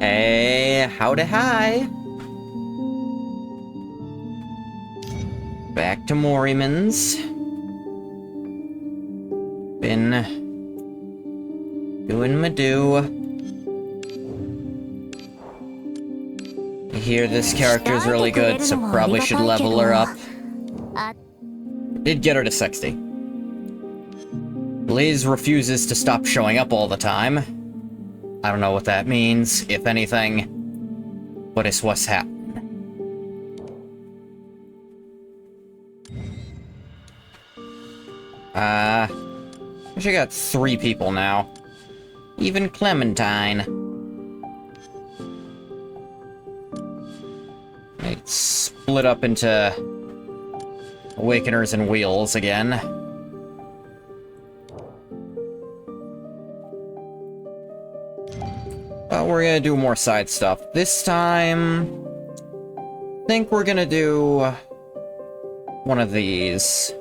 Hey, howdy hi. Back to MORIMENS. Been doing my due. I hear this character's really good, so probably should level her up. Did get her to 60. Blaze refuses to stop showing up all the time. I don't know what that means, if anything, but it's what's happening. She got 3 people now. Even Clementine. They split up into Awakeners and Wheels again. But we're gonna do more side stuff. This time, I think we're gonna do one of these.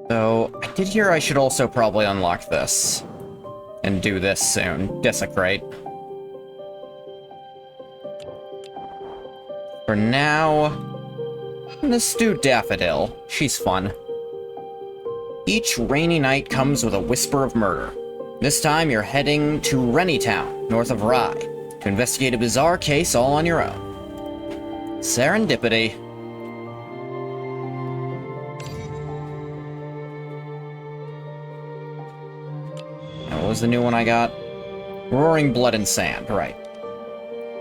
So, I did hear I should also probably unlock this. And do this soon. Desecrate. For now, let's do Daffodil. She's fun. Each rainy night comes with a whisper of murder. This time you're heading to Rennytown, north of Rye, to investigate a bizarre case all on your own. Serendipity. What was the new one I got? Roaring Blood and Sand, right.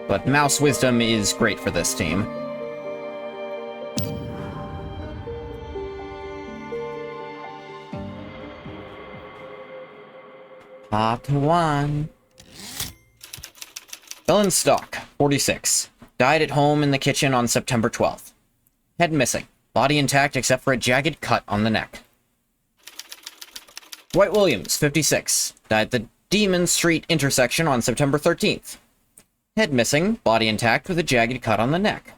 But Mouse Wisdom is great for this team. Part 1. Ellen Stock, 46. Died at home in the kitchen on September 12th. Head missing. Body intact except for a jagged cut on the neck. Dwight Williams, 56. Died at the Demon Street intersection on September 13th. Head missing, body intact with a jagged cut on the neck.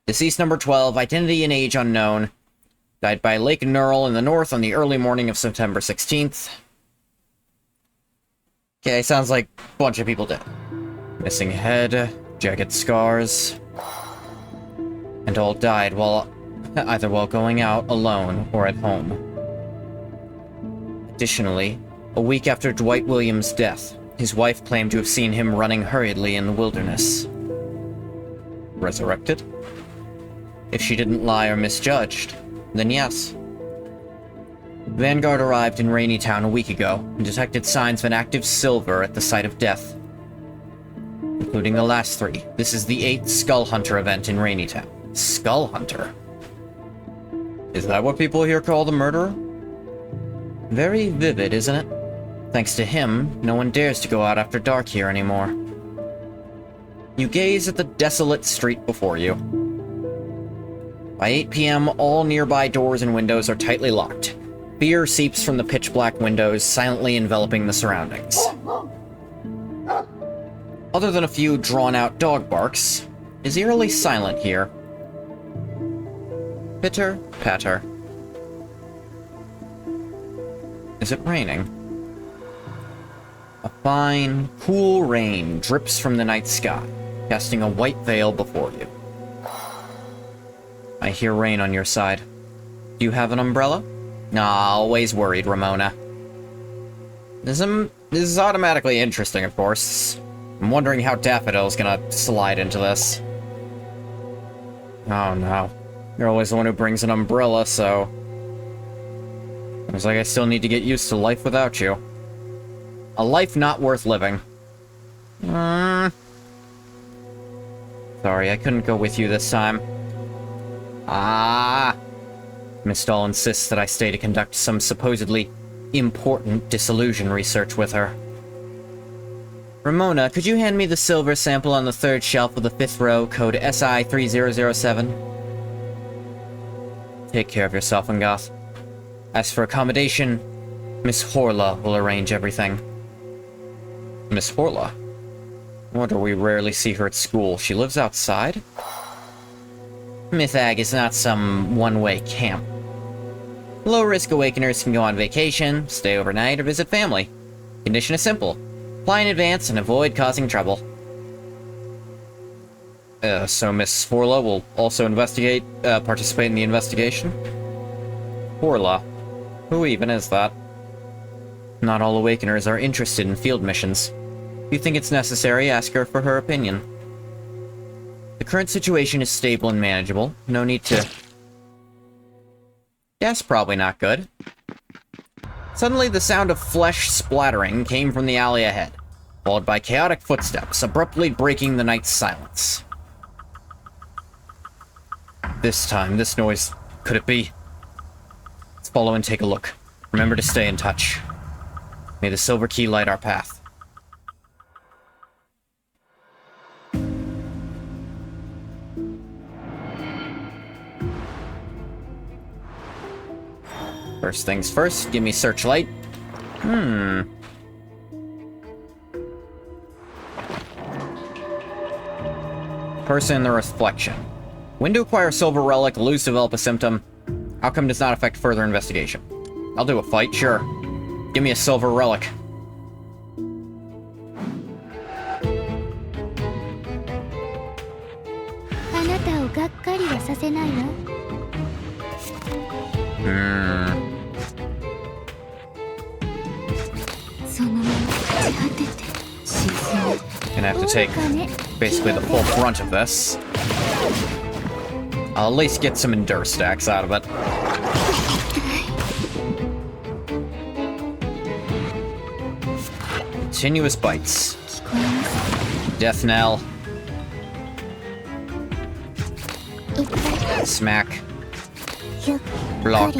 Deceased number 12, identity and age unknown. Died by Lake Neural in the north on the early morning of September 16th. Okay, sounds like a bunch of people dead. Missing head, jagged scars. And all died either while going out alone or at home. Additionally, a week after Dwight Williams' death, his wife claimed to have seen him running hurriedly in the wilderness. Resurrected? If she didn't lie or misjudged, then yes. Vanguard arrived in Rennytown a week ago and detected signs of an active silver at the site of death, including the last 3. This is the 8th Skull Hunter event in Rennytown. Skull Hunter? Is that what people here call the murderer? Very vivid, isn't it? Thanks to him, no one dares to go out after dark here anymore. You gaze at the desolate street before you. By 8 p.m., all nearby doors and windows are tightly locked. Fear seeps from the pitch-black windows, silently enveloping the surroundings. Other than a few drawn-out dog barks, is eerily silent here. Pitter-patter. Is it raining? A fine, cool rain drips from the night sky, casting a white veil before you. I hear rain on your side. Do you have an umbrella? Nah, always worried, Ramona. This is automatically interesting, of course. I'm wondering how Daffodil's gonna slide into this. Oh no. You're always the one who brings an umbrella, so... Looks like I still need to get used to life without you. A life not worth living. Sorry, I couldn't go with you this time. Miss Dahl insists that I stay to conduct some supposedly important disillusion research with her. Ramona, could you hand me the silver sample on the 3rd shelf of the 5th row, code SI3007? Take care of yourself, Angoth. As for accommodation, Miss Horla will arrange everything. Miss Horla? Wonder we rarely see her at school. She lives outside? Mythag is not some one-way camp. Low-risk awakeners can go on vacation, stay overnight, or visit family. Condition is simple. Apply in advance and avoid causing trouble. So Miss Forla will also participate in the investigation? Forla? Who even is that? Not all awakeners are interested in field missions. If you think it's necessary, ask her for her opinion. The current situation is stable and manageable. No need to... That's probably not good. Suddenly, the sound of flesh splattering came from the alley ahead, followed by chaotic footsteps, abruptly breaking the night's silence. This time, this noise... Could it be? Let's follow and take a look. Remember to stay in touch. May the silver key light our path. First things first, give me searchlight. Person in the reflection. When to acquire silver relic, lose develop a symptom. Outcome does not affect further investigation. I'll do a fight, sure. Give me a silver relic. Gonna have to take basically the full brunt of this. I'll at least get some endure stacks out of it. Continuous bites. Death knell. Smack. Block.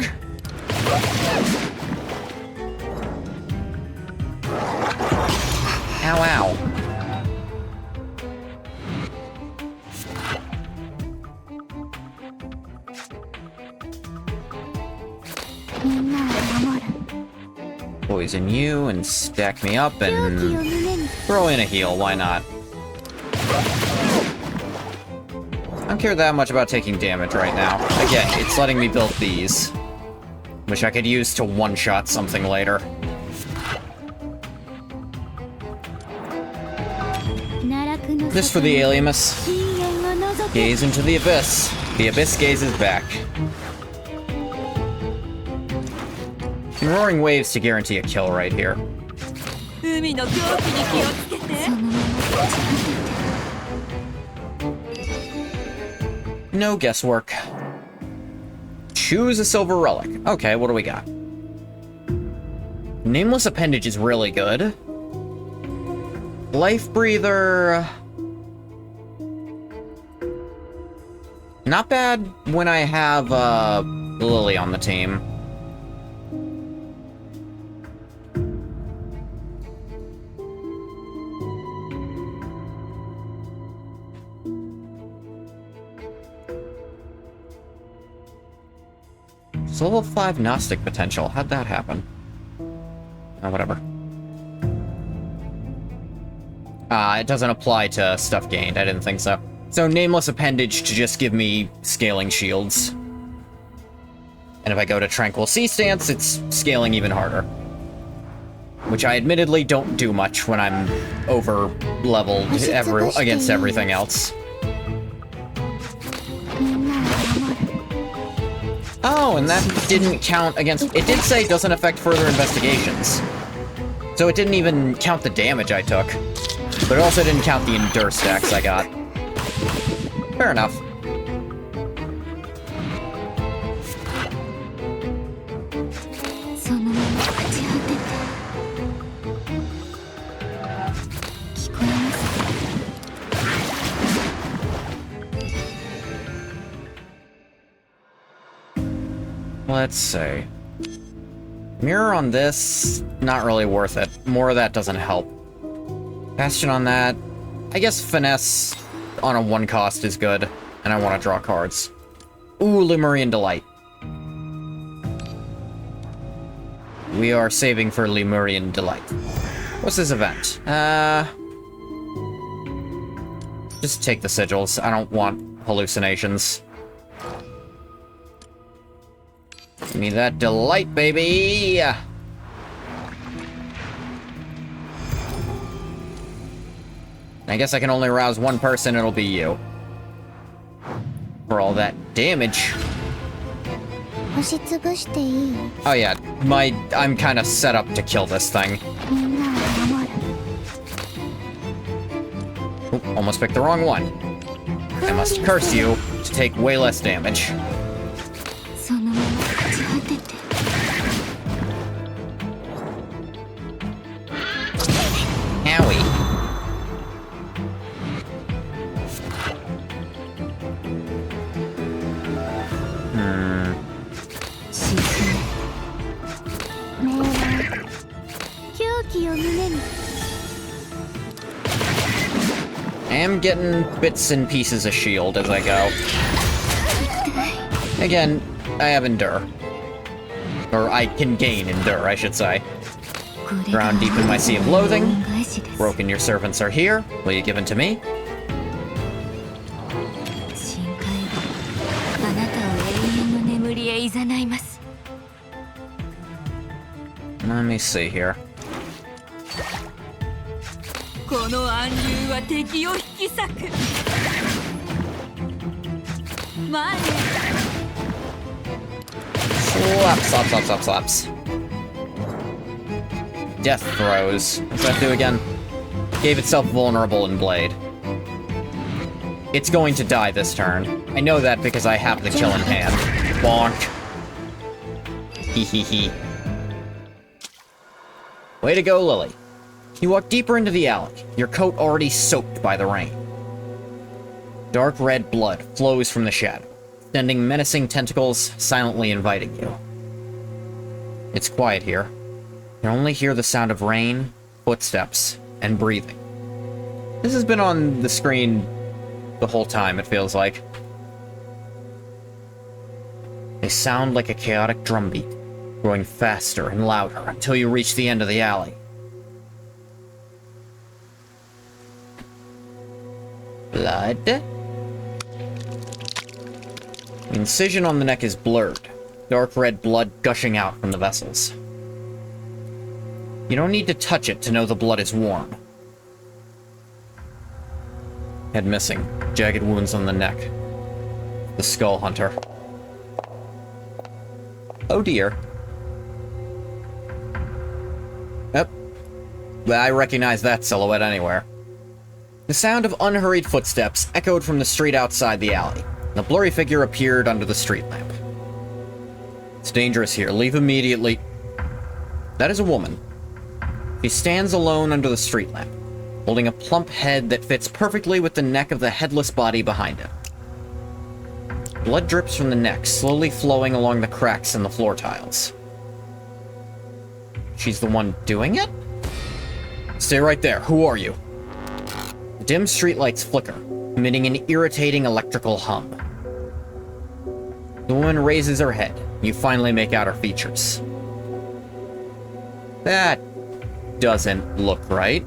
Ow, ow. Poison you and stack me up and throw in a heal, why not? I don't care that much about taking damage right now. Again, it's letting me build these, which I could use to one-shot something later. This for the Aliamus. Gaze into the abyss. The abyss gazes back. And roaring waves to guarantee a kill right here. No guesswork. Choose a silver relic. Okay, what do we got? Nameless Appendage is really good. Life Breather... Not bad when I have, Lily on the team. It's level 5 Gnostic potential. How'd that happen? Oh, whatever. It doesn't apply to stuff gained. I didn't think so. So, Nameless Appendage to just give me scaling shields. And if I go to Tranquil Sea Stance, it's scaling even harder. Which I admittedly don't do much when I'm over-leveled against everything else. Oh, and that didn't count against... It did say doesn't affect further investigations. So it didn't even count the damage I took. But it also didn't count the endure stacks I got. Fair enough. Let's see. Mirror on this, not really worth it. More of that doesn't help. Bastion on that. I guess Finesse on a 1 cost is good, and I want to draw cards. Ooh, Lemurian Delight. We are saving for Lemurian Delight. What's this event? Just take the sigils. I don't want hallucinations. Give me that delight, baby! I guess I can only arouse one person, it'll be you. For all that damage. Oh yeah, I'm kinda set up to kill this thing. Oop, almost picked the wrong one. I must curse you to take way less damage. Howie. I am getting bits and pieces of shield as I go. Again, I have Endure. Or I can gain Endure, I should say. Drown deep in my sea of loathing. Broken, your servants are here. Will you give in to me? Let me see here. Slaps. Death throws. What's that do again? Gave itself vulnerable in Blade. It's going to die this turn. I know that because I have the kill in hand. Bonk. Hee. Way to go, Lily. You walk deeper into the alley, your coat already soaked by the rain. Dark red blood flows from the shadow, extending menacing tentacles, silently inviting you. It's quiet here. You only hear the sound of rain, footsteps, and breathing. This has been on the screen the whole time, it feels like. They sound like a chaotic drumbeat, growing faster and louder until you reach the end of the alley. Blood? The incision on the neck is blurred, dark red blood gushing out from the vessels. You don't need to touch it to know the blood is warm. Head missing, jagged wounds on the neck. The Skull Hunter. Oh dear. Yep. I recognize that silhouette anywhere. The sound of unhurried footsteps echoed from the street outside the alley. A blurry figure appeared under the street lamp. It's dangerous here. Leave immediately. That is a woman. She stands alone under the street lamp, holding a plump head that fits perfectly with the neck of the headless body behind it. Blood drips from the neck, slowly flowing along the cracks in the floor tiles. She's the one doing it? Stay right there. Who are you? The dim streetlights flicker, emitting an irritating electrical hum. The woman raises her head. You finally make out her features. That doesn't look right.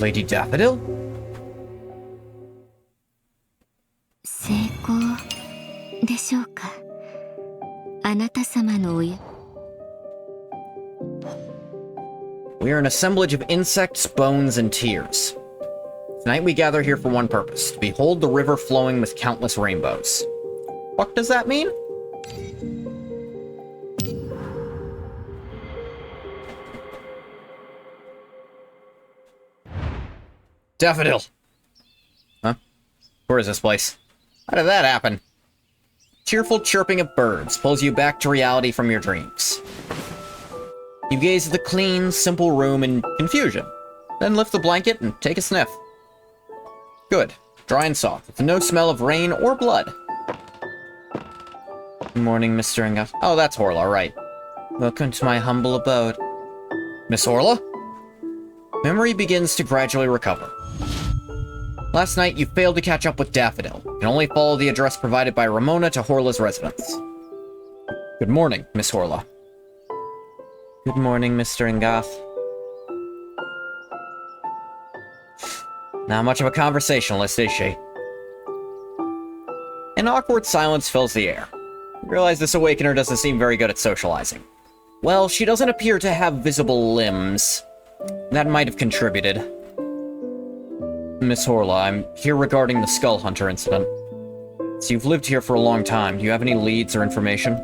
Lady Daffodil? We are an assemblage of insects, bones, and tears. Tonight we gather here for one purpose, to behold the river flowing with countless rainbows. What does that mean? Daffodil! Huh? Where is this place? How did that happen? Cheerful chirping of birds pulls you back to reality from your dreams. You gaze at the clean, simple room in confusion, then lift the blanket and take a sniff. Good. Dry and soft, with no smell of rain or blood. Good morning, Mr. Inga. Oh, that's Horla, right. Welcome to my humble abode. Miss Horla? Memory begins to gradually recover. Last night, you failed to catch up with Daffodil, and only follow the address provided by Ramona to Horla's residence. Good morning, Miss Horla. Good morning, Mr. Ingath. Not much of a conversationalist, is she? An awkward silence fills the air. You realize this awakener doesn't seem very good at socializing. Well, she doesn't appear to have visible limbs. That might have contributed. Miss Horla, I'm here regarding the Skull Hunter incident. So you've lived here for a long time. Do you have any leads or information?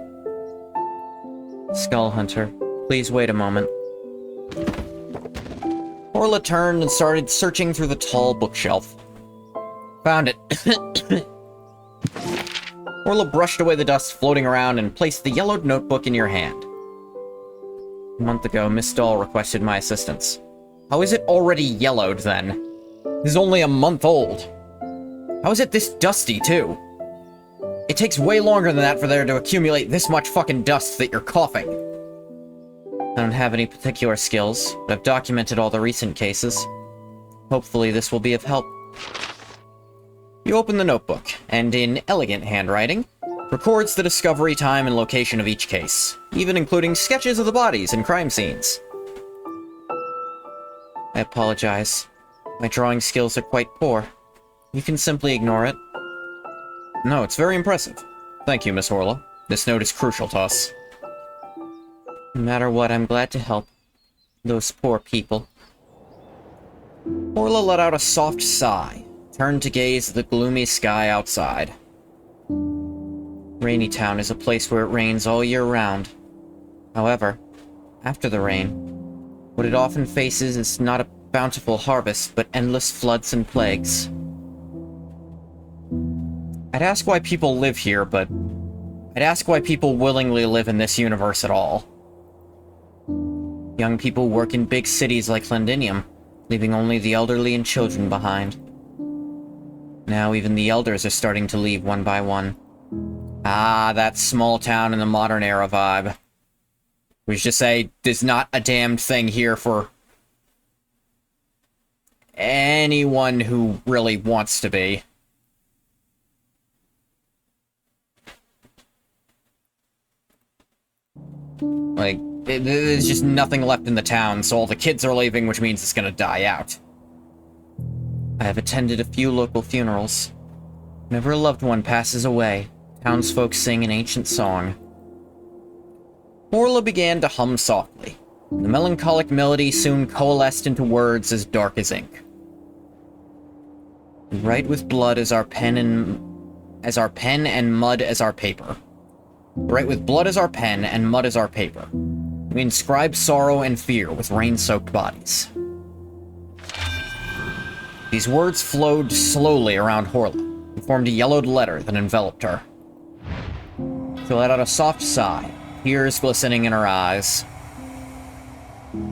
Skull Hunter, please wait a moment. Horla turned and started searching through the tall bookshelf. Found it. Horla brushed away the dust floating around and placed the yellowed notebook in your hand. A month ago, Miss Dahl requested my assistance. How is it already yellowed, then? This is only a month old. How is it this dusty, too? It takes way longer than that for there to accumulate this much fucking dust that you're coughing. I don't have any particular skills, but I've documented all the recent cases. Hopefully this will be of help. You open the notebook, and in elegant handwriting, records the discovery time and location of each case, even including sketches of the bodies and crime scenes. I apologize. My drawing skills are quite poor. You can simply ignore it. No, it's very impressive. Thank you, Miss Horla. This note is crucial to us. No matter what, I'm glad to help. Those poor people. Horla let out a soft sigh, turned to gaze at the gloomy sky outside. Rainy Town is a place where it rains all year round. However, after the rain, what it often faces is not a bountiful harvest, but endless floods and plagues. I'd ask why people live here, but I'd ask why people willingly live in this universe at all. Young people work in big cities like Londinium, leaving only the elderly and children behind. Now even the elders are starting to leave one by one. Ah, that small town in the modern era vibe. We should just say, there's not a damned thing here for anyone who really wants to be. Like, there's just nothing left in the town, so all the kids are leaving, which means it's gonna die out. I have attended a few local funerals. Whenever a loved one passes away, townsfolk sing an ancient song. Horla began to hum softly. The melancholic melody soon coalesced into words as dark as ink. We write with blood as our pen and mud as our paper. We write with blood as our pen and mud as our paper. We inscribe sorrow and fear with rain-soaked bodies. These words flowed slowly around Horla and formed a yellowed letter that enveloped her. She let out a soft sigh, tears glistening in her eyes.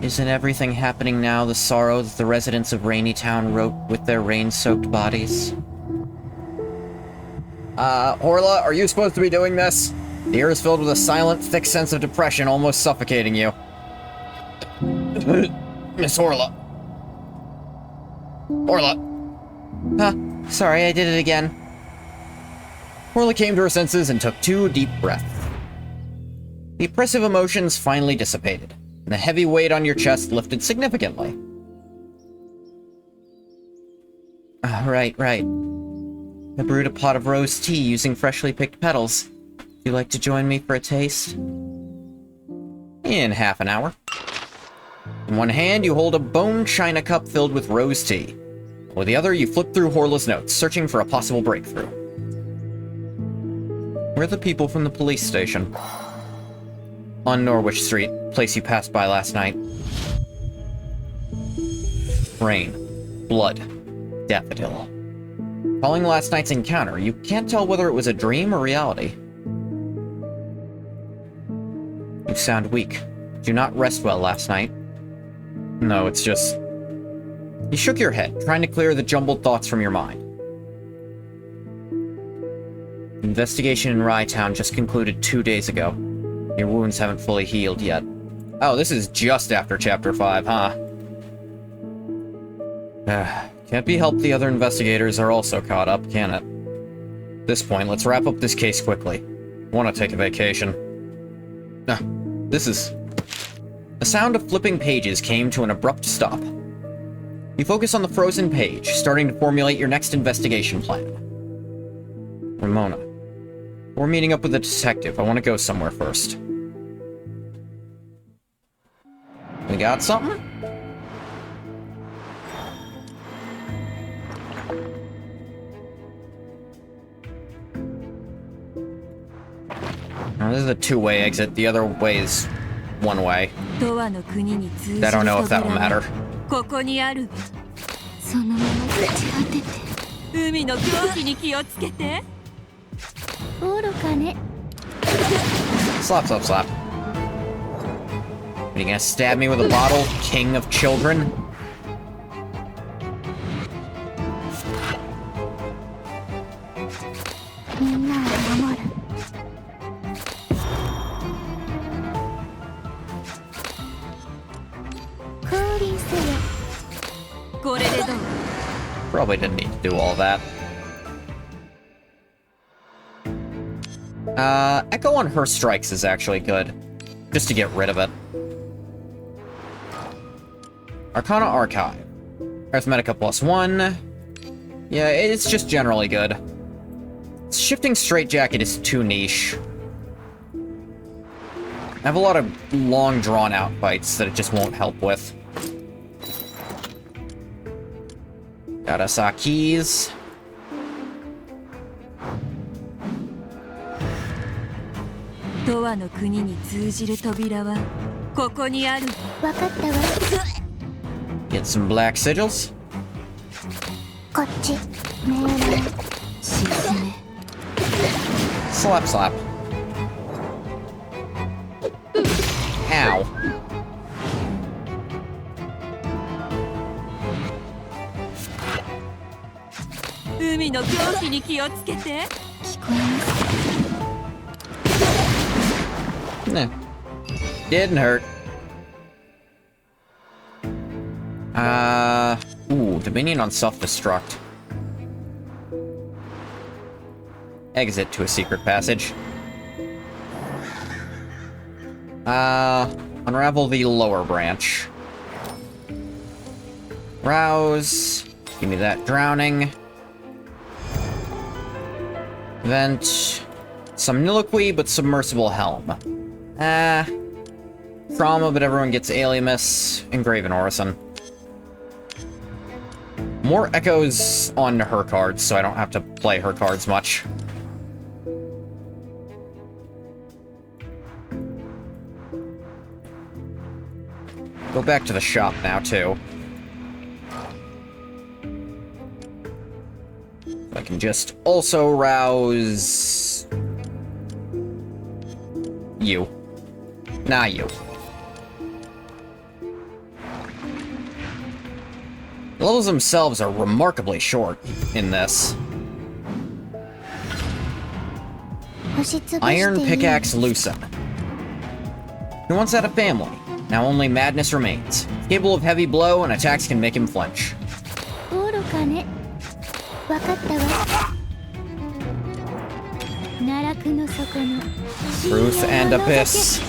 Isn't everything happening now the sorrow that the residents of Rainy Town wrote with their rain-soaked bodies? Horla, are you supposed to be doing this? The air is filled with a silent, thick sense of depression almost suffocating you. Miss Horla. Horla. Sorry, I did it again. Horla came to her senses and took 2 deep breaths. The oppressive emotions finally dissipated, and the heavy weight on your chest lifted significantly. Right. I brewed a pot of rose tea using freshly picked petals. Would you like to join me for a taste? In half an hour. In one hand, you hold a bone china cup filled with rose tea. With the other, you flip through Horla's notes, searching for a possible breakthrough. Where are the people from the police station? On Norwich Street, place you passed by last night. Rain. Blood. Daffodil. Calling last night's encounter, you can't tell whether it was a dream or reality. You sound weak. Did you not rest well last night? No, it's just... You shook your head, trying to clear the jumbled thoughts from your mind. The investigation in Rye Town just concluded 2 days ago. Your wounds haven't fully healed yet. Oh, this is just after Chapter 5, huh? Can't be helped the other investigators are also caught up, can it? At this point, let's wrap up this case quickly. I want to take a vacation. The sound of flipping pages came to an abrupt stop. You focus on the frozen page, starting to formulate your next investigation plan. Ramona. We're meeting up with a detective. I want to go somewhere first. We got something? Now, this is a two-way exit. The other way is one way. I don't know if that'll matter. Slap, slap, slap. Are you gonna stab me with a bottle, king of children? Probably didn't need to do all that. Echo on her strikes is actually good. Just to get rid of it. Arcana Archive. Arithmetica +1. Yeah, it's just generally good. Shifting Straitjacket is too niche. I have a lot of long, drawn-out fights that it just won't help with. Got us our keys. Get some black sigils. Slap, slap. Ow. Nah. Didn't hurt. Ooh, Dominion on self-destruct. Exit to a secret passage. Unravel the lower branch. Rouse. Give me that drowning. Vent. Somniloquy, but submersible helm. Trauma, but everyone gets Aliamus. Engraven Orison. More echoes on her cards, so I don't have to play her cards much. Go back to the shop now, too. I can just also rouse... you. Nah, you. The levels themselves are remarkably short in this. Iron Pickaxe Lucen. He once had a family. Now only madness remains. Capable of heavy blow, and attacks can make him flinch. Truth and Abyss.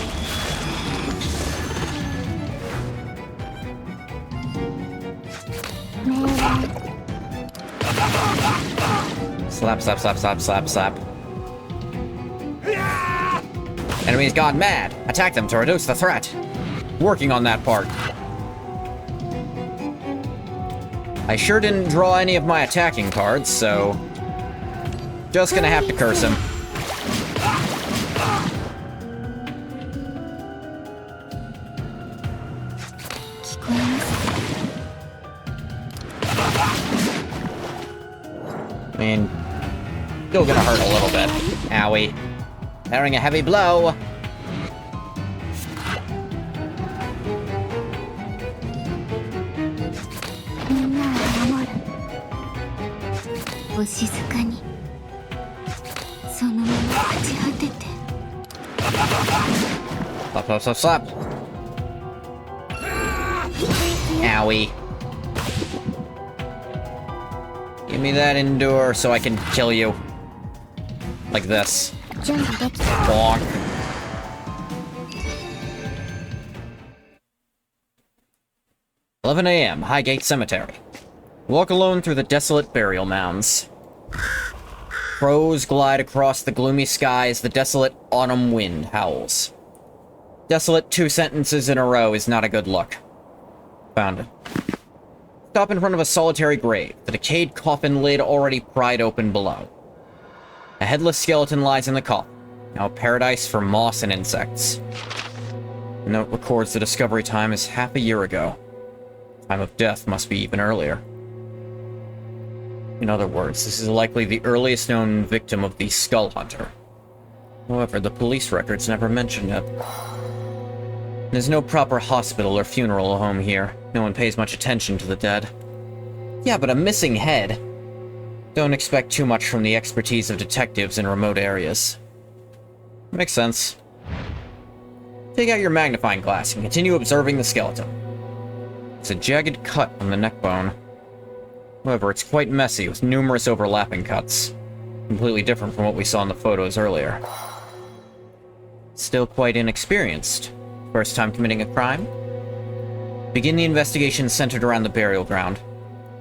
Slap, slap, slap, slap, slap, slap. Enemy's gone mad. Attack them to reduce the threat. Working on that part. I sure didn't draw any of my attacking cards, so... just gonna have to curse him. I mean, still gonna hurt a little bit. Owie. Bearing a heavy blow. Slap, slap, slap, slap. Owie. Give me that endure so I can kill you. Like this. Bonk. 11 a.m., Highgate Cemetery. Walk alone through the desolate burial mounds. Crows glide across the gloomy sky as the desolate autumn wind howls. Desolate 2 sentences in a row is not a good look. Found it. Stop in front of a solitary grave, the decayed coffin lid already pried open below. A headless skeleton lies in the coffin, now a paradise for moss and insects. The note records the discovery time as half a year ago. Time of death must be even earlier. In other words, this is likely the earliest known victim of the Skull Hunter. However, the police records never mention it. There's no proper hospital or funeral home here. No one pays much attention to the dead. Yeah, but a missing head. Don't expect too much from the expertise of detectives in remote areas. Makes sense. Take out your magnifying glass and continue observing the skeleton. It's a jagged cut on the neck bone. However, it's quite messy with numerous overlapping cuts. Completely different from what we saw in the photos earlier. Still quite inexperienced. First time committing a crime? Begin the investigation centered around the burial ground.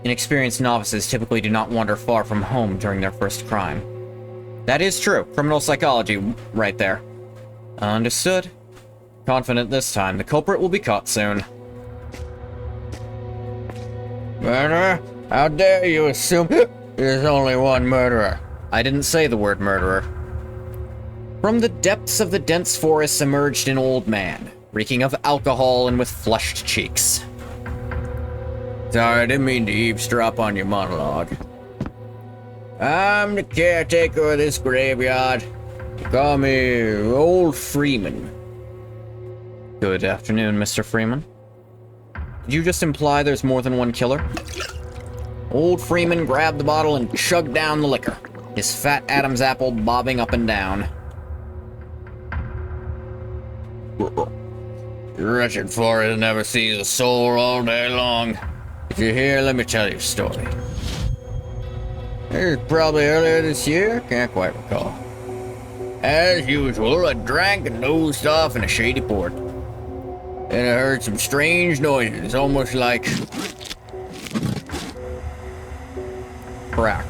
Inexperienced novices typically do not wander far from home during their first crime. That is true. Criminal psychology right there. Understood. Confident this time the culprit will be caught soon. Murderer? How dare you assume there's only one murderer? I didn't say the word murderer. From the depths of the dense forest emerged an old man, reeking of alcohol and with flushed cheeks. Sorry, I didn't mean to eavesdrop on your monologue. I'm the caretaker of this graveyard. Call me Old Freeman. Good afternoon, Mr. Freeman. Did you just imply there's more than one killer? Old Freeman grabbed the bottle and chugged down the liquor, his fat Adam's apple bobbing up and down. Wretched forest never sees a soul all day long. If you're here, let me tell you a story. It was probably earlier this year, can't quite recall. As usual, I drank and dozed off in a shady port. Then I heard some strange noises, almost like... crack.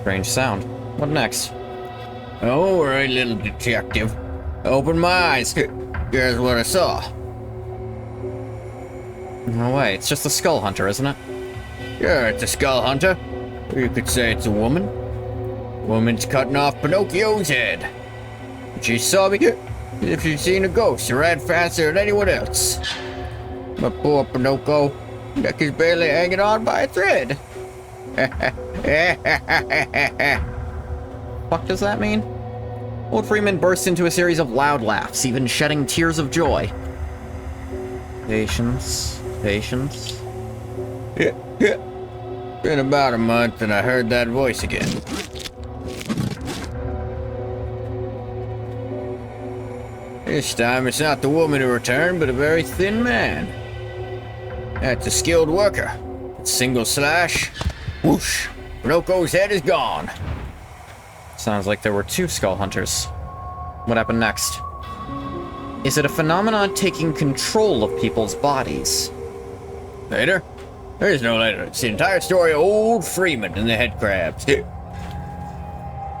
Strange sound. What next? Oh, right, little detective. Open my eyes. Here's what I saw. No way, it's just a skull hunter, isn't it? Yeah, it's a skull hunter. Or you could say it's a woman. Woman's cutting off Pinocchio's head. She saw me as if she'd seen a ghost and ran faster than anyone else. My poor Pinocchio, neck is barely hanging on by a thread. Fuck does that mean? Old Freeman burst into a series of loud laughs, even shedding tears of joy. Patience, patience. Yeah. Been about a month and I heard that voice again. This time it's not the woman who returned, but a very thin man. That's a skilled worker. Single slash. Whoosh! Pinocchio's head is gone. Sounds like there were 2 skull hunters. What happened next? Is it a phenomenon taking control of people's bodies? Later? There is no later. It's the entire story of Old Freeman and the head crabs.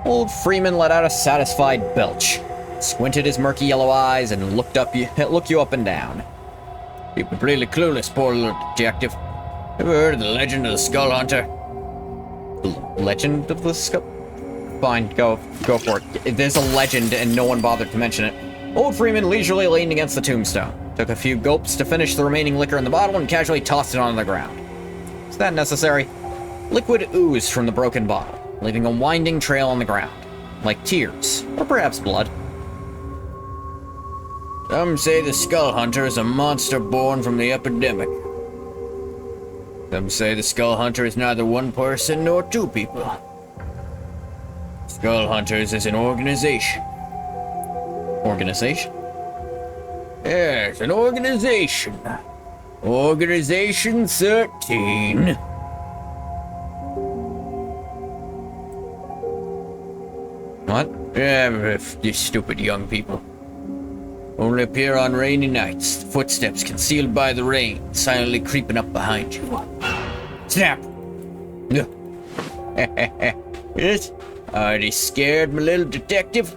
Old Freeman let out a satisfied belch, squinted his murky yellow eyes, and looked you up and down. You're completely clueless, poor little detective. Ever heard of the legend of the Skull Hunter? The legend of the Skull... Fine, go for it. There's a legend and no one bothered to mention it. Old Freeman leisurely leaned against the tombstone, took a few gulps to finish the remaining liquor in the bottle, and casually tossed it on the ground. Is that necessary? Liquid oozed from the broken bottle, leaving a winding trail on the ground, like tears, or perhaps blood. Some say the Skull Hunter is a monster born from the epidemic. Some say the Skull Hunter is neither one person nor 2 people. Skull Hunters is an organization. Organization? Yes, an organization. Organization 13. What? Yeah, you stupid young people. Only appear on rainy nights. Footsteps concealed by the rain, silently creeping up behind you. Snap! Yes? Are you scared, my little detective?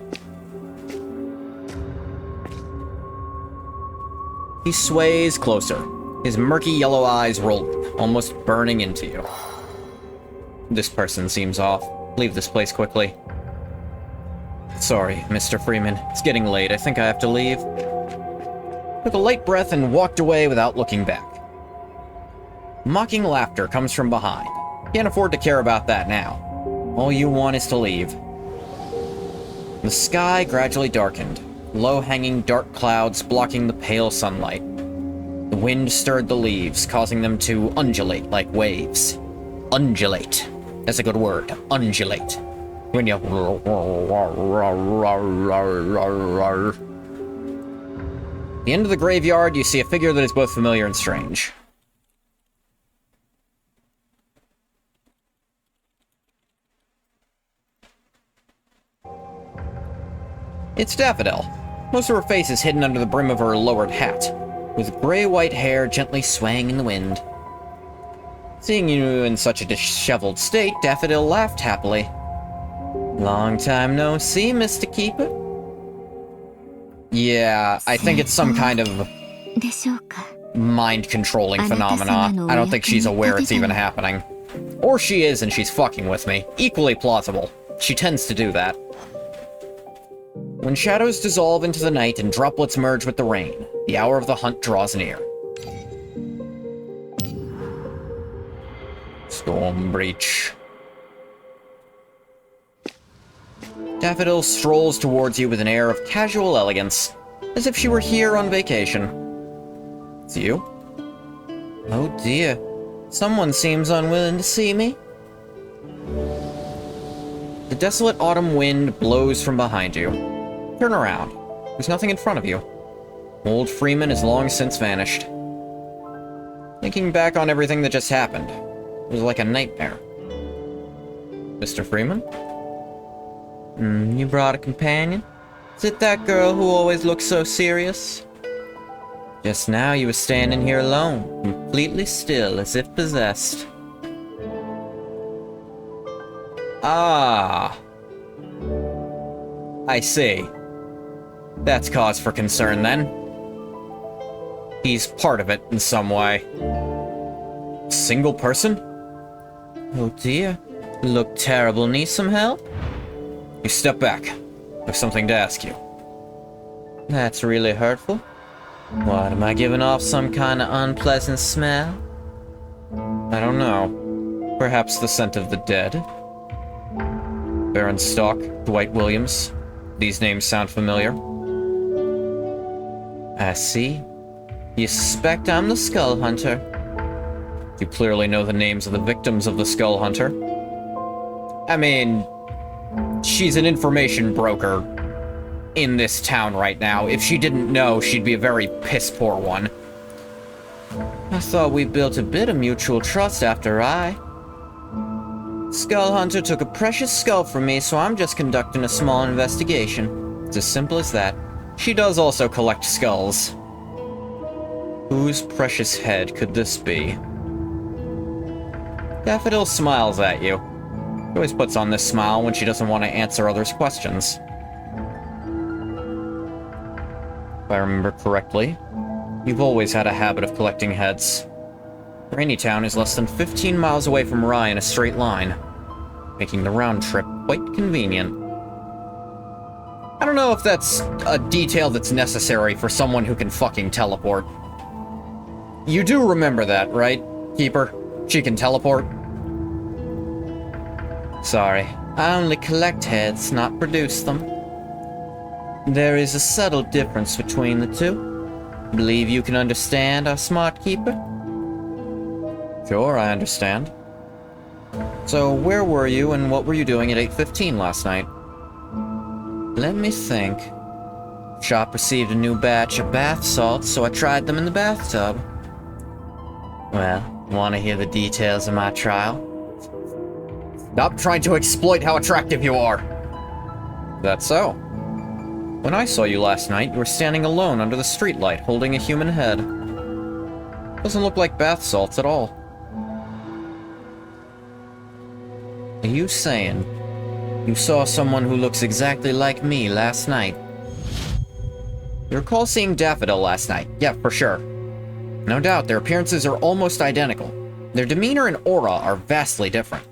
He sways closer, his murky yellow eyes rolled, almost burning into you. This person seems off. Leave this place quickly. Sorry, Mr. Freeman. It's getting late. I think I have to leave. Took a light breath and walked away without looking back. Mocking laughter comes from behind. Can't afford to care about that now. All you want is to leave. The sky gradually darkened, low-hanging dark clouds blocking the pale sunlight. The wind stirred the leaves, causing them to undulate like waves. Undulate. That's a good word. Undulate. When you... At the end of the graveyard, you see a figure that is both familiar and strange. It's Daffodil. Most of her face is hidden under the brim of her lowered hat, with gray-white hair gently swaying in the wind. Seeing you in such a disheveled state, Daffodil laughed happily. Long time no see, Mr. Keeper. Yeah, I think it's some kind of mind-controlling phenomenon. I don't think she's aware it's even happening. Or she is and she's fucking with me. Equally plausible. She tends to do that. When shadows dissolve into the night and droplets merge with the rain, the hour of the hunt draws near. Storm breach. Daffodil strolls towards you with an air of casual elegance, as if she were here on vacation. It's you? Oh dear. Someone seems unwilling to see me. The desolate autumn wind blows from behind you. Turn around. There's nothing in front of you. Old Freeman has long since vanished. Thinking back on everything that just happened, it was like a nightmare. Mr. Freeman? You brought a companion? Is it that girl who always looks so serious? Just now you were standing here alone, completely still, as if possessed. Ah. I see. That's cause for concern, then. He's part of it in some way. Single person? Oh dear. You look terrible. Need some help? You step back. I have something to ask you. That's really hurtful. What, am I giving off some kind of unpleasant smell? I don't know. Perhaps the scent of the dead? Baron Stock, Dwight Williams. These names sound familiar. I see. You suspect I'm the Skull Hunter. You clearly know the names of the victims of the Skull Hunter. I mean, she's an information broker in this town right now. If she didn't know, she'd be a very piss-poor one. I thought we built a bit of mutual trust after Skull Hunter took a precious skull from me, so I'm just conducting a small investigation. It's as simple as that. She does also collect skulls. Whose precious head could this be? Daffodil smiles at you. She always puts on this smile when she doesn't want to answer others' questions. If I remember correctly, you've always had a habit of collecting heads. Raineytown is less than 15 miles away from Rye in a straight line, making the round trip quite convenient. I don't know if that's a detail that's necessary for someone who can fucking teleport. You do remember that, right, Keeper? She can teleport? Sorry, I only collect heads, not produce them. There is a subtle difference between the two. Believe you can understand, our smart Keeper? Sure, I understand. So, where were you and what were you doing at 8:15 last night? Let me think. Shop received a new batch of bath salts, so I tried them in the bathtub. Well, want to hear the details of my trial? Stop trying to exploit how attractive you are. That's so. When I saw you last night, you were standing alone under the streetlight, holding a human head. Doesn't look like bath salts at all. Are you saying you saw someone who looks exactly like me last night? You recall seeing Daffodil last night? Yeah, for sure. No doubt, their appearances are almost identical. Their demeanor and aura are vastly different.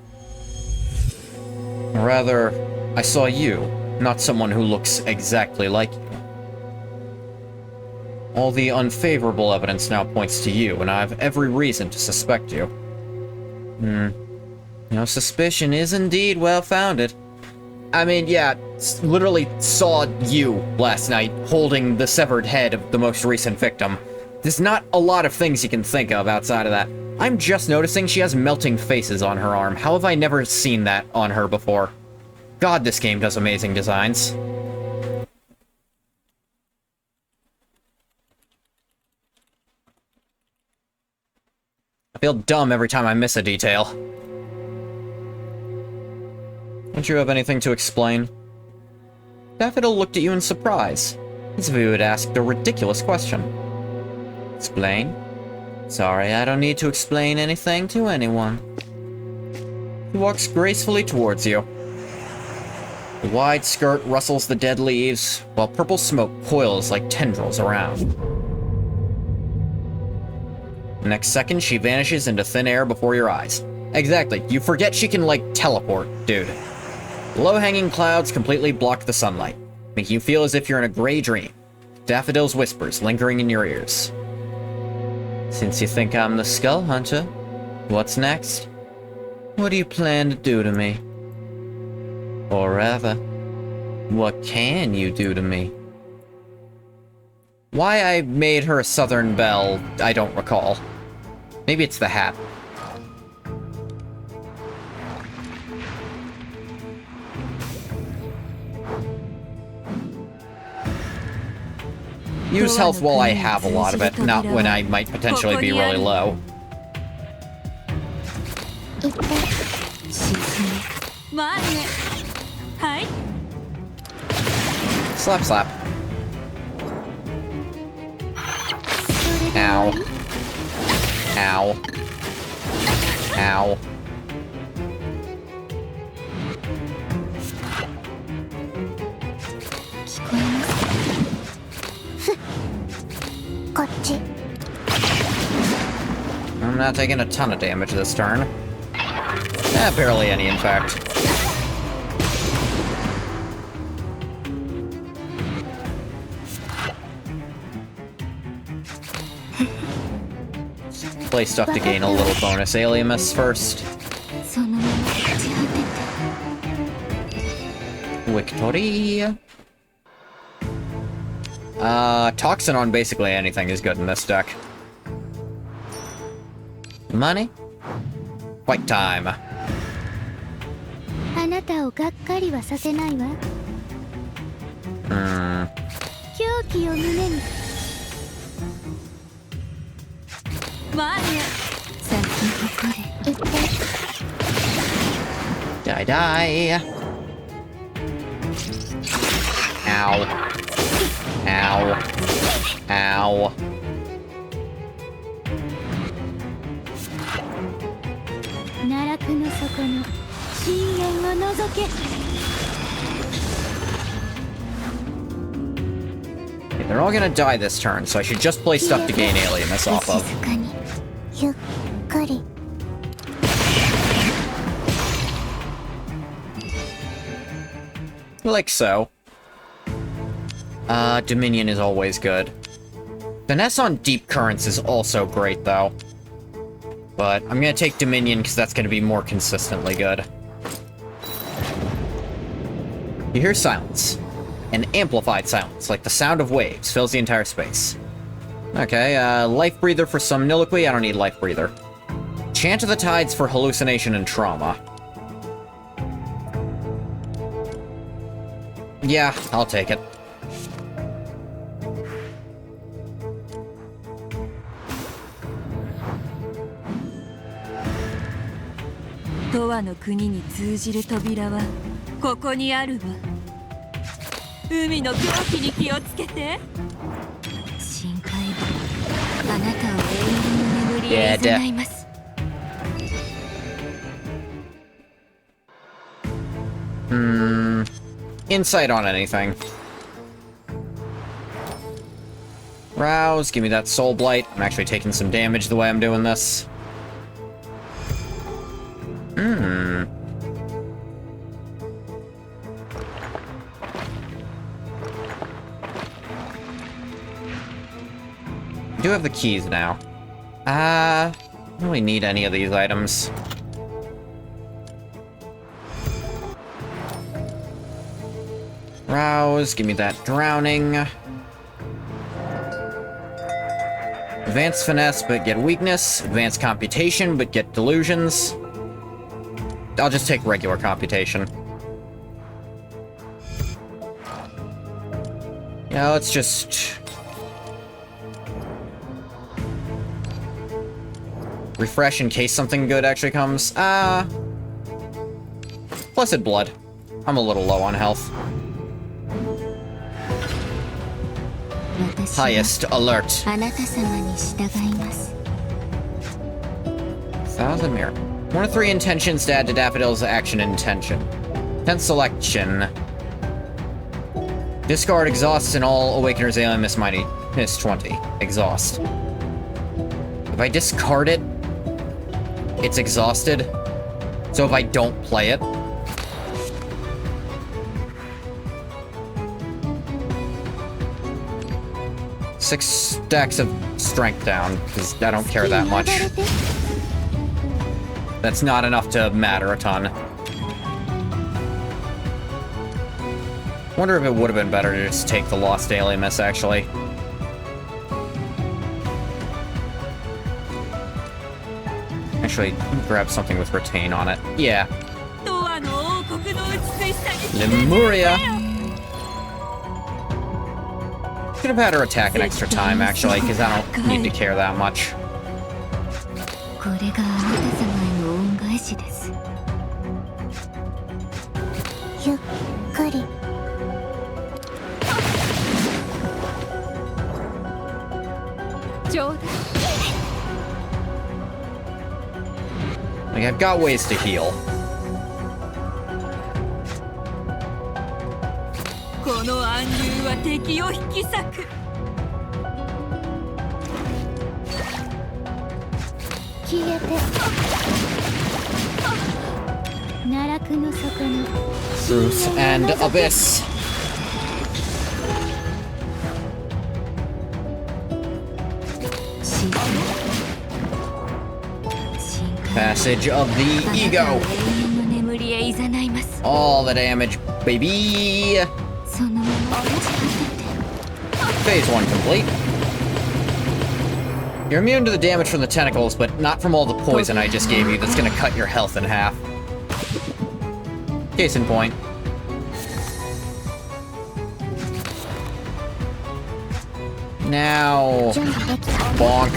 Rather, I saw you, not someone who looks exactly like you. All the unfavorable evidence now points to you, and I have every reason to suspect you. Your suspicion is indeed well-founded. I mean, yeah, literally saw you last night holding the severed head of the most recent victim. There's not a lot of things you can think of outside of that. I'm just noticing she has melting faces on her arm. How have I never seen that on her before? God, this game does amazing designs. I feel dumb every time I miss a detail. Don't you have anything to explain? Daffodil looked at you in surprise, as if he had asked a ridiculous question. Explain? Sorry, I don't need to explain anything to anyone. He walks gracefully towards you. The wide skirt rustles the dead leaves, while purple smoke coils like tendrils around. The next second, she vanishes into thin air before your eyes. Exactly, you forget she can, like, teleport, dude. Low-hanging clouds completely block the sunlight, making you feel as if you're in a gray dream. Daffodil's whispers lingering in your ears. Since you think I'm the Skull Hunter, what's next? What do you plan to do to me? Or rather, what can you do to me? Why I made her a Southern Belle, I don't recall. Maybe it's the hat. Use health while I have a lot of it, not when I might potentially be really low. Slap, slap. Ow. Ow. Ow. I'm not taking a ton of damage this turn. Barely any, in fact. Play stuff to gain a little bonus alias first. Victory. Toxin on basically anything is good in this deck. Money? Fight time. Die, die. Ow. Ow. Ow. Okay, they're all gonna die this turn, so I should just play stuff to gain alias off of. Like so. Dominion is always good. Finesse on Deep Currents is also great, though. But I'm gonna take Dominion because that's gonna be more consistently good. You hear silence. An amplified silence, like the sound of waves, fills the entire space. Okay, Life Breather for Somniloquy. I don't need Life Breather. Chant of the Tides for hallucination and trauma. Yeah, I'll take it. 海の狂気に気をつけて。深海部、あなたを永遠の眠りへ誘います。Insight on anything. Rouse, give me that Soul Blight. I'm actually taking some damage the way I'm doing this. I do have the keys now. I don't really need any of these items. Rouse, give me that drowning. Advanced finesse, but get weakness. Advanced computation, but get delusions. I'll just take regular computation. Yeah, let's just... refresh in case something good actually comes. Blessed Blood. I'm a little low on health. Highest alert. 1,000 mirror. 1 of 3 intentions to add to Daffodil's action intention. 10th selection. Discard exhausts in all Awakener's Alien Miss Mighty. Miss 20. Exhaust. If I discard it, it's exhausted. So if I don't play it, six stacks of strength down, because I don't care that much. That's not enough to matter a ton. Wonder if it would have been better to just take the Lost Alien Miss, actually. Actually, grab something with Retain on it. Yeah. Lemuria! Could have had her attack an extra time, actually, because I don't need to care that much. Like, I've got ways to heal. Truth and Abyss. Passage of the Ego. All the damage, baby. Phase 1 complete. You're immune to the damage from the tentacles, but not from all the poison I just gave you that's gonna cut your health in half. Case in point. Now... bonk.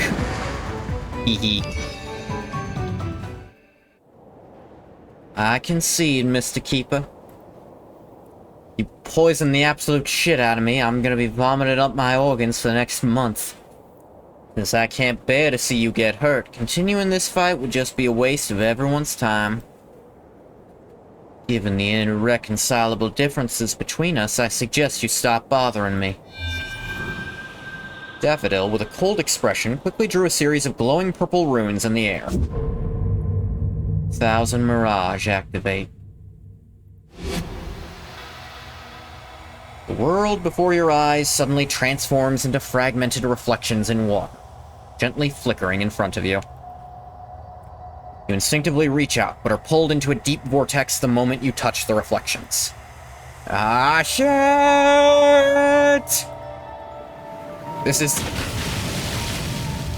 Hee. I concede, Mr. Keeper. You poison the absolute shit out of me, I'm gonna be vomiting up my organs for the next month. Since I can't bear to see you get hurt, continuing this fight would just be a waste of everyone's time. Given the irreconcilable differences between us, I suggest you stop bothering me. Daffodil, with a cold expression, quickly drew a series of glowing purple runes in the air. 1,000 Mirage activate. The world before your eyes suddenly transforms into fragmented reflections in water, gently flickering in front of you. You instinctively reach out, but are pulled into a deep vortex the moment you touch the reflections. Ah, shit! This is...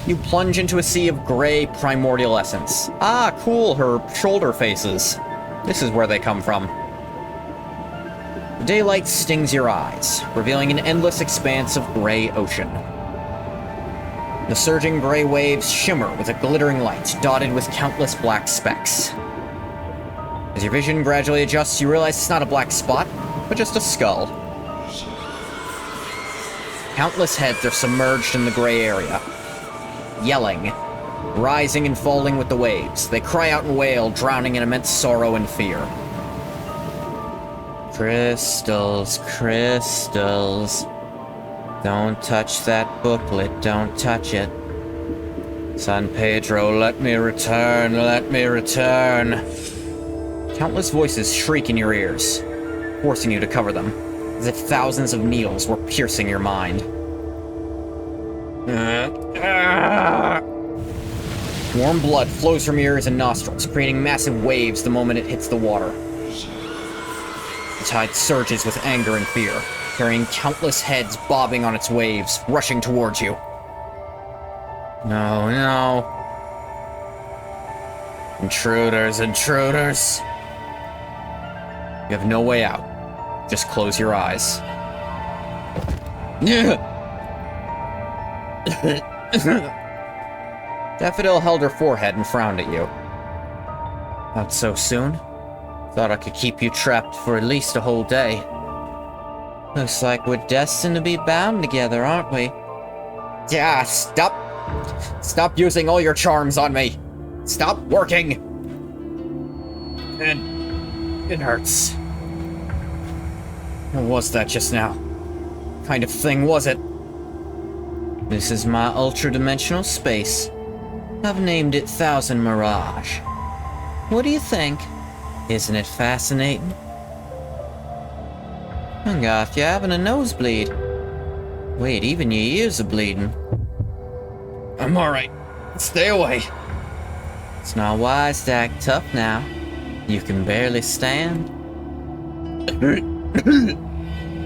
You plunge into a sea of gray primordial essence. Ah, cool, her shoulder faces. This is where they come from. The daylight stings your eyes, revealing an endless expanse of gray ocean. The surging gray waves shimmer with a glittering light, dotted with countless black specks. As your vision gradually adjusts, you realize it's not a black spot, but just a skull. Countless heads are submerged in the gray area, yelling, rising and falling with the waves. They cry out and wail, drowning in immense sorrow and fear. Crystals, crystals. Don't touch that booklet, don't touch it. San Pedro, let me return, let me return. Countless voices shriek in your ears, forcing you to cover them, as if thousands of needles were piercing your mind. Warm blood flows from your ears and nostrils, creating massive waves the moment it hits the water. The tide surges with anger and fear, carrying countless heads bobbing on its waves, rushing towards you. No, no. Intruders, intruders. You have no way out. Just close your eyes. Daffodil held her forehead and frowned at you. Not so soon. Thought I could keep you trapped for at least a whole day. Looks like we're destined to be bound together, aren't we? Yeah, stop! Stop using all your charms on me! Stop working! It hurts. What was that just now? What kind of thing was it? This is my ultra-dimensional space. I've named it Thousand Mirage. What do you think? Isn't it fascinating? Garth, you're having a nosebleed. Wait, even your ears are bleeding. I'm alright. Stay away. It's not wise to act tough now. You can barely stand.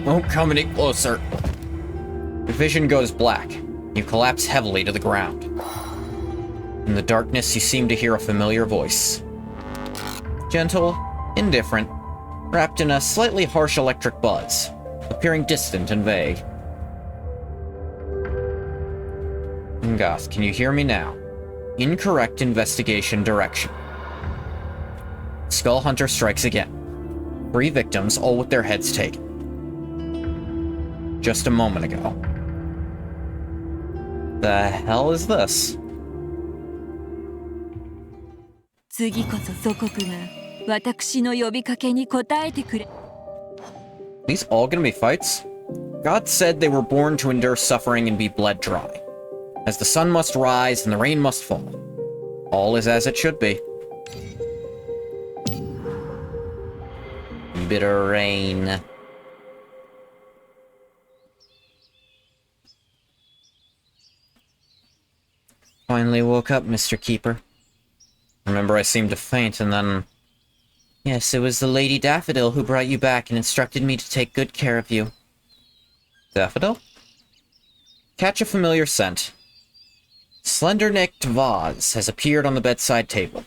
Don't come any closer. Your vision goes black. You collapse heavily to the ground. In the darkness, you seem to hear a familiar voice. Gentle, indifferent, wrapped in a slightly harsh electric buzz, appearing distant and vague. Ngoth, can you hear me now? Incorrect investigation direction. Skull Hunter strikes again. 3 victims, all with their heads taken. Just a moment ago. The hell is this? 次こそ祖国が私の呼びかけに応えてくれ。 These all gonna be fights? God said they were born to endure suffering and be bled dry. As the sun must rise and the rain must fall. All is as it should be. Bitter rain. Finally woke up, Mr. Keeper. Remember I seemed to faint and then... Yes, it was the Lady Daffodil who brought you back and instructed me to take good care of you. Daffodil? Catch a familiar scent. Slender-necked vase has appeared on the bedside table,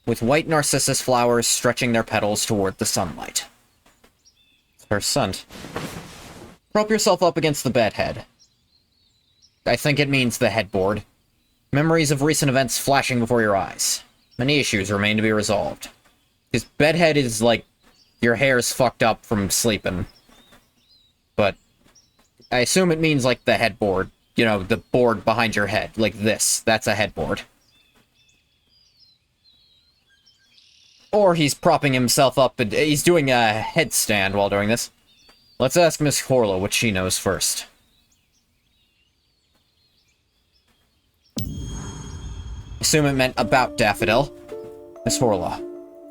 with white narcissus flowers stretching their petals toward the sunlight. It's her scent. Prop yourself up against the bedhead. I think it means the headboard. Memories of recent events flashing before your eyes. Many issues remain to be resolved. His bedhead is like your hair's fucked up from sleeping. But I assume it means like the headboard. You know, the board behind your head. Like this. That's a headboard. Or he's propping himself up and he's doing a headstand while doing this. Let's ask Miss Horla what she knows first. Assume it meant about Daffodil. Miss Horla,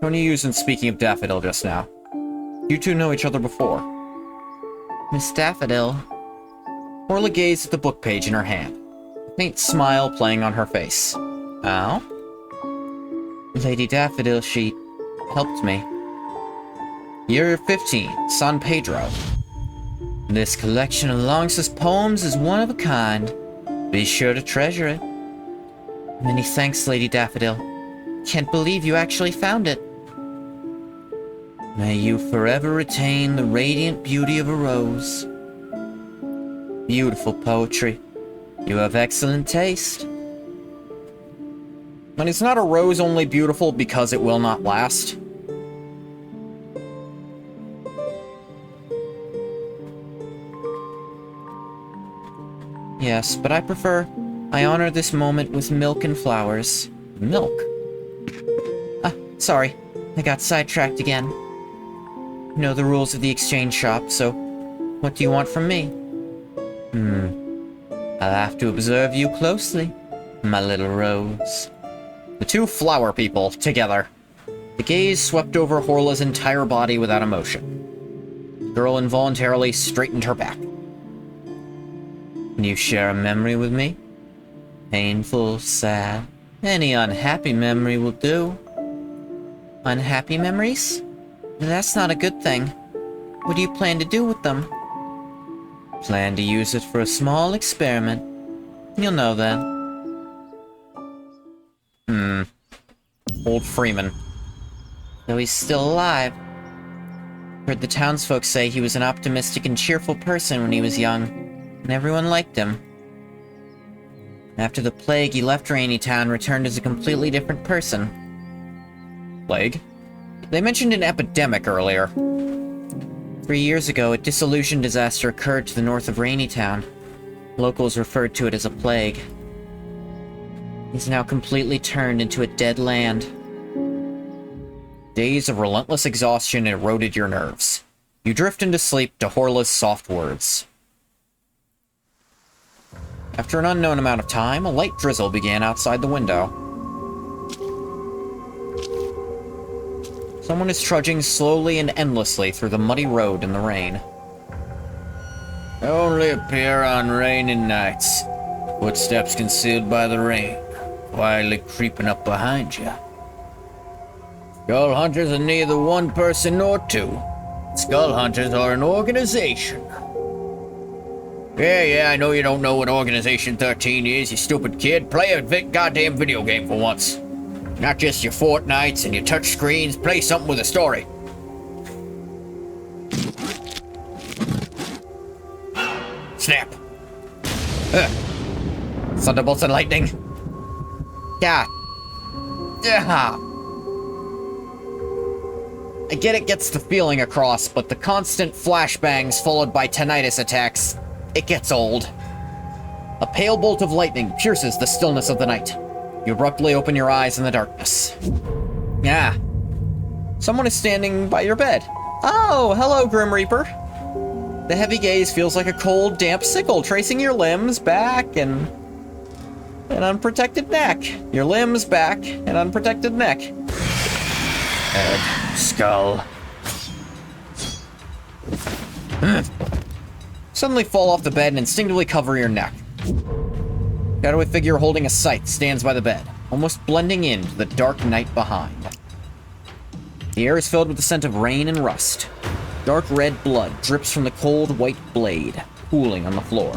what are you using speaking of Daffodil just now? You two know each other before. Miss Daffodil. Horla gazed at the book page in her hand, a faint smile playing on her face. Oh? Lady Daffodil, she helped me. Year 15, San Pedro. This collection of Longs's poems is one of a kind. Be sure to treasure it. Many thanks, Lady Daffodil. Can't believe you actually found it. May you forever retain the radiant beauty of a rose. Beautiful poetry. You have excellent taste. But is not a rose only beautiful because it will not last? Yes, but I honor this moment with milk and flowers. Milk? Ah, sorry. I got sidetracked again. You know the rules of the exchange shop, so what do you want from me? I'll have to observe you closely, my little rose. The two flower people, together. The gaze swept over Horla's entire body without emotion. The girl involuntarily straightened her back. Can you share a memory with me? Painful, sad, any unhappy memory will do. Unhappy memories? That's not a good thing. What do you plan to do with them? Plan to use it for a small experiment. You'll know then. Old Freeman. Though he's still alive. Heard the townsfolk say he was an optimistic and cheerful person when he was young, and everyone liked him. After the plague, he left Rainy Town and returned as a completely different person. Plague? They mentioned an epidemic earlier. 3 years ago, a dissolution disaster occurred to the north of Rainy Town. Locals referred to it as a plague. He's now completely turned into a dead land. Days of relentless exhaustion eroded your nerves. You drift into sleep to Horla's soft words. After an unknown amount of time, a light drizzle began outside the window. Someone is trudging slowly and endlessly through the muddy road in the rain. Only appear on rainy nights. Footsteps concealed by the rain, quietly creeping up behind you. Skull Hunters are neither one person nor two. Skull Hunters are an organization. Yeah, I know you don't know what Organization 13 is, you stupid kid. Play a goddamn video game for once. Not just your Fortnites and your touch screens. Play something with a story. Snap. Thunderbolts and lightning. Yeah. I get it gets the feeling across, but the constant flashbangs followed by tinnitus attacks, it gets old. A pale bolt of lightning pierces the stillness of the night. You abruptly open your eyes in the darkness. Yeah. Someone is standing by your bed. Oh, hello, Grim Reaper. The heavy gaze feels like a cold, damp sickle tracing your limbs, back, and an unprotected neck. Your limbs, back, and unprotected neck. Head, skull. Suddenly fall off the bed and instinctively cover your neck. Shadowy figure holding a scythe stands by the bed, almost blending into the dark night behind. The air is filled with the scent of rain and rust. Dark red blood drips from the cold white blade, pooling on the floor.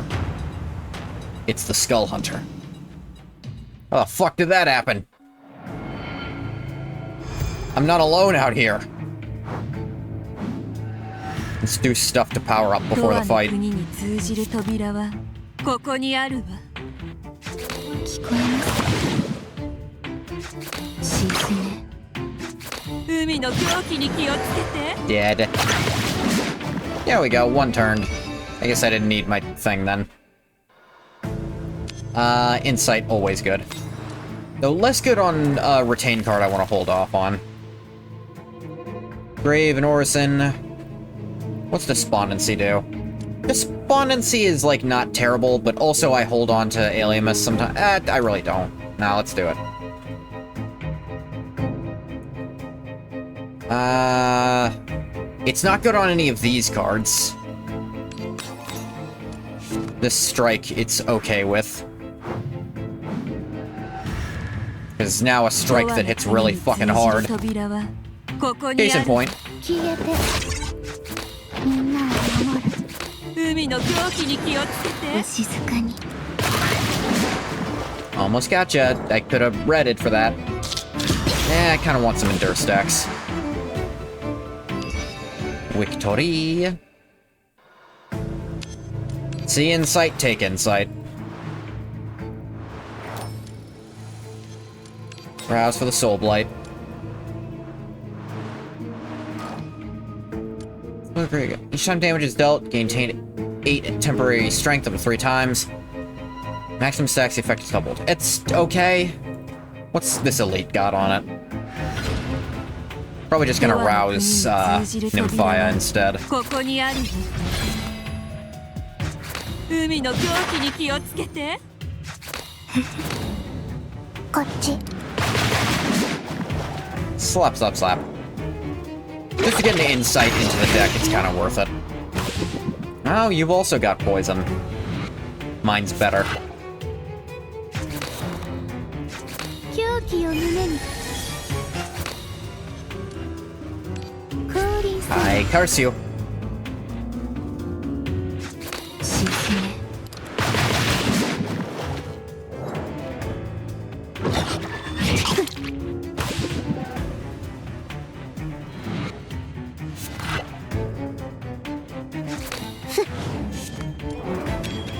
It's the Skull Hunter. How the fuck did that happen? I'm not alone out here. Let's do stuff to power up before the fight. Dead. There we go, one turned. I guess I didn't need my thing then. Insight, always good. Though less good on retain card I want to hold off on. Grave and Orison. What's Despondency do? Despondency is, like, not terrible, but also I hold on to Aliamus sometimes. I really don't. Nah, let's do it. It's not good on any of these cards. This strike, it's okay with. Because now a strike that hits really fucking hard. Case in point. Almost gotcha. I could have read it for that. I kind of want some Endure stacks. Victory. See Insight, take Insight. Rouse for the Soul Blight. Each time damage is dealt, gain 8 temporary strength up to 3 times. Maximum stacks, the effect is doubled. It's okay. What's this elite got on it? Probably just gonna rouse Nymphia instead. ここにある。海の狂気に気をつけて。こっち。 Slap, slap, slap. Just to get an insight into the deck, it's kind of worth it. Oh, you've also got poison. Mine's better. I curse you.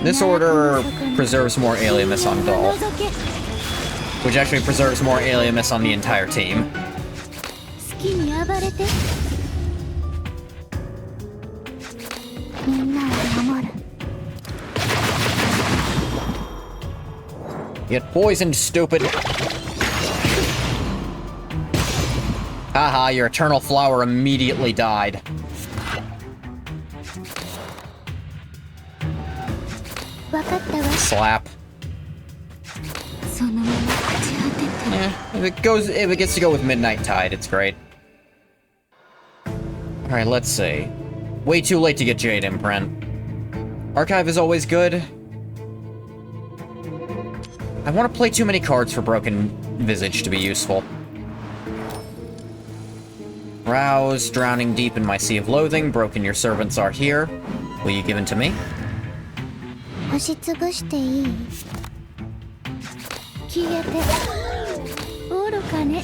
This order preserves more Aliamus on Doll, which actually preserves more Aliamus on the entire team. Get poisoned, stupid. Haha, your eternal flower immediately died. Slap. If it gets to go with Midnight Tide, it's great. Alright, let's see. Way too late to get Jade Imprint. Archive is always good. I want to play too many cards for Broken Visage to be useful. Rouse, drowning deep in my sea of loathing. Broken, your servants are here. Will you give in to me? 押しつぶしていい？消えて愚かね。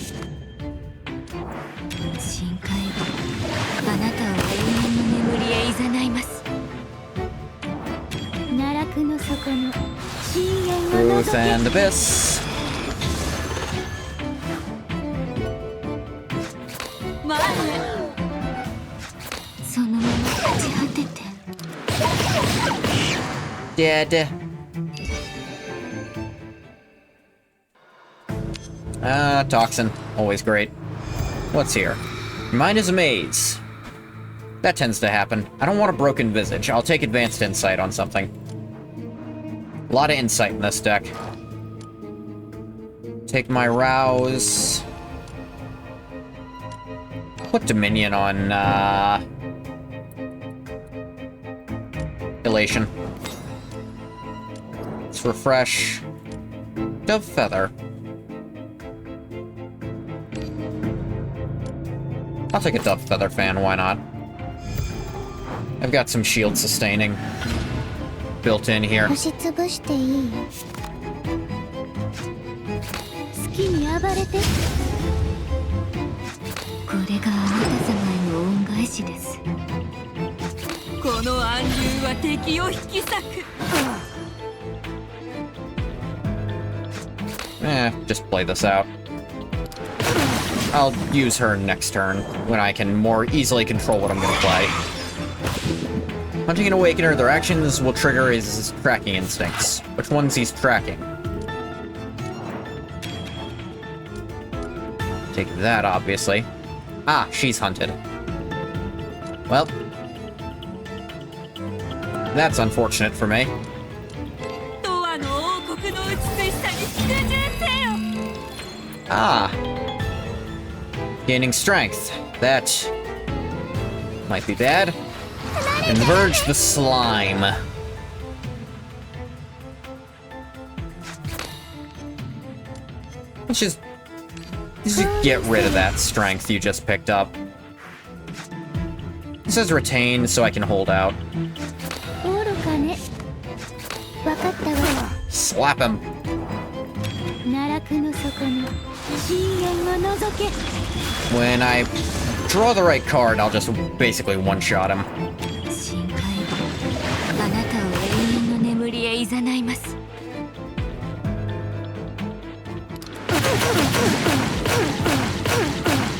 深海部、あなたを永遠の眠りへ誘います。奈落の底の深淵を覗 Truth け。 and Abyss. 前へ。そのまま朽ち果てて。 Dead. Toxin. Always great. What's here? Mine is a maze. That tends to happen. I don't want a Broken Visage. I'll take Advanced Insight on something. A lot of insight in this deck. Take my Rouse. Put Dominion on, Elation. Let's refresh. Dove Feather. I'll take a Dove Feather fan, why not? I've got some shield sustaining built in here. 押しつぶしていい？好きに暴れて。これがあなた様への恩返しです。この暗流は敵を引き裂く。Just play this out. I'll use her next turn, when I can more easily control what I'm gonna play. Hunting an Awakener, their actions will trigger his tracking instincts. Which ones he's tracking? Take that, obviously. Ah, she's hunted. Well. That's unfortunate for me. Ah. Gaining strength. That might be bad. Converge the slime. Let's just get rid of that strength you just picked up. It says retain, so I can hold out. 愚かね。わかったわ。 Slap him. 奈落の底の深淵を覗け。 When I draw the right card, I'll just basically one-shot him. 深海部、あなたを永遠の眠りへ誘います。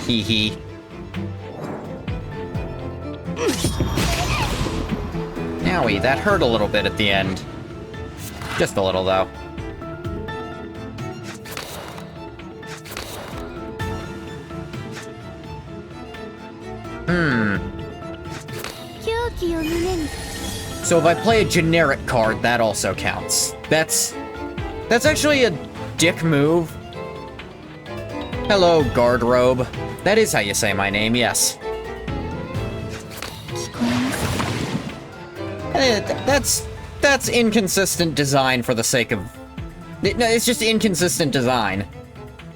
Hee hee. Owie, that hurt a little bit at the end. Just a little, though. 狂気を胸に So if I play a generic card, that also counts. That's actually a dick move. Hello, guard robe. That is how you say my name, yes. 聞こえます That's inconsistent design for the sake of... No, it's just inconsistent design.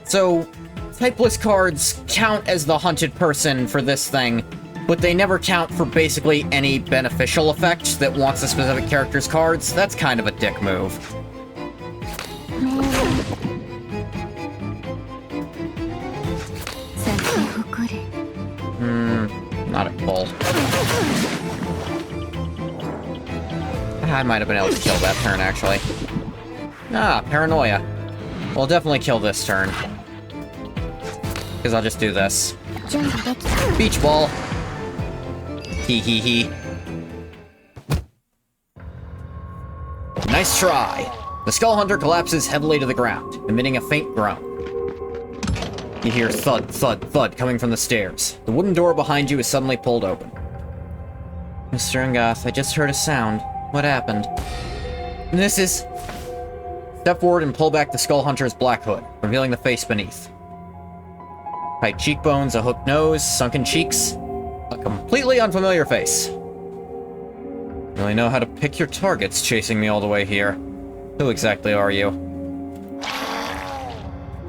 So, typeless cards count as the hunted person for this thing, but they never count for basically any beneficial effect that wants a specific character's cards. That's kind of a dick move. 咲き誇れ Not at full. I might have been able to kill that turn, actually. Ah, paranoia. We'll definitely kill this turn. Because I'll just do this. 準備できた Beach ball. Hee hee hee. Nice try. The Skull Hunter collapses heavily to the ground, emitting a faint groan. You hear thud, thud, thud coming from the stairs. The wooden door behind you is suddenly pulled open. Mr. Ungoth, I just heard a sound. What happened? This is... Step forward and pull back the Skull Hunter's black hood, revealing the face beneath. Tight cheekbones, a hooked nose, sunken cheeks, a completely unfamiliar face. Really know how to pick your targets chasing me all the way here. Who exactly are you?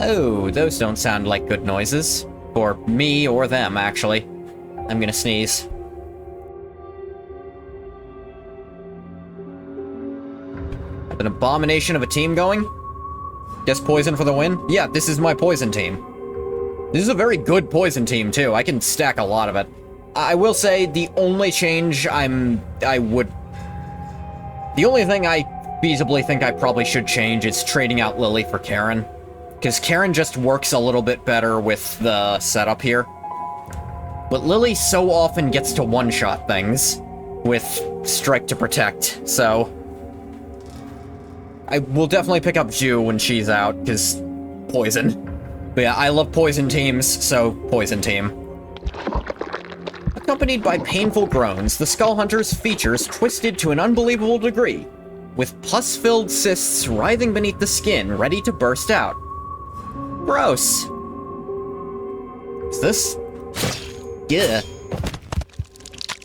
Oh, those don't sound like good noises. For me or them, actually. I'm gonna sneeze. An abomination of a team going? Guess poison for the win? Yeah, this is my poison team. This is a very good poison team, too. I can stack a lot of it. I will say, the only change The only thing I feasibly think I probably should change is trading out Lily for Karen. Because Karen just works a little bit better with the setup here. But Lily so often gets to one-shot things with Strike to Protect, so... I will definitely pick up Ju when she's out, because poison. But yeah, I love poison teams, so poison team. Accompanied by painful groans, the Skull Hunter's features twisted to an unbelievable degree, with pus-filled cysts writhing beneath the skin, ready to burst out. Gross. Is this? Yeah.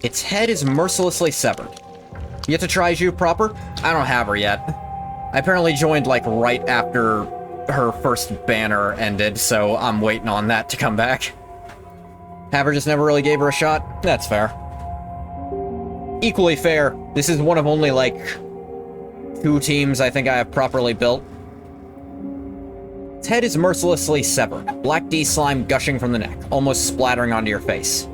Its head is mercilessly severed. Yet to try Ju proper? I don't have her yet. I apparently joined, like, right after her first banner ended, so I'm waiting on that to come back. Haver just never really gave her a shot? That's fair. Equally fair, this is one of only, like, 2 teams I think I have properly built. Its head is mercilessly severed, black D-slime gushing from the neck, almost splattering onto your face.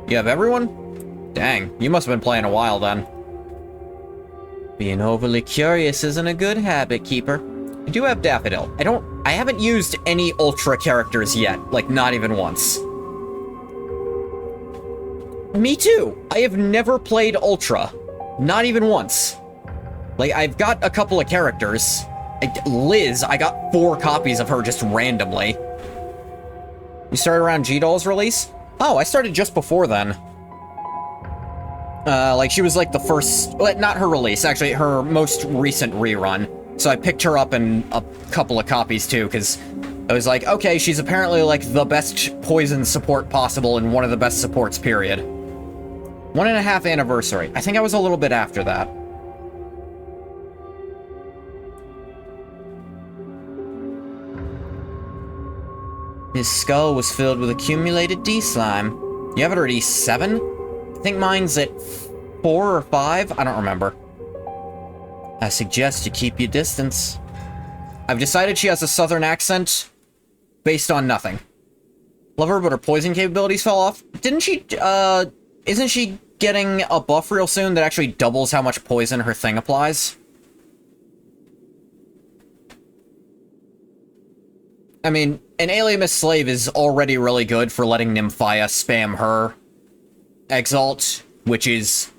You have everyone? Dang, you must have been playing a while then. Being overly curious isn't a good habit, Keeper. I do have Daffodil. I haven't used any Ultra characters yet, like not even once. Me too! I have never played Ultra. Not even once. Like, I've got a couple of characters. Liz, I got 4 copies of her just randomly. You started around G-Doll's release? Oh, I started just before then. Like, she was like the first... Well, not her release, actually, her most recent rerun. So I picked her up in a couple of copies, too, because I was like, okay, she's apparently, like, the best poison support possible and one of the best supports, period. 1.5 anniversary. I think I was a little bit after that. His skull was filled with accumulated D-slime. You have it at E7? I think mine's at 4 or 5? I don't remember. I suggest you keep your distance. I've decided she has a southern accent based on nothing. Love her, but her poison capabilities fell off. Didn't she, isn't she getting a buff real soon that actually doubles how much poison her thing applies? I mean, an Aliamus Slave is already really good for letting Nymphia spam her Exalt, which is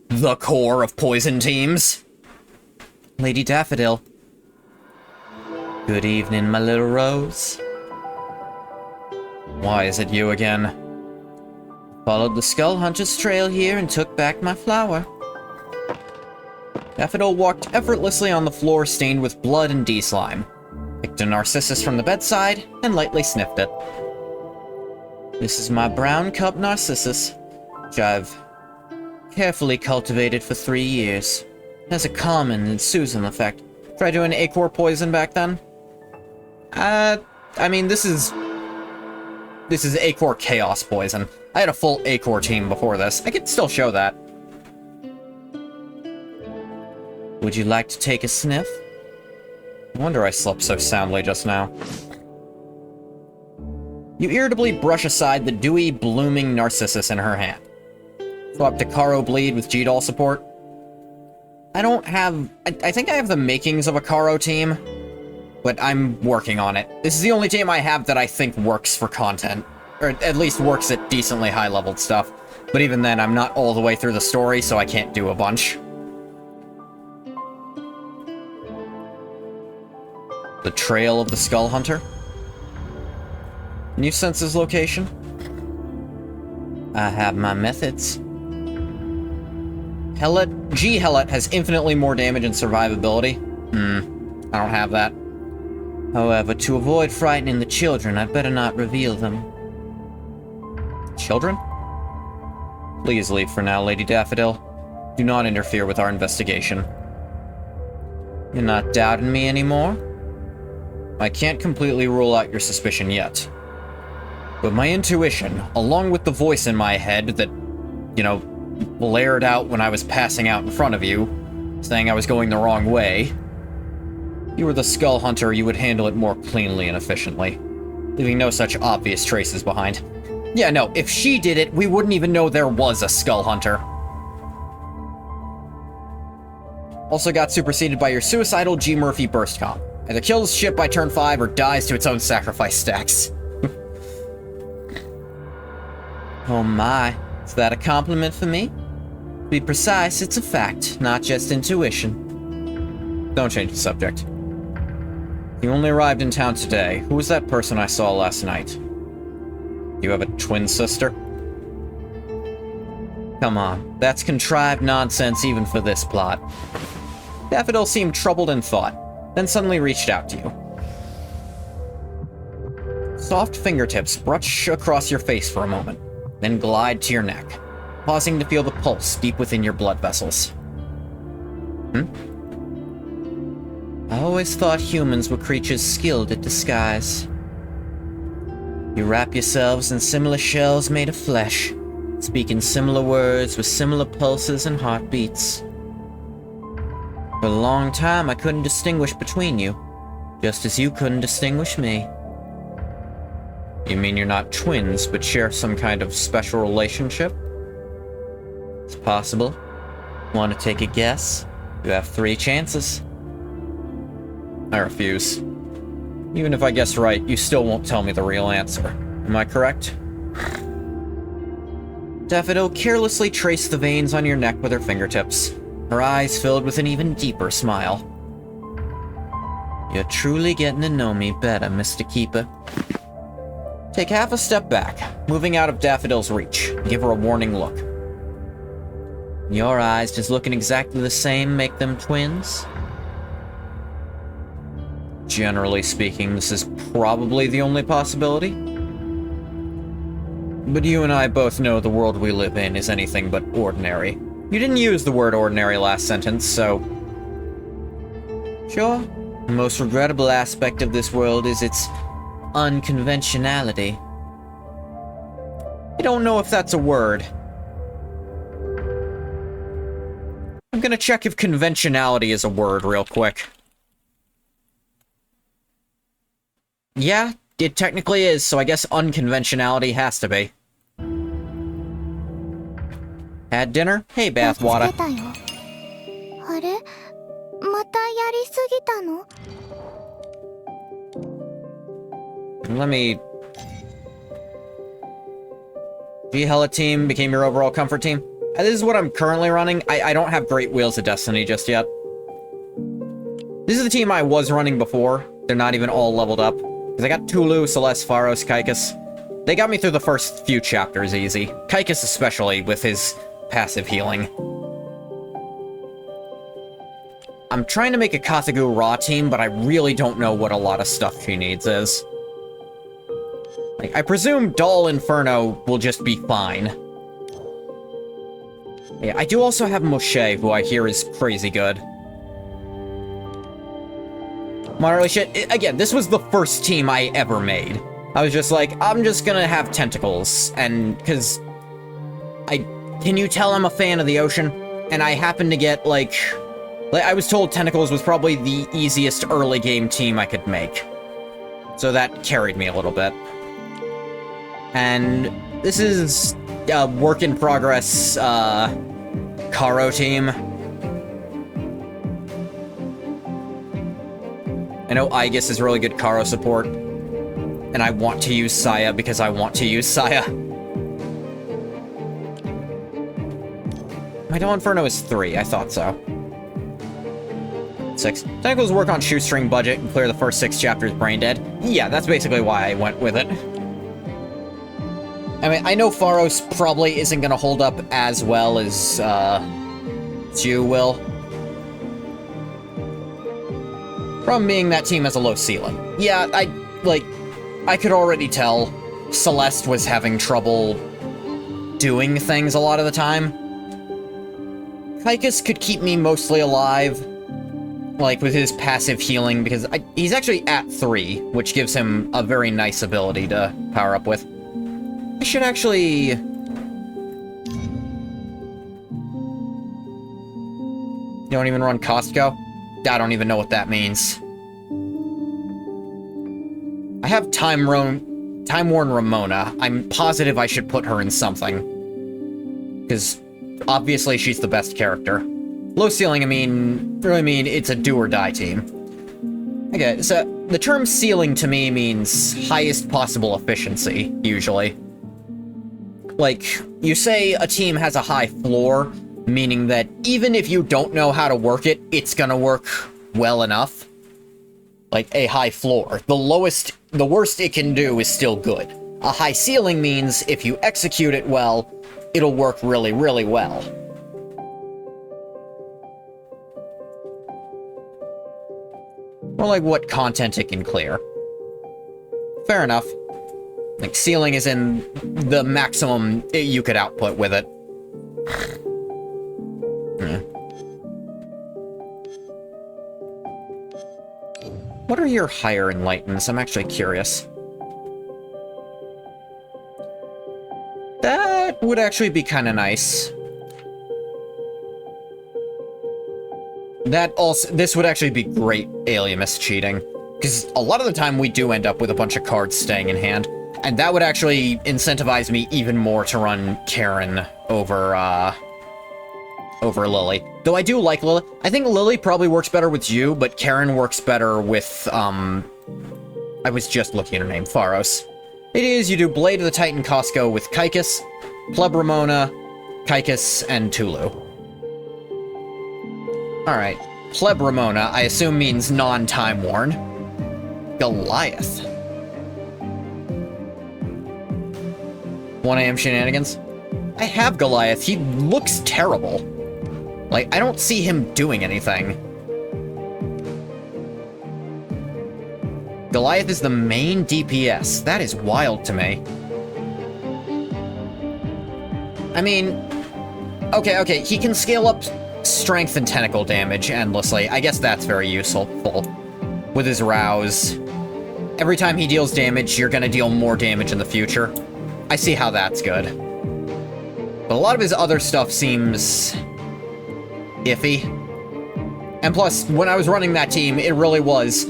the core of poison teams. Lady Daffodil. Good evening, my little rose. Why is it you again? Followed the Skull Hunter's trail here and took back my flower. Daffodil walked effortlessly on the floor stained with blood and D-slime, picked a narcissus from the bedside, and lightly sniffed it. This is my brown cup narcissus, which I've carefully cultivated for 3 years. It has a calming and soothing effect. Try doing Acor poison back then? I mean, this is Acor Chaos poison. I had a full Acor team before this. I could still show that. Would you like to take a sniff? No wonder I slept so soundly just now. You irritably brush aside the dewy, blooming narcissus in her hand. Swap to Caro Bleed with G-Doll support. I don't have... I think I have the makings of a Caro team, but I'm working on it. This is the only team I have that I think works for content. Or at least works at decently high-leveled stuff. But even then, I'm not all the way through the story, so I can't do a bunch. The trail of the Skull Hunter. Can you sense his location? I have my methods. G-Hellet has infinitely more damage and survivability. I don't have that. However, to avoid frightening the children, I'd better not reveal them. Children? Please leave for now, Lady Daffodil. Do not interfere with our investigation. You're not doubting me anymore? I can't completely rule out your suspicion yet. But my intuition, along with the voice in my head that, you know, blared out when I was passing out in front of you, saying I was going the wrong way. If you were the Skull Hunter, you would handle it more cleanly and efficiently, leaving no such obvious traces behind. Yeah, no, if she did it, we wouldn't even know there was a Skull Hunter. Also got superseded by your suicidal G. Murphy burst comp. Either kills ship by turn 5 or dies to its own sacrifice stacks. Oh my, is that a compliment for me? To be precise, it's a fact, not just intuition. Don't change the subject. You only arrived in town today. Who was that person I saw last night? You have a twin sister? Come on, that's contrived nonsense even for this plot. Daffodil seemed troubled in thought, then suddenly reached out to you. Soft fingertips brush across your face for a moment, then glide to your neck, pausing to feel the pulse deep within your blood vessels. I always thought humans were creatures skilled at disguise. You wrap yourselves in similar shells made of flesh, speaking similar words with similar pulses and heartbeats. For a long time, I couldn't distinguish between you, just as you couldn't distinguish me. You mean you're not twins, but share some kind of special relationship? It's possible. Want to take a guess? You have 3 chances. I refuse. Even if I guess right, you still won't tell me the real answer. Am I correct? Daffodil carelessly traced the veins on your neck with her fingertips. Her eyes filled with an even deeper smile. You're truly getting to know me better, Mr. Keeper. Take half a step back, moving out of Daffodil's reach. Give her a warning look. Your eyes just looking exactly the same make them twins? Generally speaking, this is probably the only possibility. But you and I both know the world we live in is anything but ordinary. You didn't use the word ordinary last sentence, so... Sure, the most regrettable aspect of this world is its unconventionality. I don't know if that's a word. I'm gonna check if conventionality is a word real quick. Yeah, it technically is, so I guess unconventionality has to be. Had dinner? Hey, Bathwater. Let me... G-Hellet team became your overall comfort team? This is what I'm currently running. I don't have Great Wheels of Destiny just yet. This is the team I was running before. They're not even all leveled up. Because I got Tulu, Celeste, Pharos, Kaikus. They got me through the first few chapters easy. Kaikus especially, with his passive healing. I'm trying to make a Katagu Raw team, but I really don't know what a lot of stuff she needs is. Like, I presume Doll Inferno will just be fine. Yeah, I do also have Moshe, who I hear is crazy good. Moderately shit. Again, this was the first team I ever made. I was just like, I'm just gonna have tentacles, and, cause... Can you tell I'm a fan of the ocean? And I happen to get, like, I was told Tentacles was probably the easiest early game team I could make. So that carried me a little bit. And this is a work in progress, Karo team. I know Aegis is really good Karo support. And I want to use Saya because I want to use Saya. My Doll Inferno is 3, I thought so. 6. Tentacles work on shoestring budget and clear the first 6 chapters brain dead. Yeah, that's basically why I went with it. I mean, I know Pharos probably isn't gonna hold up as well as, Ju will. Problem being that team has a low ceiling. Yeah, I could already tell Celeste was having trouble doing things a lot of the time. Kaikus could keep me mostly alive, like, with his passive healing, because he's actually at 3, which gives him a very nice ability to power up with. I should actually... You don't even run Costco? I don't even know what that means. I have Time-Worn Ramona. I'm positive I should put her in something. Because... obviously, she's the best character. Low ceiling, really mean it's a do-or-die team. Okay, so the term ceiling to me means highest possible efficiency, usually. Like, you say a team has a high floor, meaning that even if you don't know how to work it, it's gonna work well enough. Like, a high floor. The worst it can do is still good. A high ceiling means if you execute it well, it'll work really, really well. More like what content it can clear. Fair enough. Like, ceiling is in the maximum you could output with it. What are your higher enlightens? I'm actually curious. That would actually be kind of nice. This would actually be great Alienist cheating. Because a lot of the time we do end up with a bunch of cards staying in hand. And that would actually incentivize me even more to run Karen over Lily. Though I do like Lily. I think Lily probably works better with you, but Karen works better with, I was just looking at her name, Pharos. It is, you do Blade of the Titan Costco with Kaikus, Pleb Ramona, Kaikus, and Tulu. Alright. Pleb Ramona, I assume means non-time worn. Goliath. 1 AM shenanigans? I have Goliath. He looks terrible. Like, I don't see him doing anything. Goliath is the main DPS. That is wild to me. I mean... Okay, he can scale up strength and tentacle damage endlessly. I guess that's very useful. With his Rouse. Every time he deals damage, you're gonna deal more damage in the future. I see how that's good. But a lot of his other stuff seems... iffy. And plus, when I was running that team, it really was...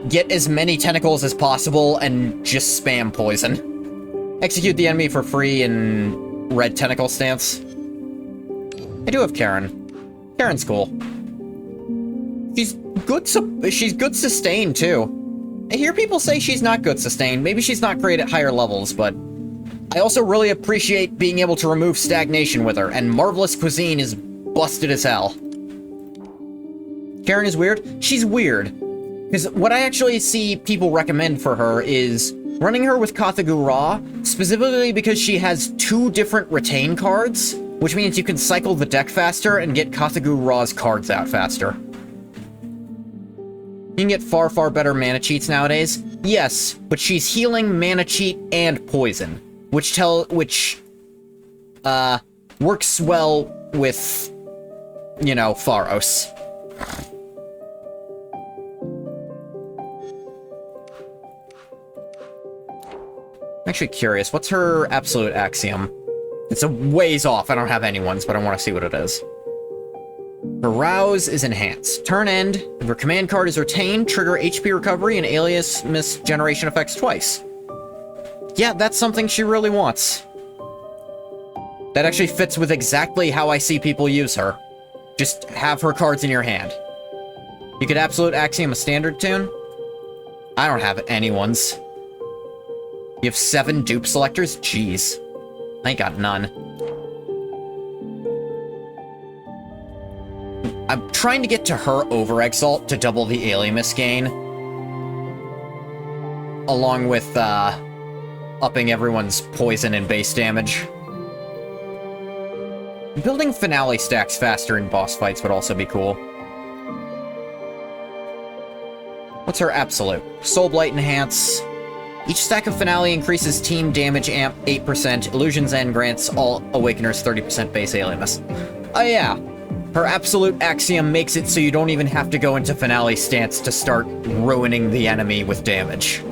get as many tentacles as possible and just spam poison. Execute the enemy for free in red tentacle stance. I do have Karen. Karen's cool. She's good sustain, too. I hear people say she's not good sustain. Maybe she's not great at higher levels, but... I also really appreciate being able to remove stagnation with her, and Marvelous Cuisine is busted as hell. Karen is weird? She's weird. Because what I actually see people recommend for her is Running her with Kathagu Ra, specifically because she has 2 different retain cards, which means you can cycle the deck faster and get Kathagu Ra's cards out faster. You can get far, far better mana cheats nowadays. Yes, but she's healing, mana cheat, and poison, which works well with, you know, Pharos. I'm actually curious, what's her absolute axiom? It's a ways off, I don't have anyone's, but I want to see what it is. Her Rouse is enhanced. Turn end, if her command card is retained, trigger HP recovery and alias miss generation effects twice. Yeah, that's something she really wants. That actually fits with exactly how I see people use her. Just have her cards in your hand. You could absolute axiom a standard tune? I don't have anyone's. You have 7 dupe selectors? Jeez. I ain't got none. I'm trying to get to her Over-Exalt to double the Aliamus gain. Along with, upping everyone's poison and base damage. Building Finale stacks faster in boss fights would also be cool. What's her absolute? Soul Blight Enhance. Each stack of Finale increases team damage amp 8%, Illusion's End grants all Awakeners 30% base Aliamus. Oh yeah, her absolute axiom makes it so you don't even have to go into Finale stance to start ruining the enemy with damage.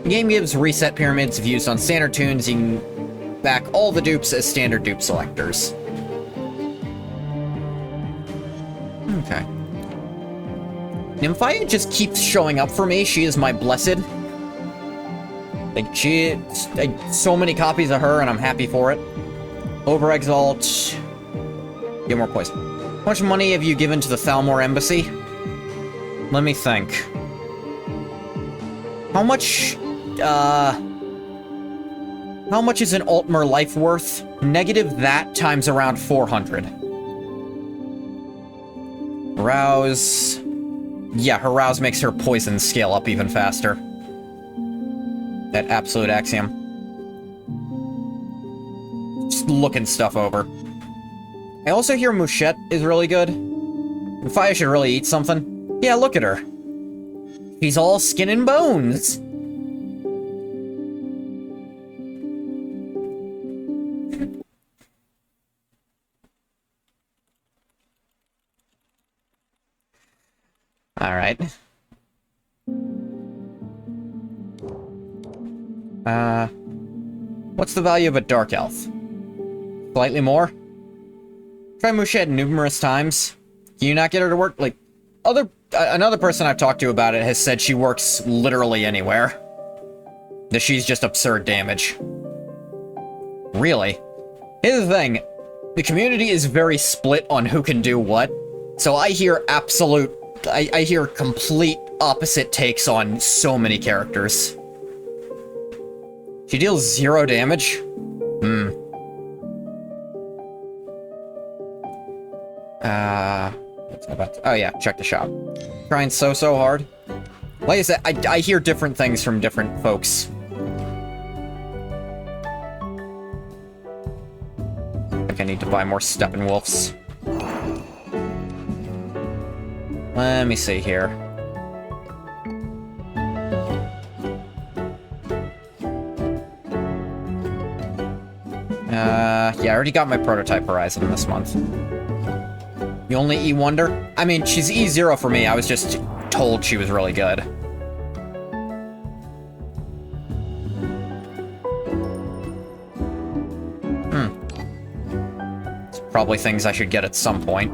The game gives reset pyramids if used on standard tunes. You can back all the dupes as standard dupe selectors. Okay. Nymphia just keeps showing up for me. She is my blessed. Like, so many copies of her, and I'm happy for it. Over-Exalt. Get more poison. How much money have you given to the Thalmor Embassy? Let me think. How much is an Altmer life worth? Negative that times around 400. Rouse. Yeah, her Rouse makes her poison scale up even faster. That absolute axiom. Just looking stuff over. I also hear Mouchette is really good. Nymphia should really eat something. Yeah, look at her. She's all skin and bones. Alright. What's the value of a Dark Elf? Slightly more? Try Mouchette numerous times. Can you not get her to work? Like, another person I've talked to about it has said she works literally anywhere. That she's just absurd damage. Really? Here's the thing. The community is very split on who can do what. So I hear I hear complete opposite takes on so many characters. She deals 0 damage? Oh yeah, check the shop. Trying so hard. Like I said, I hear different things from different folks. I think I need to buy more Steppenwolfs. Let me see here. Yeah, I already got my prototype Horizon this month. The only E-Wonder? I mean, she's E0 for me, I was just told she was really good. It's probably things I should get at some point.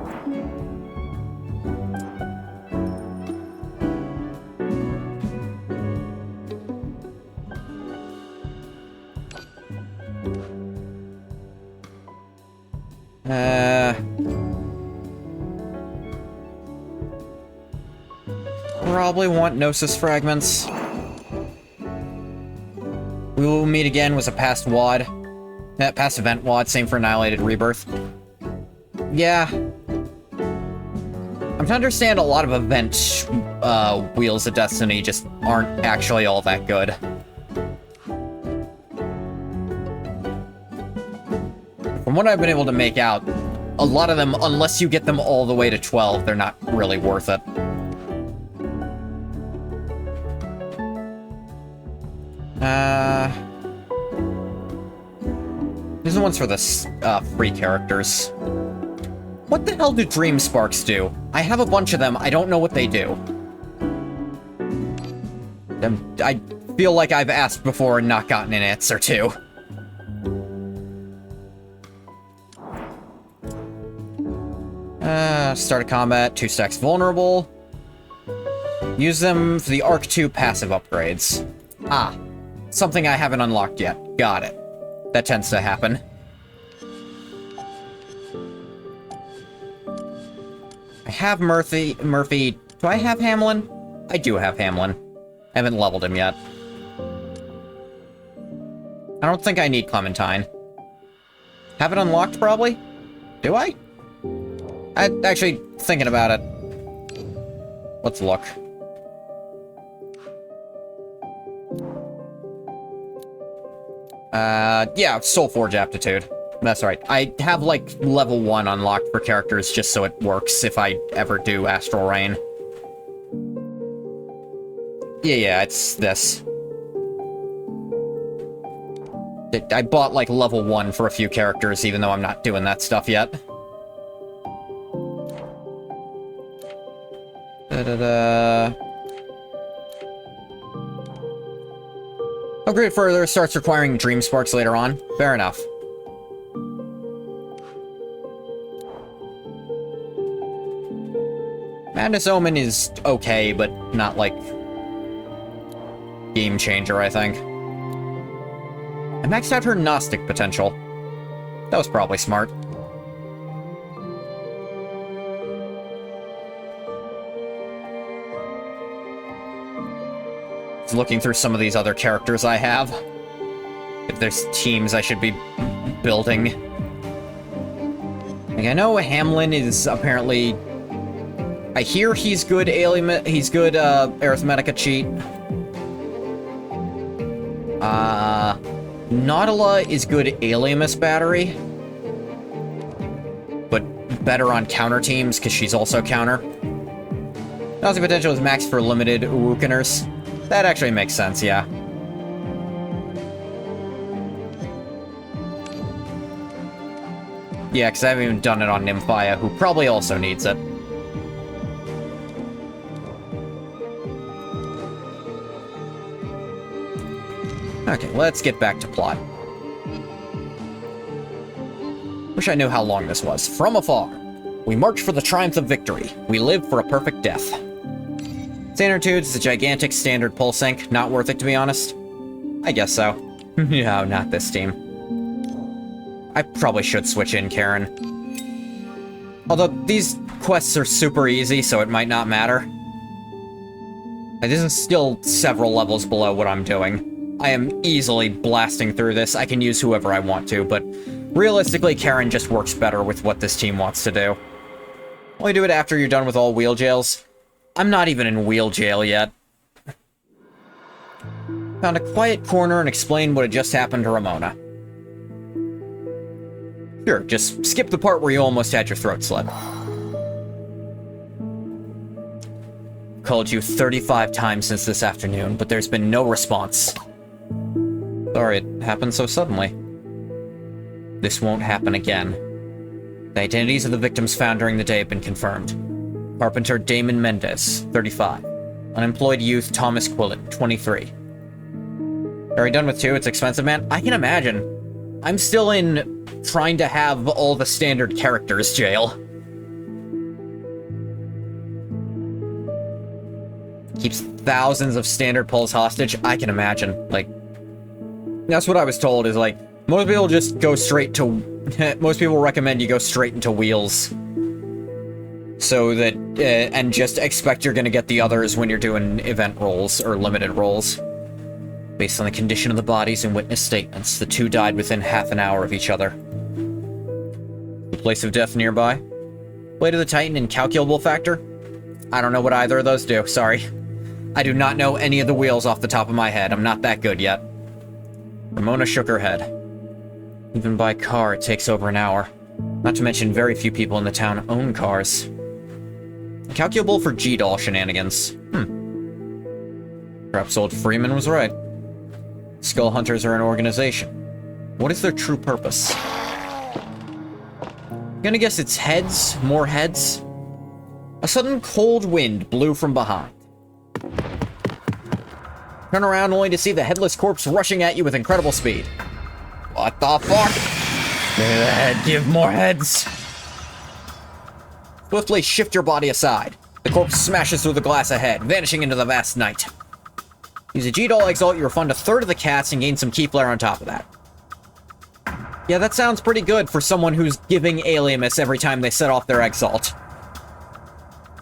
Probably want Gnosis Fragments. We Will Meet Again was a past WOD. Past event WOD, same for Annihilated Rebirth. Yeah. I'm to understand a lot of event Wheels of Destiny just aren't actually all that good. From what I've been able to make out, a lot of them, unless you get them all the way to 12, they're not really worth it. These are the ones for the free characters. What the hell do Dream Sparks do? I have a bunch of them, I don't know what they do. I feel like I've asked before and not gotten an answer to. Start a combat, 2 stacks vulnerable. Use them for the Arc 2 passive upgrades. Ah, something I haven't unlocked yet. Got it. That tends to happen. I have Murphy. Do I have Hamlin? I do have Hamlin. I haven't leveled him yet. I don't think I need Clementine. Have it unlocked, probably? Do I? Actually, thinking about it. Let's look. Yeah, Soulforge Aptitude. That's right. I have, like, level 1 unlocked for characters just so it works if I ever do Astral Rain. Yeah, it's this. I bought, like, level 1 for a few characters, even though I'm not doing that stuff yet. Upgrade further starts requiring Dream Sparks later on. Fair enough. Madness Omen is okay, but not, like, game changer, I think. I maxed out her Gnostic potential. That was probably smart. Looking through some of these other characters I have. If there's teams I should be building. Like, I know Hamlin is apparently... I hear he's good Arithmetica cheat. Nautila is good Aliamus battery. But better on counter teams, because she's also counter. Gnostic potential is maxed for limited Awakeners. That actually makes sense, yeah. Yeah, because I haven't even done it on Nymphia, who probably also needs it. Okay, let's get back to plot. Wish I knew how long this was. From afar, we march for the triumph of victory. We live for a perfect death. Standard is a gigantic standard pull sync. Not worth it, to be honest. I guess so. No, not this team. I probably should switch in Karen. Although, these quests are super easy, so it might not matter. This is still several levels below what I'm doing. I am easily blasting through this. I can use whoever I want to, but realistically, Karen just works better with what this team wants to do. Only do it after you're done with all wheel jails. I'm not even in wheel jail yet. Found a quiet corner and explained what had just happened to Ramona. Sure, just skip the part where you almost had your throat slit. Called you 35 times since this afternoon, but there's been no response. Sorry it happened so suddenly. This won't happen again. The identities of the victims found during the day have been confirmed. Carpenter Damon Mendez, 35. Unemployed youth Thomas Quillet, 23. Are you done with 2? It's expensive, man. I can imagine. I'm still in trying to have all the standard characters jail. Keeps thousands of standard pulls hostage. I can imagine. Like, that's what I was told, is like, most people just go straight to... most people recommend you go straight into wheels. So that, and just expect you're gonna get the others when you're doing event rolls, or limited rolls. Based on the condition of the bodies and witness statements, the 2 died within half an hour of each other. The place of death nearby? Blade of the Titan incalculable factor? I don't know what either of those do, sorry. I do not know any of the wheels off the top of my head. I'm not that good yet. Ramona shook her head. Even by car, it takes over an hour. Not to mention very few people in the town own cars. Calculable for G-Doll shenanigans. Perhaps old Freeman was right. Skull Hunters are an organization. What is their true purpose? I'm gonna guess it's heads, more heads. A sudden cold wind blew from behind. Turn around only to see the headless corpse rushing at you with incredible speed. What the fuck? Give more heads. Swiftly shift your body aside. The corpse smashes through the glass ahead, vanishing into the vast night. Use a G-Doll Exalt, you refund a third of the cats and gain some Keyflare on top of that. Yeah, that sounds pretty good for someone who's giving Aliamus every time they set off their Exalt.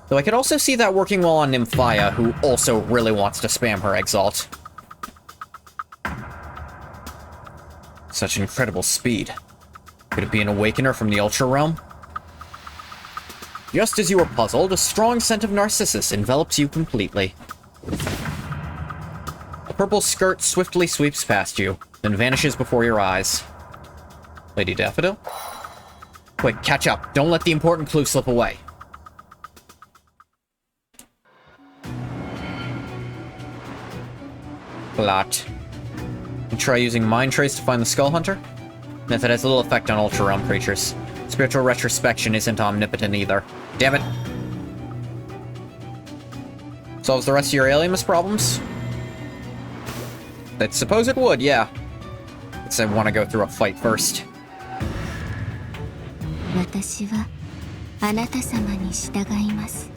Though I could also see that working well on Nymphia, who also really wants to spam her Exalt. Such incredible speed. Could it be an Awakener from the Ultra Realm? Just as you were puzzled, a strong scent of Narcissus envelops you completely. A purple skirt swiftly sweeps past you, then vanishes before your eyes. Lady Daffodil? Quick, catch up. Don't let the important clue slip away. Plot. You try using Mind Trace to find the Skull Hunter? Method has little effect on Ultra Realm creatures. Spiritual Retrospection isn't omnipotent either. Damn it. Solves the rest of your Aliamus problems? I suppose it would, yeah. Guess I want to go through a fight first. 私はあなた様に従います。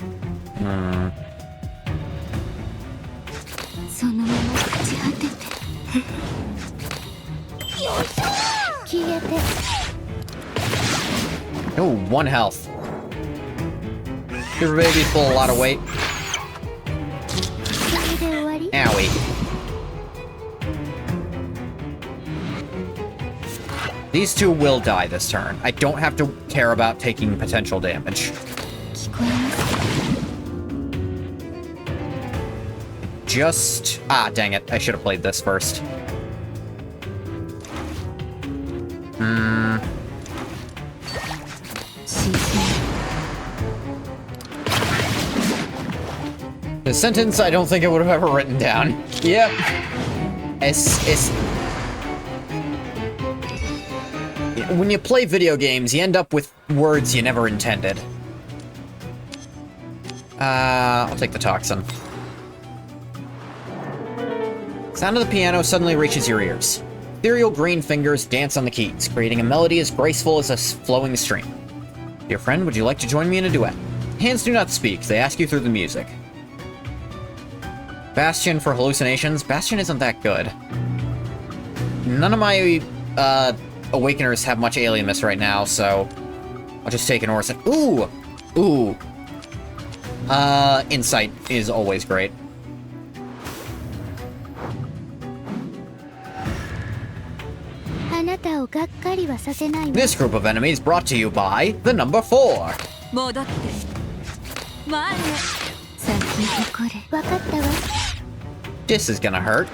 そのまま朽ち果てて。消えて。Oh, 1 health. Your baby pull a lot of weight. Owie. These two will die this turn. I don't have to care about taking potential damage. Just... Ah, dang it. I should have played this first. The sentence I don't think I would have ever written down. Yep. When you play video games, you end up with words you never intended. I'll take the toxin. Sound of the piano suddenly reaches your ears. Ethereal green fingers dance on the keys, creating a melody as graceful as a flowing stream. Dear friend, would you like to join me in a duet? Hands do not speak, they ask you through the music. Bastion for hallucinations. Bastion isn't that good. None of my Awakeners have much Aliamus right now, so I'll just take an Orison. Ooh! Ooh. Insight is always great. This group of enemies brought to you by the number 4. This is gonna hurt.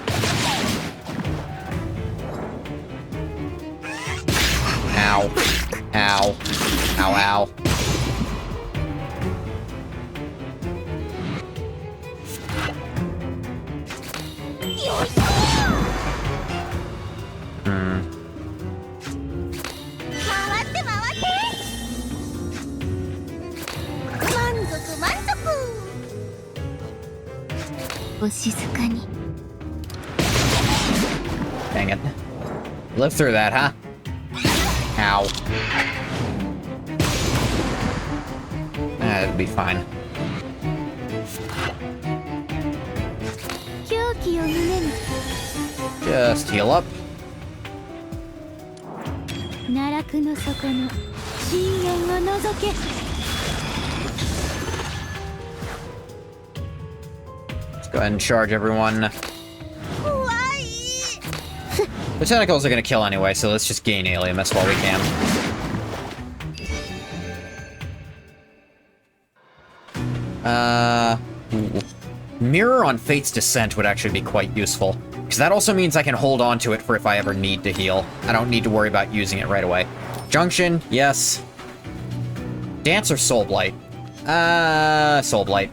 Ow. Ow. Ow, ow. Dang it. Live through that, huh? Ow. That'll be fine. Just heal up. Let's go ahead and charge everyone. The tentacles are gonna kill anyway, so let's just gain Aliamus while we can. Ooh. Mirror on Fate's Descent would actually be quite useful. Because that also means I can hold on to it for if I ever need to heal. I don't need to worry about using it right away. Junction, yes. Dance or Soul Blight? Soul Blight.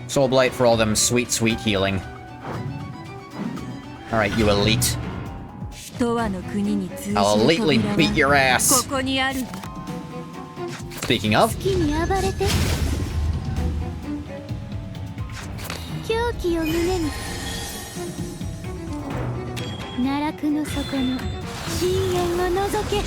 Soul Blight for all them sweet, sweet healing. Alright, you elite. I'll elitely beat your ass. Speaking of... 好きに暴れて狂気を胸に奈落の底の深淵を覗け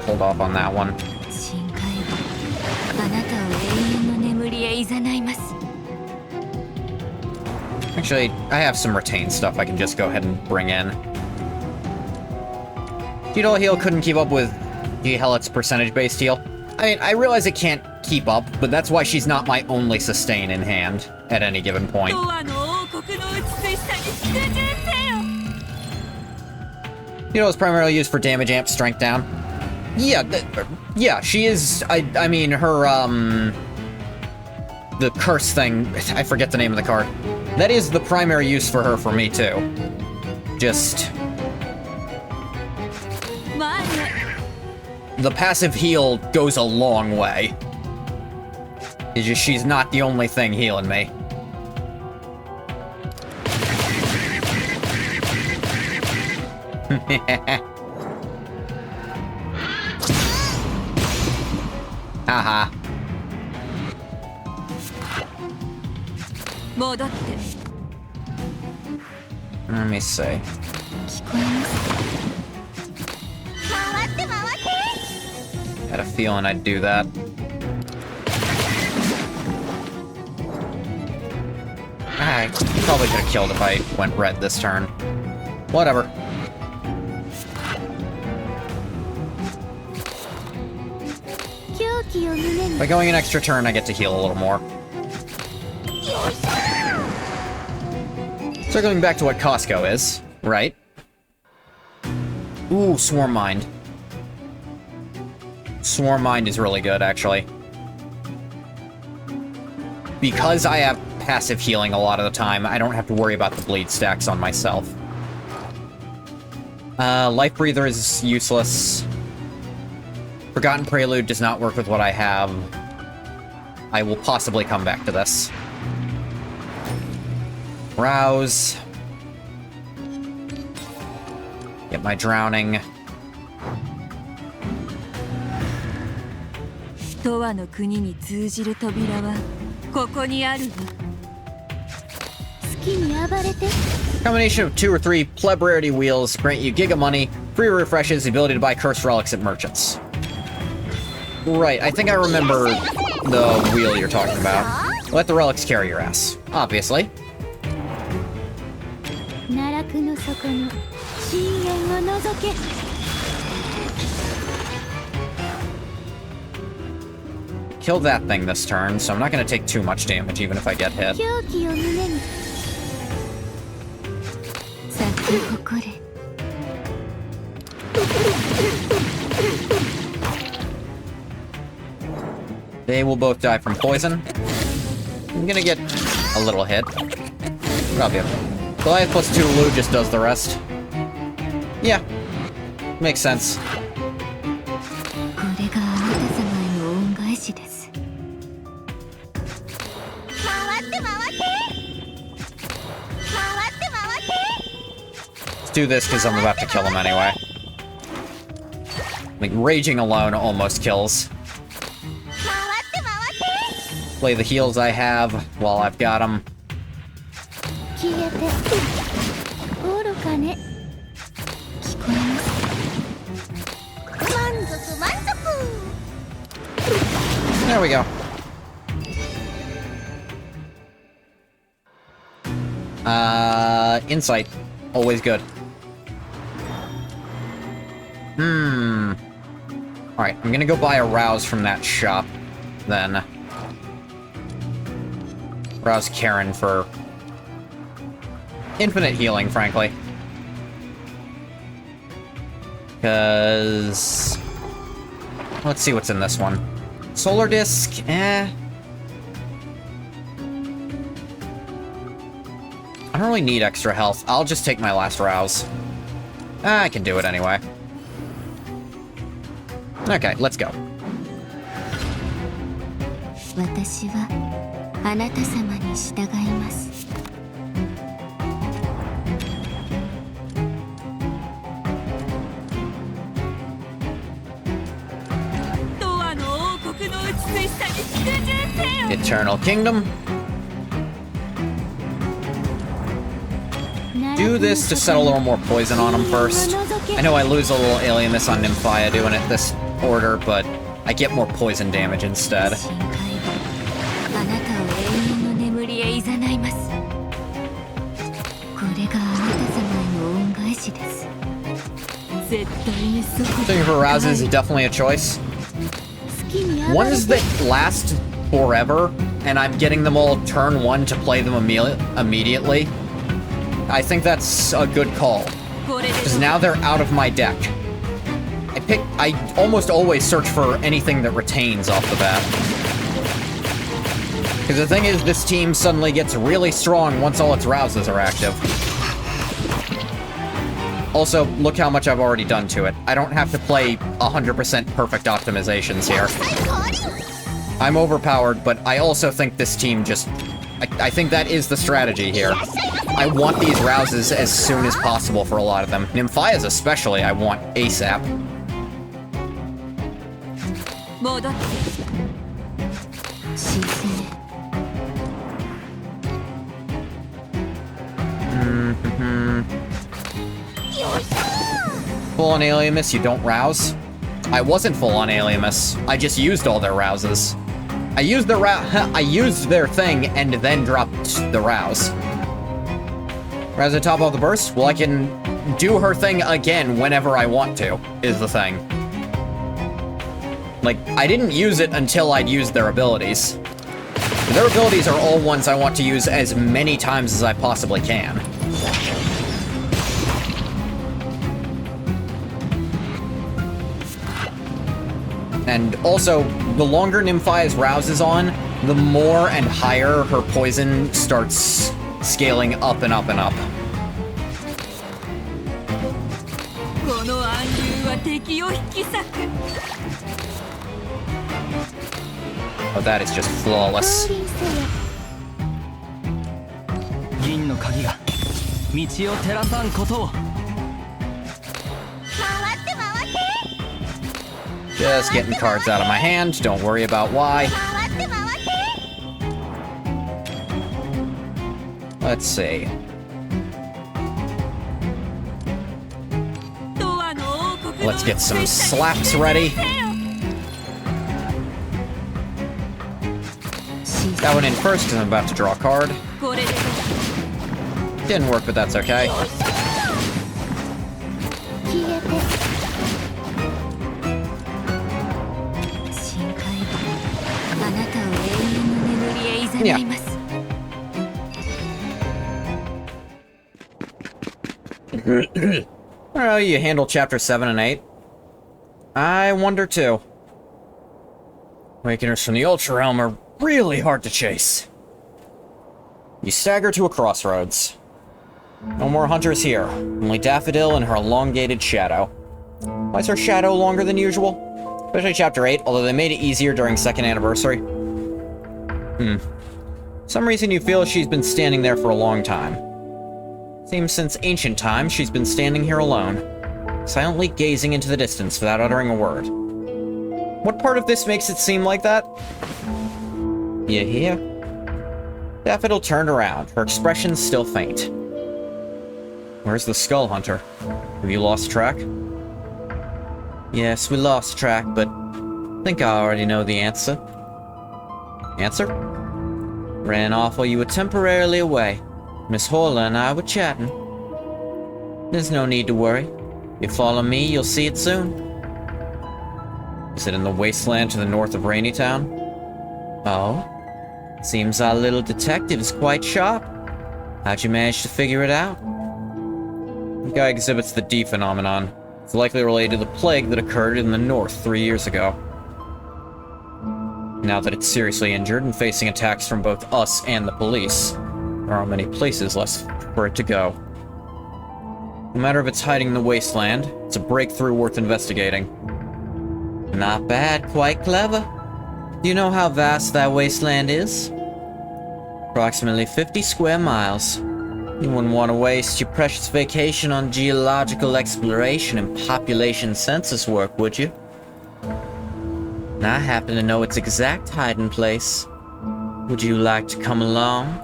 Hold off on that one. 深海はあなたを永遠の眠りへ誘います Actually, I have some retained stuff I can just go ahead and bring in. Feudal Heal couldn't keep up with G-Hellet's percentage-based heal. I mean, I realize it can't keep up, but that's why she's not my only sustain in hand at any given point. Feudal is primarily used for damage amp, strength down. Yeah, yeah, she is. I mean, her the curse thing. I forget the name of the card. That is the primary use for her for me too. Just the passive heal goes a long way. It's just she's not the only thing healing me. Haha. Let me see. Had a feeling I'd do that. I probably could have killed if I went red this turn. Whatever. By going an extra turn, I get to heal a little more. Circling back to what Costco is, right? Ooh, Swarm Mind. Swarm Mind is really good, actually. Because I have passive healing a lot of the time, I don't have to worry about the bleed stacks on myself. Life Breather is useless. Forgotten Prelude does not work with what I have. I will possibly come back to this. Rouse. Get my drowning. Combination of 2 or 3 pleb rarity wheels grant you Giga Money, free refreshes, the ability to buy cursed relics at merchants. Right, I think I remember the wheel you're talking about. Let the relics carry your ass. Obviously. Kill that thing this turn, so I'm not going to take too much damage even if I get hit. They will both die from poison. I'm gonna get a little hit. Probably. Goliath plus 2 Lu just does the rest. Yeah. Makes sense. Let's do this because I'm about to kill him anyway. Like, raging alone almost kills. Play the heals I have while I've got them. There we go. Insight. Always good. Alright, I'm gonna go buy a Rouse from that shop, then. Rouse Karen for infinite healing, frankly. Because... let's see what's in this one. Solar Disc, eh. I don't really need extra health. I'll just take my last rouse. I can do it anyway. Okay, let's go. 私はあなた様に従います。東亜の王国の美しさに服従せよ。 Eternal Kingdom. Do this to set a little more poison on him first. I know I lose a little Alienus on Nymphia doing it this order, but I get more poison damage instead. 深海はあなたを永遠の眠りへ誘います。これがあなた様への恩返しです。絶対にそこ Thinking for rouses is definitely a choice. 好きに暴れ Ones て that last forever, and I'm getting them all turn 1 to play them immediately. I think that's a good call. これで Because now they're out of my deck. I almost always search for anything that retains off the bat. Because the thing is, this team suddenly gets really strong once all its rouses are active. Also, look how much I've already done to it. I don't have to play 100% perfect optimizations here. I'm overpowered, but I also think this team just... I think that is the strategy here. I want these rouses as soon as possible for a lot of them. Nymphias especially, I want ASAP. 戻って。沈め Full on Alienus, you don't rouse? I wasn't full on Alienus. I just used all their rouses. I used their thing and then dropped the rouse. Rouse at top of the burst? Well, I can do her thing again whenever I want to, is the thing. Like, I didn't use it until I'd used their abilities. Their abilities are all ones I want to use as many times as I possibly can. And also, the longer Nymphia's rouse is on, the more and higher her poison starts scaling up and up and up. この暗流は敵を引き裂く。 Oh, that is just flawless. 降臨せよ銀の鍵が道を照らさんことを。 Just getting cards out of my hand. Don't worry about why. Let's see. 東亜の王国の Let's get some 美しさに slaps ready. 服従せよ。 That one in first because I'm about to draw a card. これで Didn't work, but that's okay. 消えて深海はあなたを永遠の眠りへ誘います。 Oh, you handle chapter 7 and 8. I wonder too. Awakeners from the Ultra Realm are really hard to chase. You stagger to a crossroads. No more hunters here. Only Daffodil and her elongated shadow. Why is her shadow longer than usual? Especially chapter 8, although they made it easier during 2nd anniversary. For some reason you feel she's been standing there for a long time. Seems since ancient times she's been standing here alone, silently gazing into the distance without uttering a word. What part of this makes it seem like that? You hear? Daffodil turned around, her expression still faint. Where's the Skull Hunter? Have you lost track? Yes, we lost track, but I think I already know the answer. Answer? Ran off while you were temporarily away. Miss Horler and I were chatting. There's no need to worry. If you follow me, you'll see it soon. Is it in the wasteland to the north of Raineytown? Oh? Seems our little detective is quite sharp. How'd you manage to figure it out? The guy exhibits the D phenomenon. It's likely related to the plague that occurred in the north 3 years ago. Now that it's seriously injured and facing attacks from both us and the police, there aren't many places left for it to go. No matter if it's hiding in the wasteland, it's a breakthrough worth investigating. Not bad, quite clever. Do you know how vast that wasteland is? Approximately 50 square miles. You wouldn't want to waste your precious vacation on geological exploration and population census work, would you? And I happen to know its exact hiding place. Would you like to come along?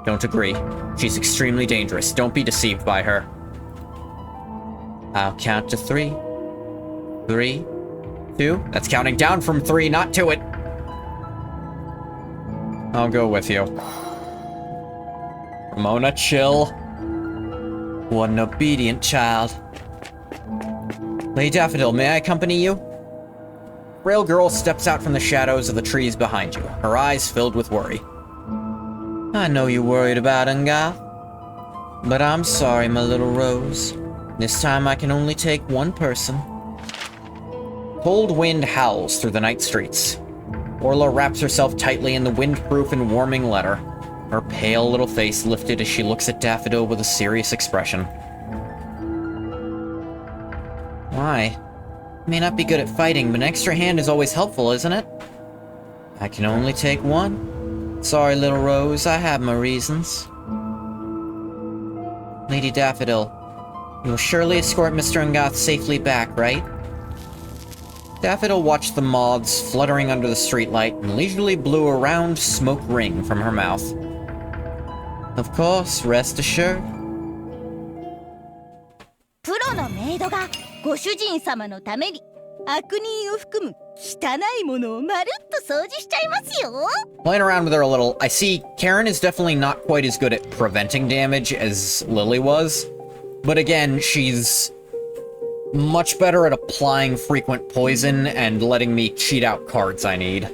Don't agree. She's extremely dangerous. Don't be deceived by her. I'll count to 3. 3, 2. That's counting down from 3, not to it. I'll go with you. Ramona, chill. What an obedient child. Lady Daffodil, may I accompany you? Frail girl steps out from the shadows of the trees behind you, her eyes filled with worry. I know you're worried about Ungath, but I'm sorry, my little rose. This time I can only take one person. Cold wind howls through the night streets. Orla wraps herself tightly in the windproof and warming leather, her pale little face lifted as she looks at Daffodil with a serious expression. Why? May not be good at fighting, but an extra hand is always helpful, isn't it? I can only take one. Sorry, little Rose, I have my reasons. Lady Daffodil, you'll surely escort Mr. Ungath safely back, right? Daffodil watched the moths fluttering under the streetlight and leisurely blew a round smoke ring from her mouth. Of course, rest assured. プロのメイドがご主人様のために悪人を含む汚いものをまるっと掃除しちゃいますよ。 Playing around with her a little, I see Karen is definitely not quite as good at preventing damage as Lily was. But again, she's much better at applying frequent poison and letting me cheat out cards I need.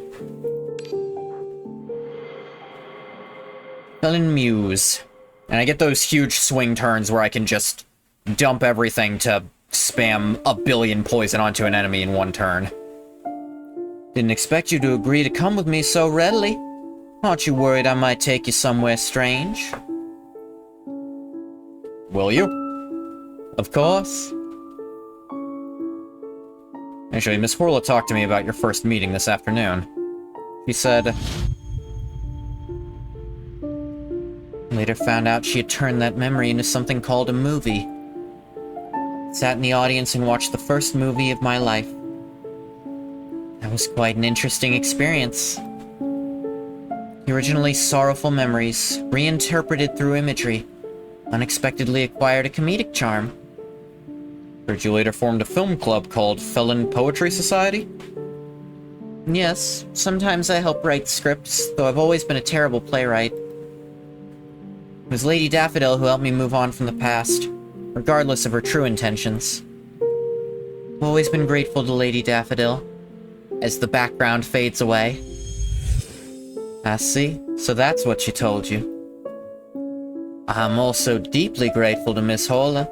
Felon Muse. And I get those huge swing turns where I can just dump everything to spam a billion poison onto an enemy in one turn. Didn't expect you to agree to come with me so readily. Aren't you worried I might take you somewhere strange? Will you? Of course. Actually, Miss Horla talked to me about your first meeting this afternoon. She said... Later found out she had turned that memory into something called a movie. Sat in the audience and watched the first movie of my life. That was quite an interesting experience. The originally sorrowful memories, reinterpreted through imagery, unexpectedly acquired a comedic charm. Heard you later formed a film club called Felon Poetry Society? Yes, sometimes I help write scripts, though I've always been a terrible playwright. It was Lady Daffodil who helped me move on from the past, regardless of her true intentions. I've always been grateful to Lady Daffodil, as the background fades away. I see, so that's what she told you. I'm also deeply grateful to Miss Horla.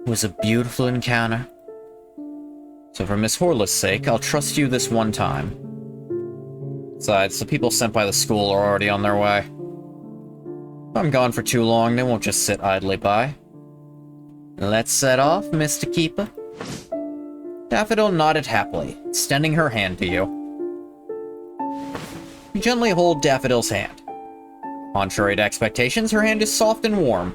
It was a beautiful encounter. So for Miss Horla's sake, I'll trust you this one time. Besides, the people sent by the school are already on their way. If I'm gone for too long, they won't just sit idly by. Let's set off, Mr. Keeper. Daffodil nodded happily, extending her hand to you. You gently hold Daffodil's hand. Contrary to expectations, her hand is soft and warm.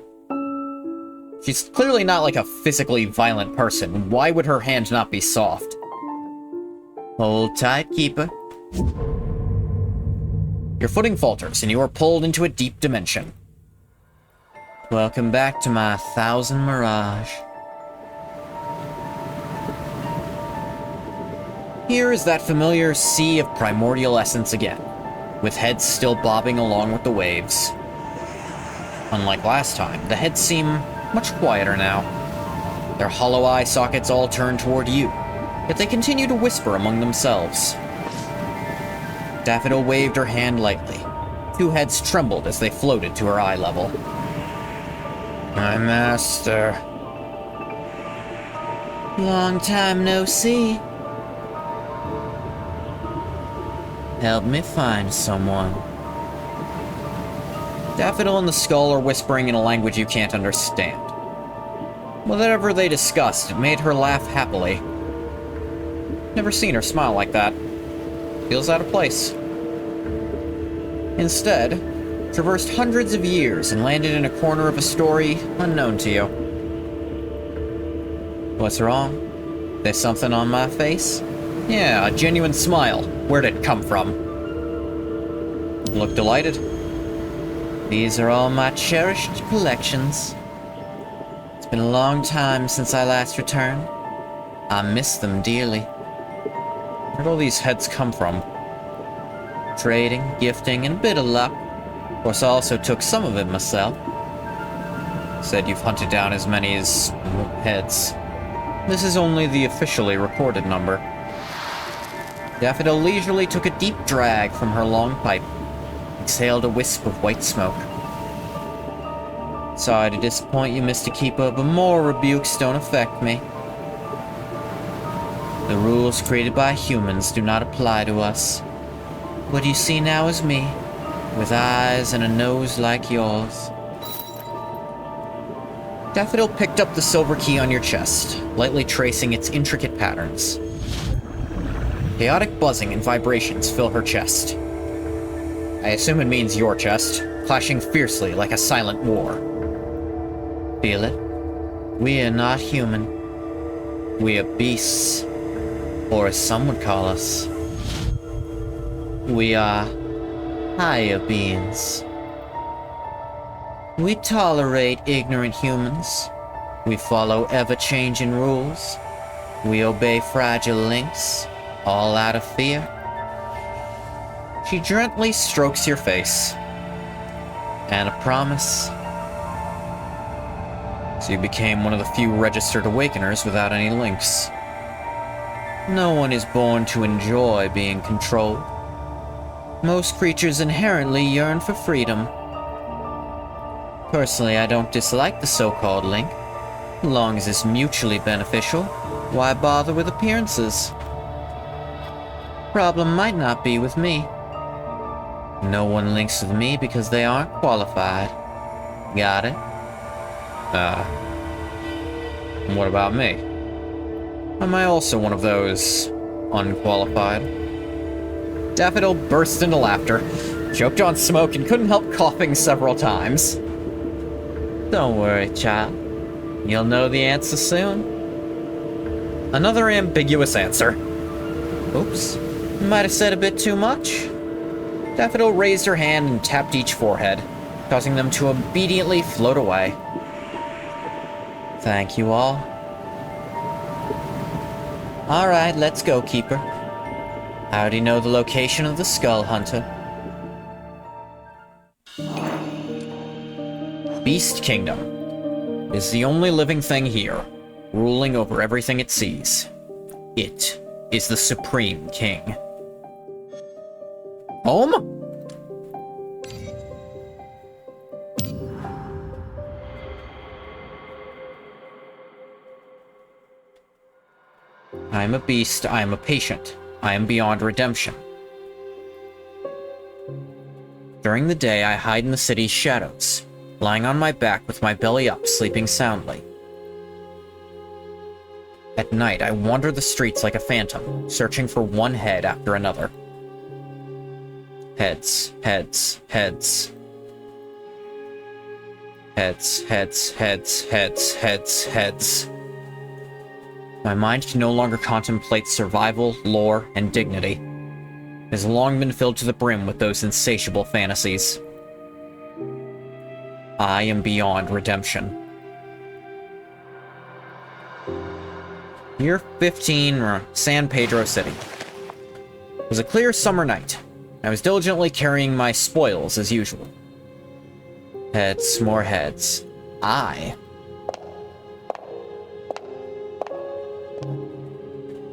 She's clearly not like a physically violent person. Why would her hand not be soft? Hold tight, Keeper. Your footing falters, and you are pulled into a deep dimension. Welcome back to my 1,000 Mirage. Here is that familiar sea of primordial essence again, with heads still bobbing along with the waves. Unlike last time, the heads seem much quieter now. Their hollow eye sockets all turn toward you, yet they continue to whisper among themselves. Daffodil waved her hand lightly, Two heads trembled as they floated to her eye level. My master. Long time no see. Help me find someone. Daffodil and the Skull are whispering in a language you can't understand. Whatever they discussed, it made her laugh happily. Never seen her smile like that. Feels out of place. Instead, traversed hundreds of years and landed in a corner of a story unknown to you. What's wrong? There's something on my face? Yeah, a genuine smile. Where'd it come from? Look delighted. These are all my cherished collections. It's been a long time since I last returned. I miss them dearly. Where'd all these heads come from? Trading, gifting, and a bit of luck. Of course, I also took some of it myself. Said you've hunted down as many as heads. This is only the officially recorded number. Daffodil leisurely took a deep drag from her long pipe. Exhaled a wisp of white smoke. Sorry to disappoint you, Mr. Keeper, but more rebukes don't affect me. The rules created by humans do not apply to us. What you see now is me, with eyes and a nose like yours. Daffodil picked up the silver key on your chest, lightly tracing its intricate patterns. Chaotic buzzing and vibrations fill her chest. I assume it means your chest, clashing fiercely like a silent war. Feel it? We are not human. We are beasts, or as some would call us, we are higher beings. We tolerate ignorant humans. We follow ever-changing rules. We obey fragile links, all out of fear. She gently strokes your face. And a promise. So you became one of the few registered awakeners without any links. No one is born to enjoy being controlled. Most creatures inherently yearn for freedom. Personally, I don't dislike the so-called link. As long as it's mutually beneficial, why bother with appearances? Problem might not be with me. No one links with me because they aren't qualified. Got it? What about me? Am I also one of those unqualified? Daffodil burst into laughter, choked on smoke, and couldn't help coughing several times. Don't worry, child. You'll know the answer soon. Another ambiguous answer. Oops. Might have said a bit too much. Daffodil raised her hand and tapped each forehead, causing them to obediently float away. Thank you all. Alright, let's go, Keeper. I already know the location of the Skull Hunter. Beast Kingdom is the only living thing here, ruling over everything it sees. It is the Supreme King. Home? I am a beast, I am a patient. I am beyond redemption. During the day, I hide in the city's shadows, lying on my back with my belly up, sleeping soundly. At night, I wander the streets like a phantom, searching for one head after another. Heads, heads, heads. Heads, heads, heads, heads, heads, heads. My mind can no longer contemplate survival, lore, and dignity. It has long been filled to the brim with those insatiable fantasies. I am beyond redemption. Year 15, San Pedro City. It was a clear summer night. I was diligently carrying my spoils as usual. Heads, more heads.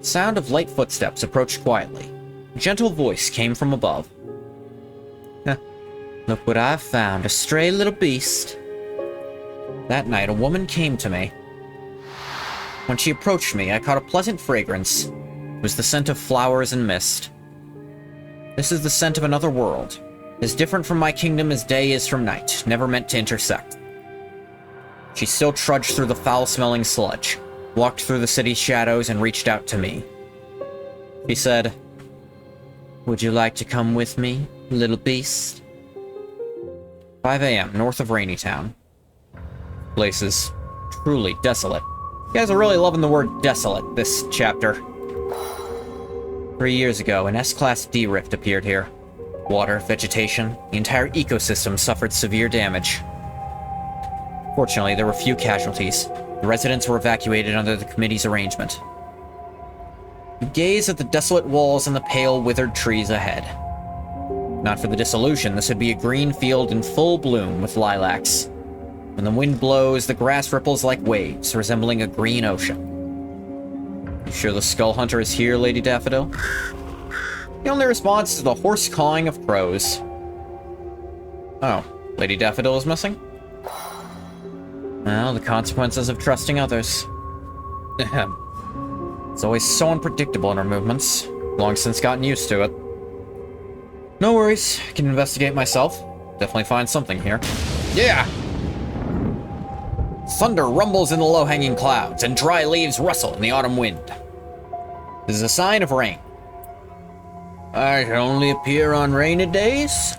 Sound of light footsteps approached quietly. A gentle voice came from above. Look what I've found, a stray little beast. That night, a woman came to me. When she approached me, I caught a pleasant fragrance. It was the scent of flowers and mist. This is the scent of another world, as different from my kingdom as day is from night, never meant to intersect. She still trudged through the foul-smelling sludge, walked through the city's shadows, and reached out to me. She said, "Would you like to come with me, little beast?" 5 a.m., north of Rainy Town. Place is truly desolate. You guys are really loving the word desolate this chapter. 3 years ago, an S-Class D rift appeared here. Water, vegetation, the entire ecosystem suffered severe damage. Fortunately, there were few casualties. The residents were evacuated under the committee's arrangement. You gaze at the desolate walls and the pale, withered trees ahead. Not for the dissolution, this would be a green field in full bloom with lilacs. When the wind blows, the grass ripples like waves, resembling a green ocean. You sure the Skull Hunter is here, Lady Daffodil? The only response is the hoarse cawing of crows. Oh, Lady Daffodil is missing? Well, the consequences of trusting others. It's always so unpredictable in her movements. Long since gotten used to it. No worries, I can investigate myself. Definitely find something here. Yeah! Thunder rumbles in the low-hanging clouds, and dry leaves rustle in the autumn wind. This is a sign of rain. I can only appear on rainy days.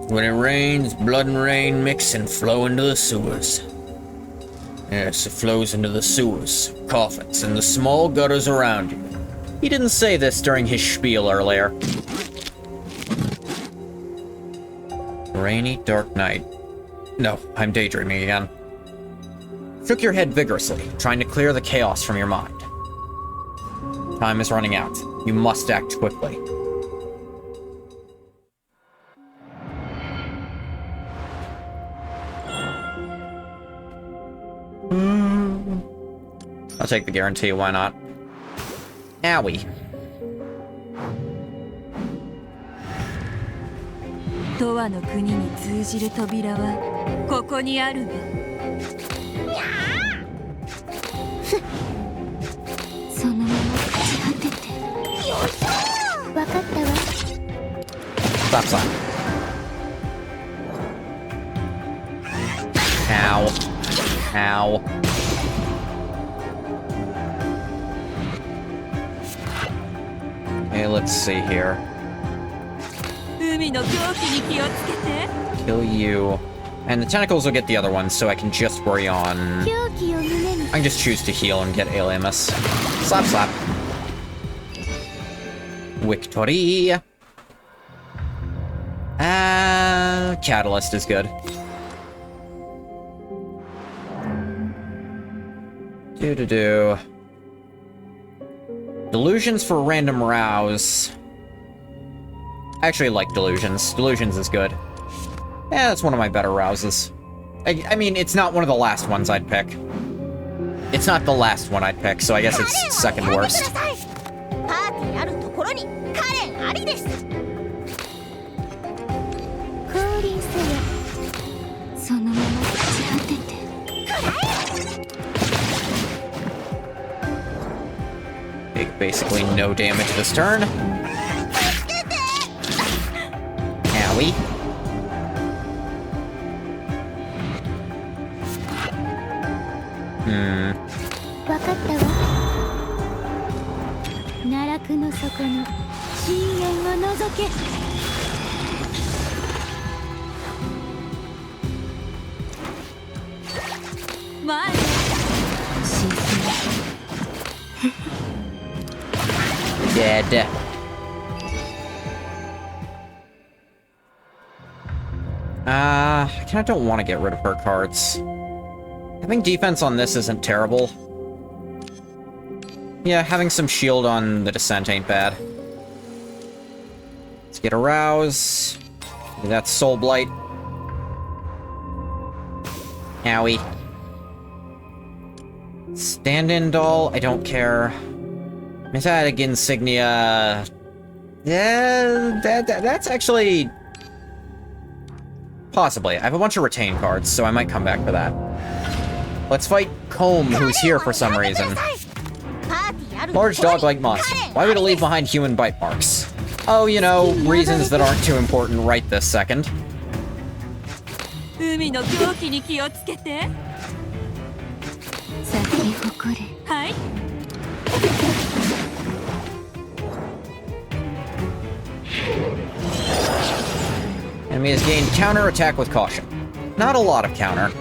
When it rains, blood and rain mix and flow into the sewers. Yes, it flows into the sewers, coffins, and the small gutters around you. He didn't say this during his spiel earlier. Rainy, dark night. No, I'm daydreaming again. Shook your head vigorously, trying to clear the chaos from your mind. Time is running out. You must act quickly. I'll take the guarantee, why not? Owie. とわの国に通じる扉はここにあるわ。そのまま立ち果てて。わかったわ。Stop sign. Ow. Ow. Okay, let's see here. 海の狂気に気をつけて。 Kill you. And the tentacles will get the other ones, so I can just worry on... 狂気を胸に。 I can just choose to heal and get Aliamus. Slap, slap. Victory. Catalyst is good. Do. Delusions for random rouse. I actually like Delusions. Delusions is good. Yeah, that's one of my better rouses. I mean, it's not one of the last ones I'd pick. It's not the last one I'd pick, so I guess it's second worst. Take basically no damage this turn. Owie. Dead. I kinda don't want to get rid of her cards. Having defense on this isn't terrible. Yeah, having some shield on the Descent ain't bad. Let's get a Rouse. That's Soul Blight. Owie. Stand-in doll, I don't care. Metatic Insignia... Yeah, that's actually... Possibly. I have a bunch of retain cards, so I might come back for that. Let's fight Comb, who's here for some reason. Large dog-like monster. Why would it leave behind human bite marks? Oh, you know, reasons that aren't too important right this second. 海の狂気に気をつけて。咲き誇れ。はい。Enemy has gained counter attack with caution. Not a lot of counter.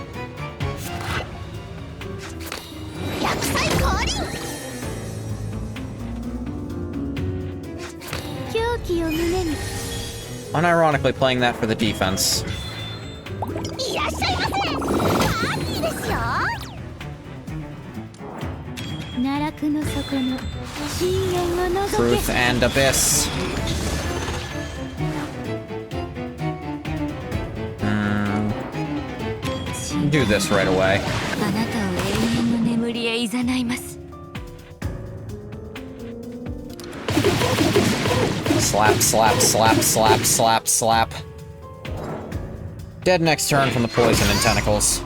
Unironically playing that for the defense. Truth and Abyss. Do this right away. Slap, slap, slap, slap, slap, slap. Dead next turn from the poison and tentacles.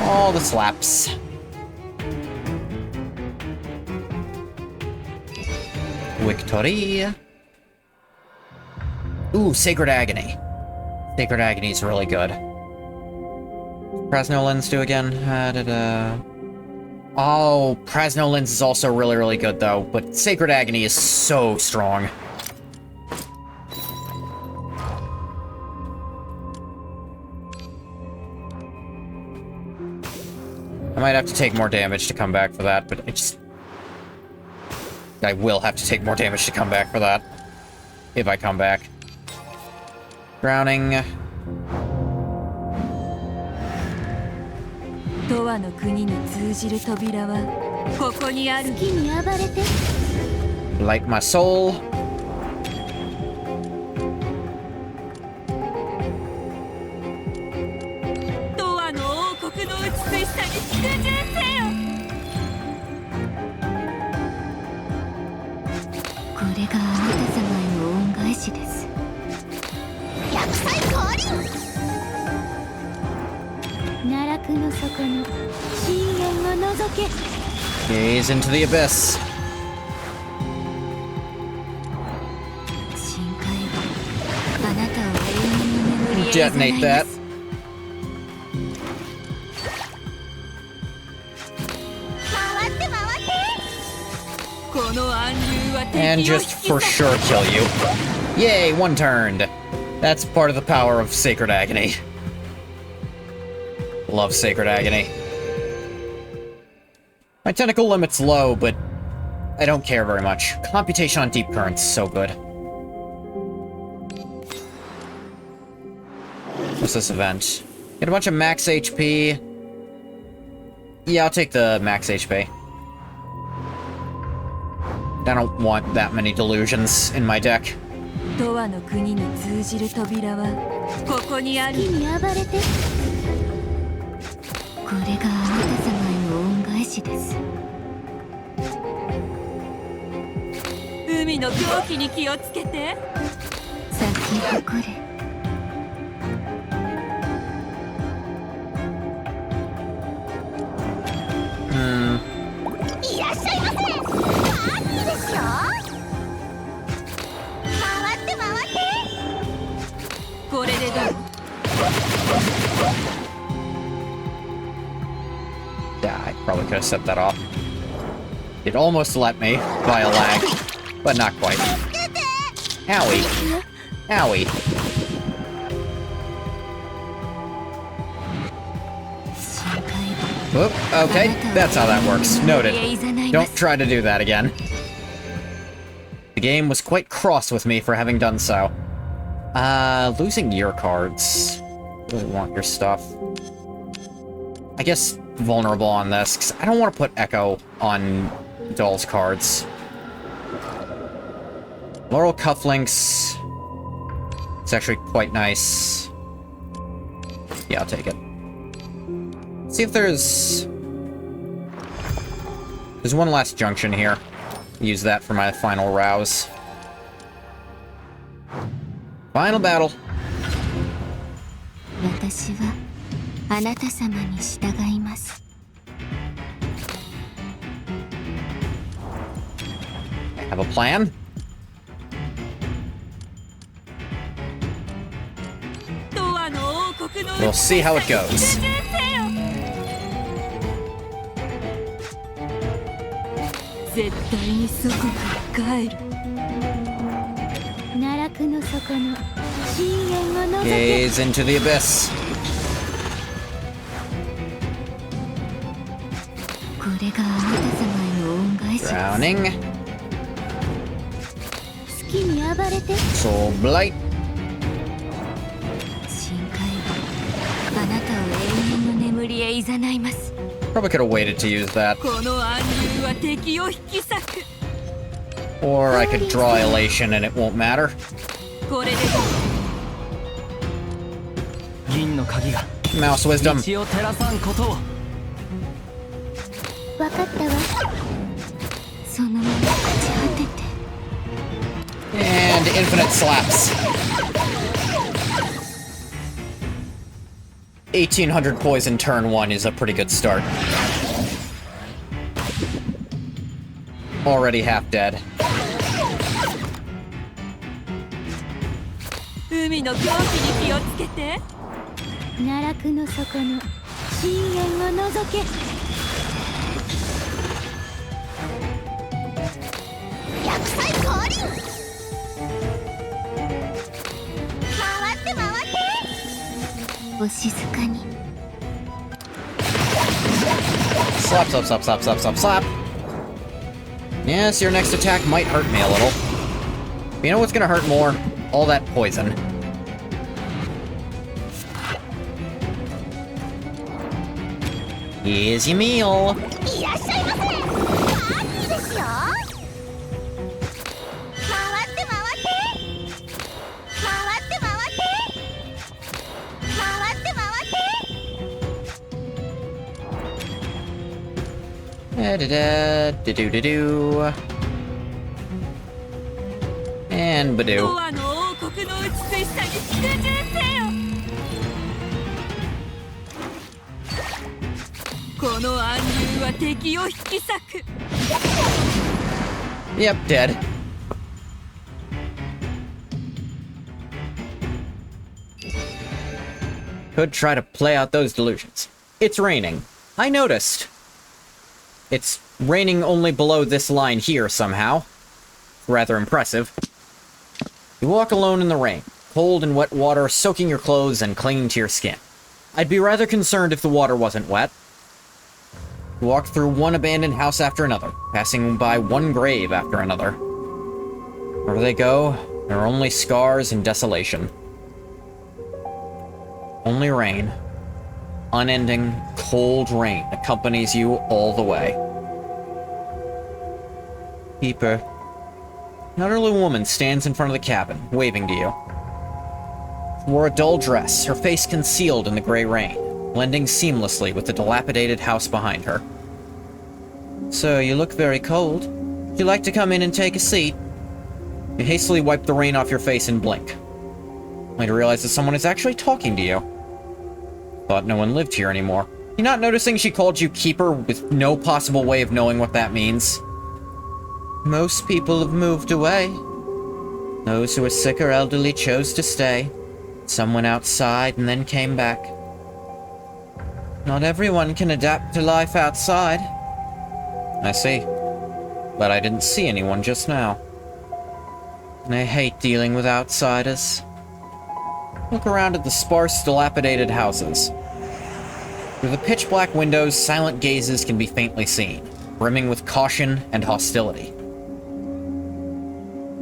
All the slaps. Victory. Ooh, Sacred Agony. Sacred Agony is really good. Prasno Lens do again? Oh, Prasno Lens is also really, really good though, but Sacred Agony is so strong. I might have to take more damage to come back for that, but I will have to take more damage to come back for that. If I come back. Drowning. Like my soul. Gaze into the abyss. Detonate that. And just for sure kill you. Yay, one turned. That's part of the power of Sacred Agony. Love Sacred Agony. My tentacle limit's low, but I don't care very much. Computation on Deep Current's so good. What's this event? Get a bunch of max HP. Yeah, I'll take the max HP. I don't want that many delusions in my deck. Yeah, I probably could have set that off. It almost let me via lag, but not quite. Owie. Owie. Whoop, okay, that's how that works. Noted. Don't try to do that again. The game was quite cross with me for having done so. Losing your cards. Really want your stuff. I guess vulnerable on this, because I don't want to put Echo on Doll's cards. Laurel cufflinks. It's actually quite nice. Yeah, I'll take it. See if there's one last junction here. Use that for my final rouse. Final battle. 私はあなた様に従います。 I have a plan. We'll see how it goes. 絶対に祖国に帰る。奈落の底の深淵を覗け。 Gaze into the abyss. これがあなた様への恩返しです。 Drowning. 好きに暴れて。 Soul Blight. 深海はあなたを永遠の眠りへ誘います。 Probably could have waited to use that. この暗流は敵を引き裂く。 Or I could draw Elation and it won't matter. これで銀の鍵が Mouse Wisdom. 道を照らさんことを。分かったわ。そのまま朽ち果てて。 And infinite slaps. 1800 poison turn 1 is a pretty good start. Already half dead. 海の狂気に気をつけて。奈落の底の深淵を覗け。薬剤降臨。回って回って。お静かに。 Slap, slap, slap, slap, slap, slap, slap. Yes, your next attack might hurt me a little. But you know what's gonna hurt more? All that poison. Here's your meal. いらっしゃいませ。パーティーですよ。回って回って。回って回って。回って回って。 Da-da-da, da-doo-da-doo. And ド Badoo. アの王国の美しさに服従せよ。この暗流は敵を引き裂く。 Yep, dead. Could try to play out those delusions. It's raining. I noticed. It's raining only below this line here somehow. Rather impressive. You walk alone in the rain, cold and wet water soaking your clothes and clinging to your skin. I'd be rather concerned if the water wasn't wet. You walk through one abandoned house after another, passing by one grave after another. Wherever they go, there are only scars and desolation. Only rain. Unending, cold rain accompanies you all the way. Keeper. An elderly woman stands in front of the cabin, waving to you. She wore a dull dress, her face concealed in the gray rain, blending seamlessly with the dilapidated house behind her. Sir, you look very cold. Would you like to come in and take a seat? You hastily wipe the rain off your face and blink, only to realize that someone is actually talking to you. Thought no one lived here anymore. You not noticing she called you Keeper with no possible way of knowing what that means? Most people have moved away. Those who were sick or elderly chose to stay. Some went outside and then came back. Not everyone can adapt to life outside. I see. But I didn't see anyone just now. And I hate dealing with outsiders. Look around at the sparse, dilapidated houses. Through the pitch-black windows, silent gazes can be faintly seen, brimming with caution and hostility.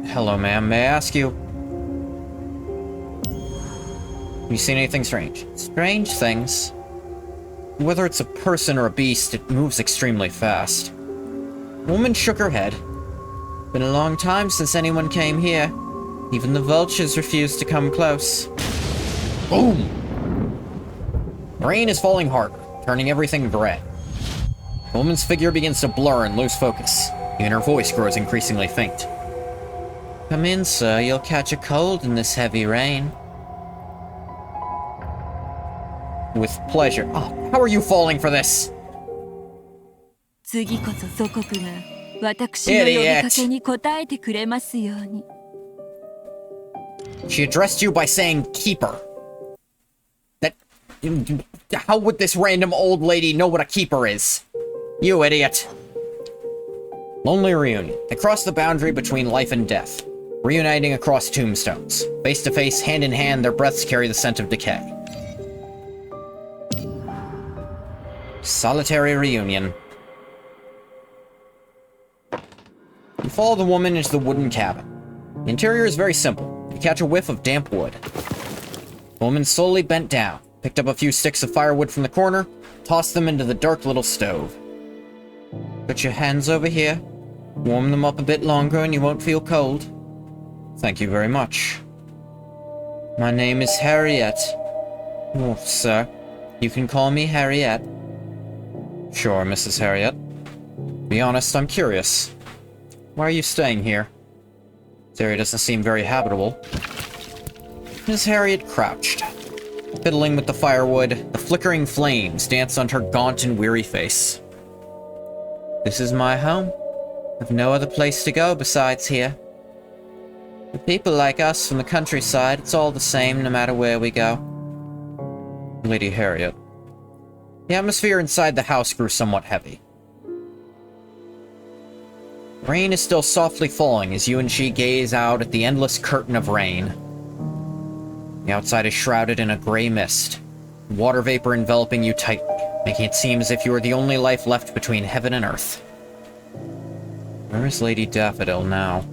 Hello, ma'am. May I ask you? Have you seen anything strange? Strange things? Whether it's a person or a beast, it moves extremely fast. The woman shook her head. Been a long time since anyone came here. Even the vultures refuse to come close. Boom! Rain is falling harder, turning everything red. The woman's figure begins to blur and lose focus. Even her voice grows increasingly faint. Come in, sir. You'll catch a cold in this heavy rain. With pleasure. Oh, how are you falling for this? 次こそ祖国が私の呼びかけに応えてくれますように。She addressed you by saying keeper. That... How would this random old lady know what a keeper is? You idiot. Lonely reunion. They cross the boundary between life and death, reuniting across tombstones. Face to face, hand in hand, their breaths carry the scent of decay. Solitary reunion. You follow the woman into the wooden cabin. The interior is very simple. You catch a whiff of damp wood. The woman slowly bent down, picked up a few sticks of firewood from the corner, tossed them into the dark little stove. Put your hands over here. Warm them up a bit longer and you won't feel cold. Thank you very much. My name is Harriet. Oh, sir. You can call me Harriet. Sure, Mrs. Harriet. Be honest, I'm curious. Why are you staying here? This area doesn't seem very habitable. Miss Harriet crouched, fiddling with the firewood. The flickering flames danced on her gaunt and weary face. This is my home. I've no other place to go besides here. For people like us from the countryside, it's all the same no matter where we go. Lady Harriet. The atmosphere inside the house grew somewhat heavy. Rain is still softly falling as you and she gaze out at the endless curtain of rain. The outside is shrouded in a gray mist, water vapor enveloping you tightly, making it seem as if you are the only life left between heaven and earth. Where is Lady Daffodil now?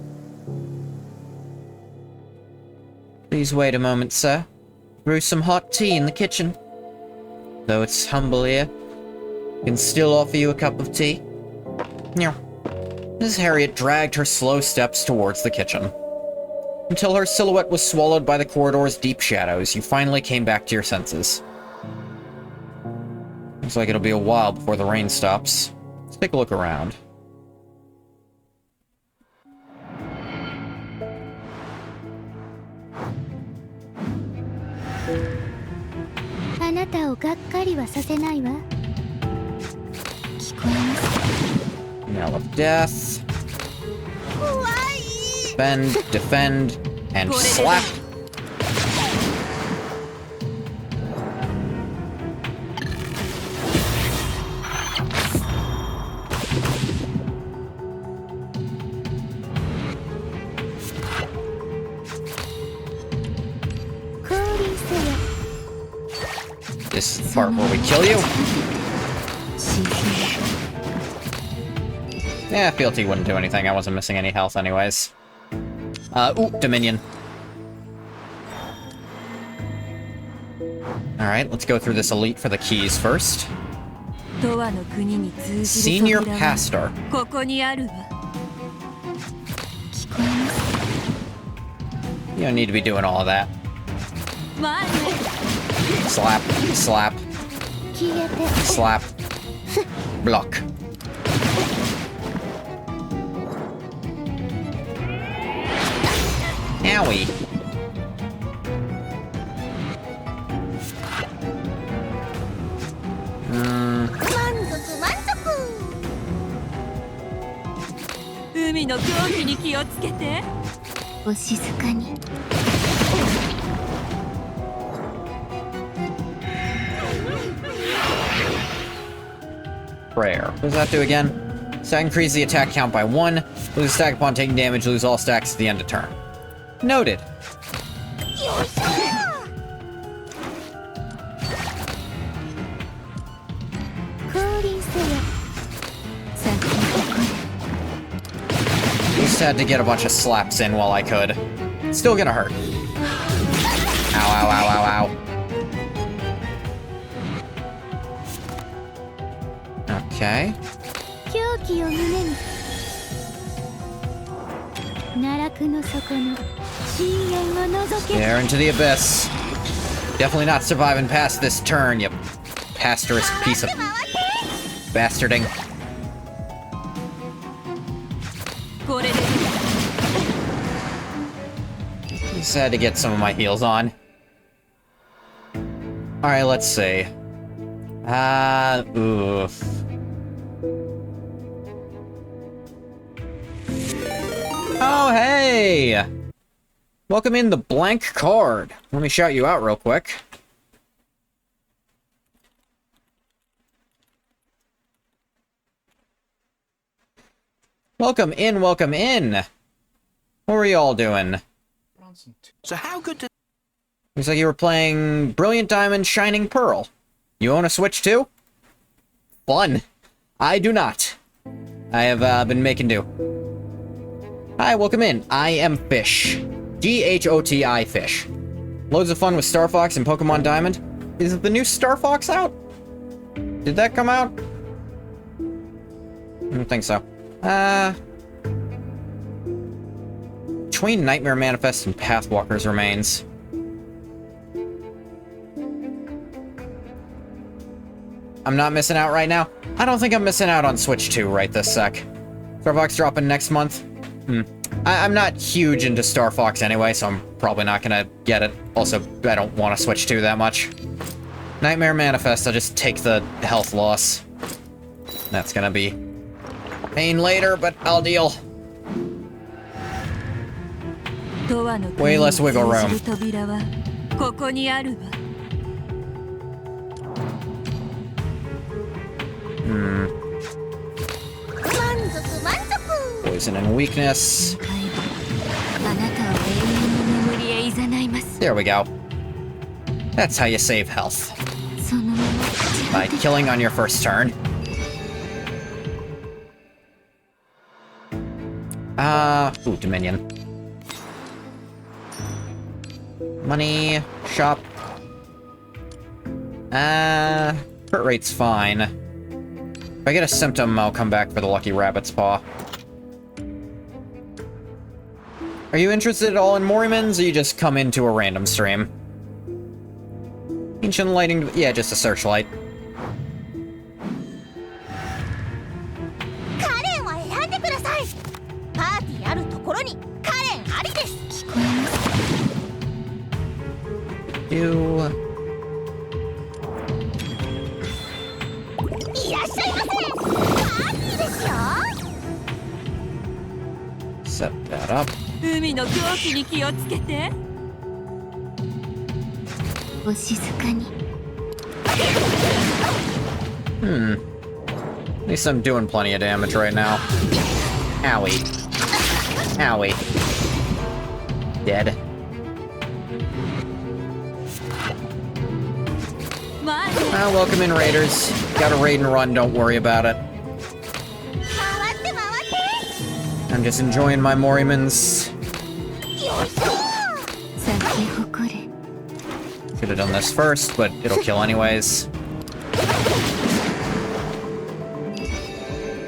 Please wait a moment, sir. Brew some hot tea in the kitchen. Though it's humble here, I can still offer you a cup of tea. Meow. Mrs. Harriet dragged her slow steps towards the kitchen. Until her silhouette was swallowed by the corridor's deep shadows, you finally came back to your senses. Looks like it'll be a while before the rain stops. Let's take a look around. Knell of death. Defend, and slap. This is the part where we kill you. Yeah, fealty wouldn't do anything. I wasn't missing any health anyways. Ooh, Dominion. Alright, let's go through this elite for the keys first. Senior Pastor. You don't need to be doing all of that. Slap, slap, slap, block. Owie. Prayer. What does that do again? Stack increase the attack count by 1. Lose a stack upon taking damage, lose all stacks at the end of turn. Noted. Just had to get a bunch of slaps in while I could. Still gonna hurt. Ow, ow, ow, ow, ow. Okay. 狂気を胸に奈落の底の深淵を覗け There into the abyss. Definitely not surviving past this turn, you pastorous piece of bastarding. これで Just had to get some of my heals on. Alright, let's see. Oof. Oh, hey! Welcome in the blank card. Let me shout you out real quick. Welcome in, welcome in! What were you all doing? So how good did... Looks like you were playing Brilliant Diamond Shining Pearl. You own a Switch too? Fun. I do not. I have been making do. Hi, welcome in. I am Fish. G-H-O-T-I Fish. Loads of fun with Star Fox and Pokemon Diamond. Is the new Star Fox out? Did that come out? I don't think so. Between Nightmare Manifest and Pathwalker's remains. I'm not missing out right now? I don't think I'm missing out on Switch 2 right this sec. Star Fox dropping next month? I'm not huge into Star Fox anyway, so I'm probably not gonna get it. Also, I don't want to Switch 2 that much. Nightmare Manifest, I'll just take the health loss. That's gonna be pain later, but I'll deal. Way less wiggle room. 扉はここにあるわ Poison and weakness. あなたを永遠の眠りへ誘います There we go. That's how you save health. そのまま By killing on your first turn. Ooh, Dominion. Money, shop. Hurt rate's fine. If I get a symptom, I'll come back for the Lucky Rabbit's Paw. Are you interested at all in MORIMENS, or you just come into a random stream? Ancient lighting... yeah, just a searchlight. カレンは選んでくださいパーティーあるところにカレンありです聞こえます Do... いらっしゃいませパーティーですよ set that up. 海の狂気に気をつけてお静かに At least I'm doing plenty of damage right now. Owie. Owie. Dead. 前へ Welcome in, Raiders. Got a raid and run, don't worry about it. 回って回って I'm just enjoying my MORIMENS. 咲き誇れ Should have done this first, but it'll kill anyways.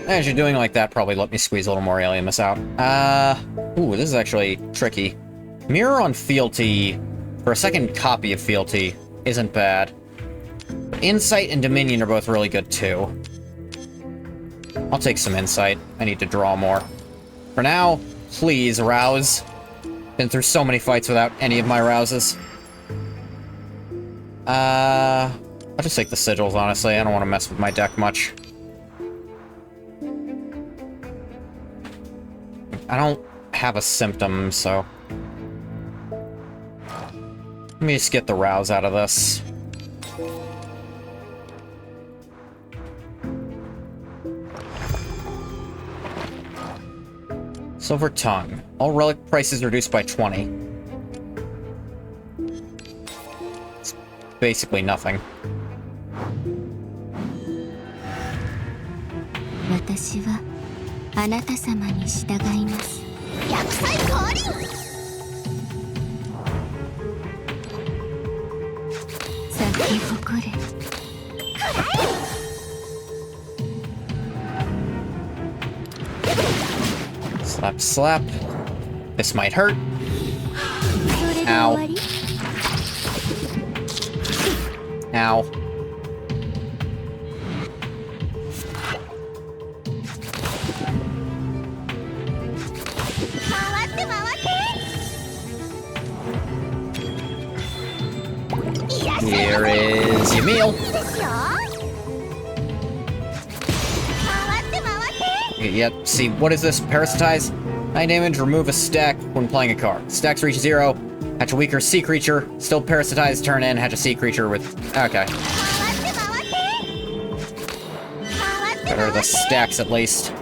As you're doing like that, probably let me squeeze a little more Alienus out. Ooh, this is actually tricky. Mirror on Fealty, for a second copy of Fealty, isn't bad. But Insight and Dominion are both really good too. I'll take some Insight. I need to draw more. For now, please, Rouse. Been through so many fights without any of my Rouses. I'll just take the Sigils, honestly. I don't want to mess with my deck much. I don't have a symptom, so... Let me just get the Rouse out of this. Silver Tongue. All relic prices reduced by 20. It's basically nothing. 私はあなた様に従います薬剤降臨咲き誇れ Slap, slap. This might hurt. それで終わり Ow. 回って回っていらっしゃい Here is your meal. ですよ回って回って Yep, see, what is this? Parasitize? 9 damage, remove a stack when playing a card. Stacks reach 0. Hatch a weaker sea creature. Still parasitize, turn in, hatch a sea creature with... Okay. 回って回って回って Better the stacks at least.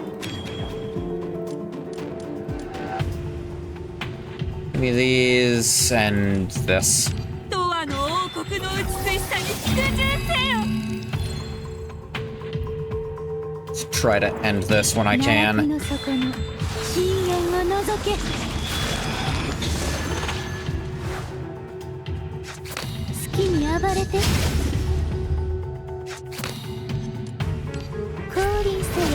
Give me these and this. 東亜の王国の美しさに服従せよ Let's try to end this when I 渚 can. の底の深淵を覗け好きに暴れて降臨せよ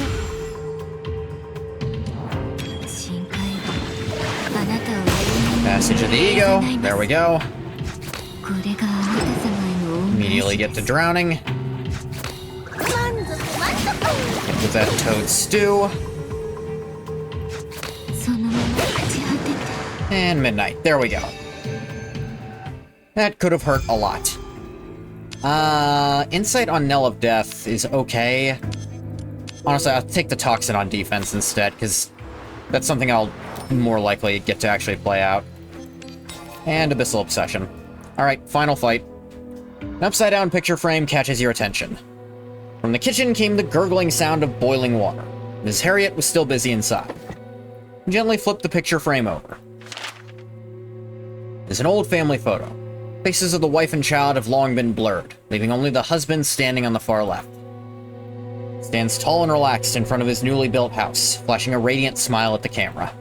深海はあなたを永遠に Passage of the ego. There we go. これがあなた様への恩返 Immediately し get で to す drowning. 満足満足 With that toad stew. そのまま朽ち果てて And midnight. There we go. That could have hurt a lot. Insight on Knell of Death is okay. Honestly, I'll take the Toxin on defense instead, because that's something I'll more likely get to actually play out. And Abyssal Obsession. Alright, final fight. An upside-down picture frame catches your attention. From the kitchen came the gurgling sound of boiling water. Ms. Harriet was still busy inside. Gently flip the picture frame over. There's an old family photo. Faces of the wife and child have long been blurred, leaving only the husband standing on the far left. Stands tall and relaxed in front of his newly built house, flashing a radiant smile at the camera.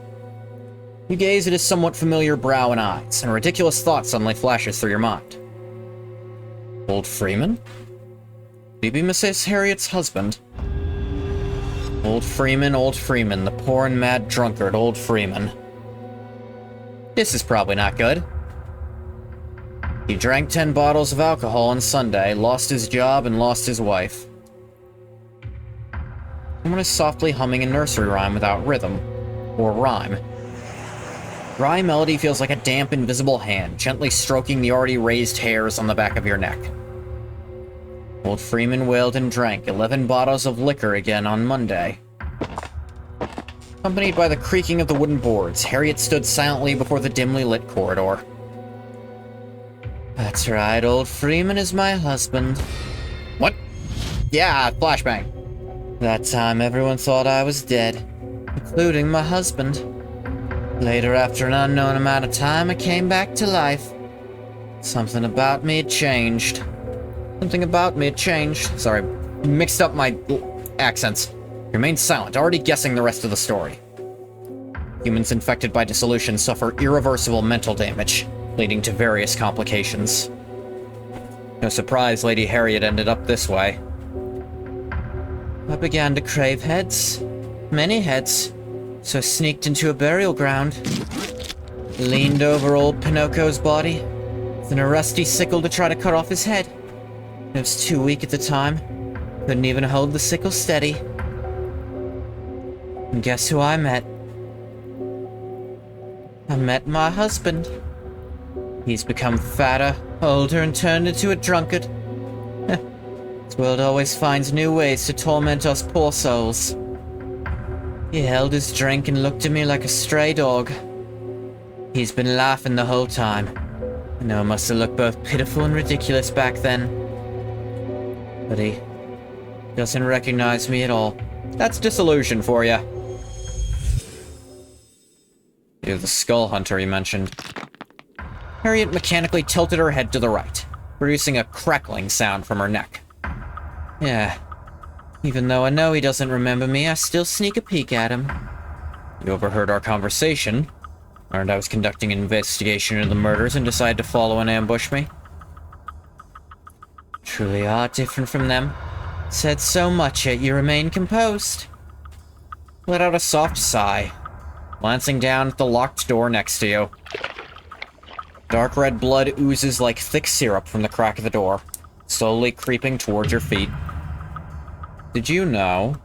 You gaze at his somewhat familiar brow and eyes, and a ridiculous thought suddenly flashes through your mind. Old Freeman? Maybe Mrs. Harriet's husband. Old Freeman, the poor and mad drunkard, Old Freeman. This is probably not good. He drank 10 bottles of alcohol on Sunday, lost his job, and lost his wife. Someone is softly humming a nursery rhyme without rhythm. Or rhyme. Dry melody feels like a damp, invisible hand, gently stroking the already raised hairs on the back of your neck. Old Freeman wailed and drank 11 bottles of liquor again on Monday. Accompanied by the creaking of the wooden boards, Harriet stood silently before the dimly lit corridor. That's right, Old Freeman is my husband. What? Yeah, flashbang. That time everyone thought I was dead, including my husband. Later, after an unknown amount of time, I came back to life. Something about me had changed. Sorry, mixed up my accents. Remain silent, already guessing the rest of the story. Humans infected by dissolution suffer irreversible mental damage, leading to various complications. No surprise Lady Harriet ended up this way. I began to crave heads. Many heads. So I sneaked into a burial ground. Leaned over old Pinocchio's body, with a rusty sickle to try to cut off his head. I was too weak at the time. Couldn't even hold the sickle steady. And guess who I met? I met my husband. He's become fatter, older, and turned into a drunkard. This world always finds new ways to torment us poor souls. He held his drink and looked at me like a stray dog. He's been laughing the whole time. I know it must have looked both pitiful and ridiculous back then. But he doesn't recognize me at all. That's disillusion for ya. You're the skull hunter he mentioned. Harriet mechanically tilted her head to the right, producing a crackling sound from her neck. Yeah. Even though I know he doesn't remember me, I still sneak a peek at him. You overheard our conversation, learned I was conducting an investigation into the murders, and decided to follow and ambush me. Truly are different from them. Said so much, yet you remain composed. Let out a soft sigh. Glancing down at the locked door next to you. Dark red blood oozes like thick syrup from the crack of the door, slowly creeping towards your feet. Did you know?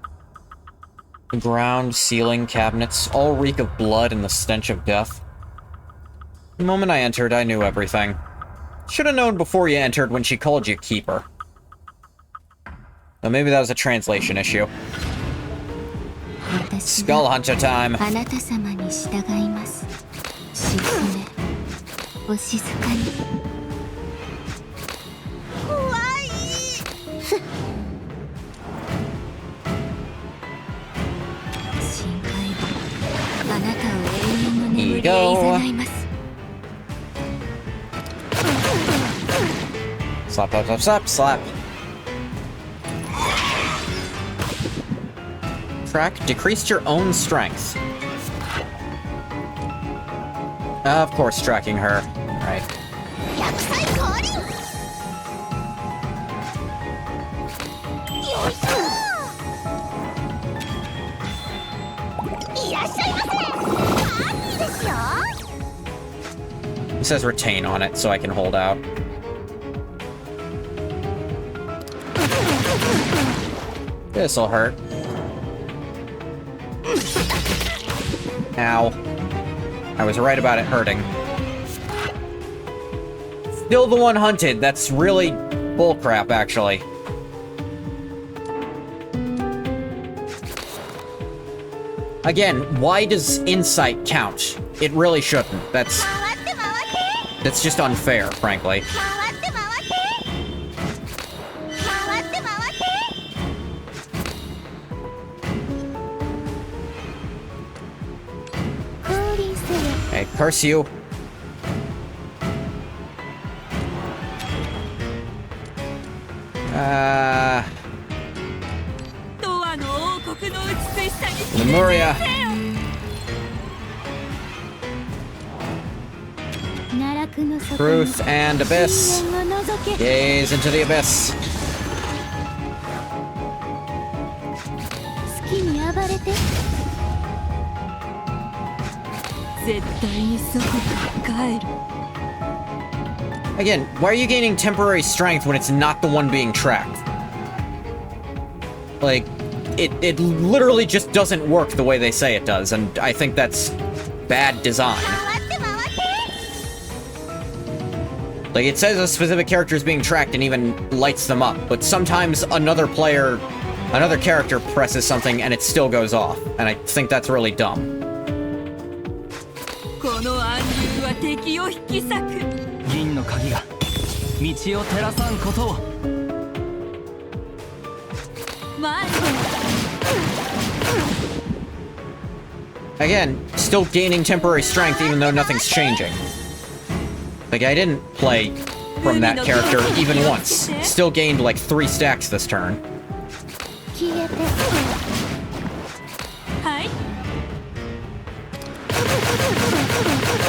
The ground, ceiling, cabinets all reek of blood and the stench of death. The moment I entered, I knew everything. Should have known before you entered when she called you Keeper. But maybe that was a translation issue. Skull Hunter time! あなた様に従います。静め、お静かに。怖い。深海部、あなたを永遠の眠りへ誘います。 Slap, slap, slap, slap, slap. Track decreased your own strength. Of course, tracking her. Right. 100歳降臨。よいしょ。いらっしゃいませ。パーティーですよ。 It says retain on it, so I can hold out. This'll hurt. Ow. I was right about it hurting. Still the one hunted. That's really bullcrap, actually. Again, why does insight count? It really shouldn't. That's just unfair, frankly. 回って回って。回って回って。 降臨せよ。 Hey, curse you. Uh, 東亜の王国の美しさに Lemuria. 奈落の底に Truth and Abyss. 深淵を覗け。 Gaze into the abyss. 好きに暴れて。絶対にそこから帰る。 Again, why are you gaining temporary strength when it's not the one being tracked? Like, it literally just doesn't work the way they say it does, and I think that's bad design. 回って回って。 Like, it says a specific character is being tracked and even lights them up, but sometimes another character presses something and it still goes off, and I think that's really dumb. この暗流は敵を引き裂く。 銀の鍵が道を照らさんことを。前へ。 Again, still gaining temporary strength even though nothing's changing. Like, I didn't play from that character even once. Still gained like 3 stacks this turn. 消えて。はい。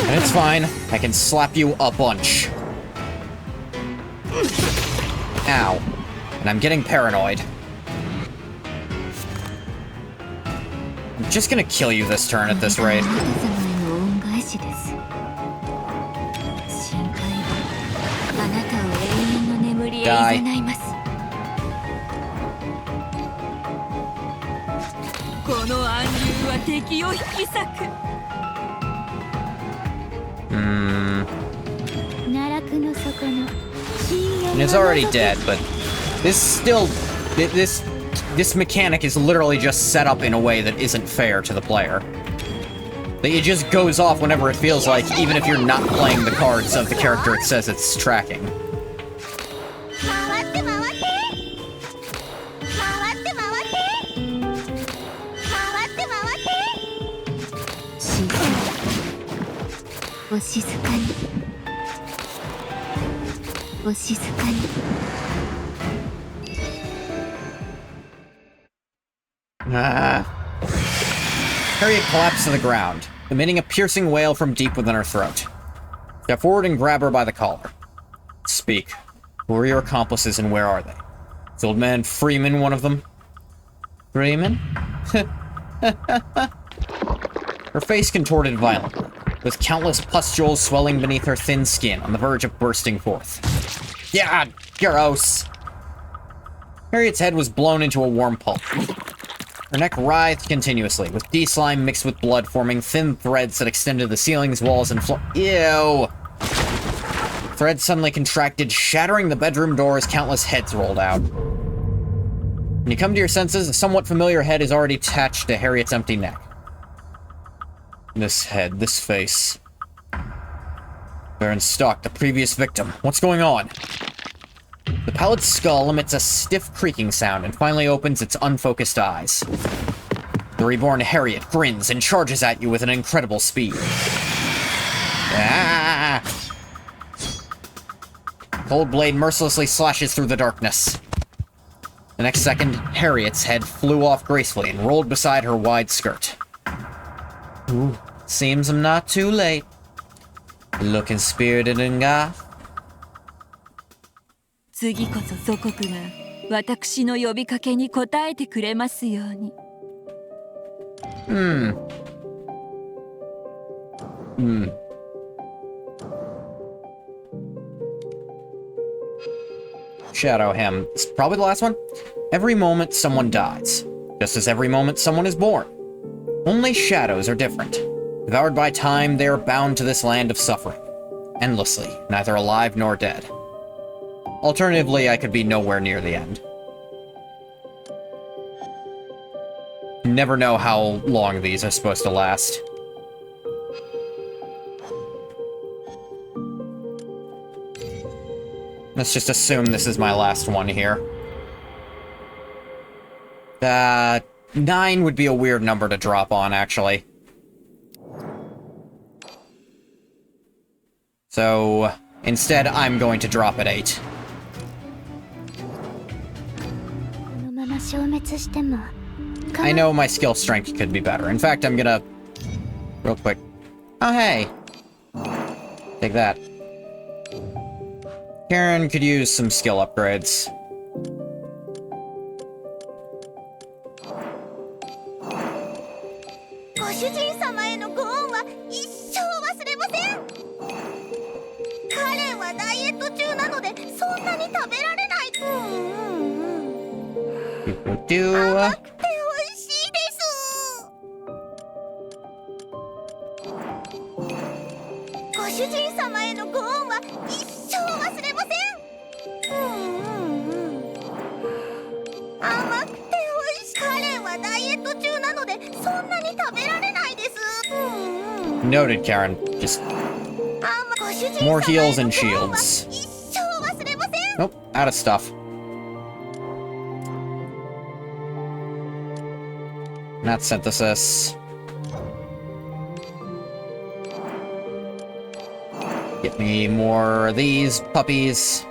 And it's fine. I can slap you a bunch. Ow. And I'm getting paranoid. I'm just gonna kill you this turn at this rate. あなた様への恩返しです。深海部、あなたを永遠の眠りへ誘います。 この暗流は敵を引き裂く。 奈落の底の深淵 And it's already dead, but this mechanic is literally just set up in a way that isn't fair to the player. Like, it just goes off whenever it feels like, even if you're not playing the cards of the character it says it's tracking. 回って回って。回って回って。回って回って。 静かに。お静かに。お静かに。 Harriet collapsed to the ground, emitting a piercing wail from deep within her throat. Step forward and grab her by the collar. Speak. Who are your accomplices and where are they? Is old man Freeman one of them? Freeman? Her face contorted violently, with countless pustules swelling beneath her thin skin on the verge of bursting forth. Yeah, gross. Harriet's head was blown into a warm pulp. Her neck writhed continuously, with D-slime mixed with blood forming thin threads that extended the ceilings, walls, and floor. Ew! Threads suddenly contracted, shattering the bedroom door as countless heads rolled out. When you come to your senses, a somewhat familiar head is already attached to Harriet's empty neck. This head, this face. Baron Stock, the previous victim. What's going on? The pallid skull emits a stiff creaking sound and finally opens its unfocused eyes. The reborn Harriet grins and charges at you with an incredible speed. Ah! Cold blade mercilessly slashes through the darkness. The next second, Harriet's head flew off gracefully and rolled beside her wide skirt. Ooh, seems I'm not too late. Looking spirited and goth. 次こそ祖国が私の呼びかけに応えてくれますように。Shadow hymn. It's probably the last one. Every moment someone dies, just as every moment someone is born. Only shadows are different. Devoured by time, they are bound to this land of suffering. Endlessly, neither alive nor dead. Alternatively, I could be nowhere near the end. Never know how long these are supposed to last. Let's just assume this is my last one here. 9 would be a weird number to drop on, actually. So, instead, I'm going to drop at 8. このまま消滅しても I know my skill strength could be better. In fact, I'm gonna... Real quick. Oh, hey! Take that. Karen could use some skill upgrades. Do. ご主人様へのご恩は一生忘れません。甘くて美味しい。カレンはダイエット中なのでそんなに食べられないです。Noted, Karen. Just more heals and shields. Nope, out of stuff. Not synthesis. Get me more of these puppies.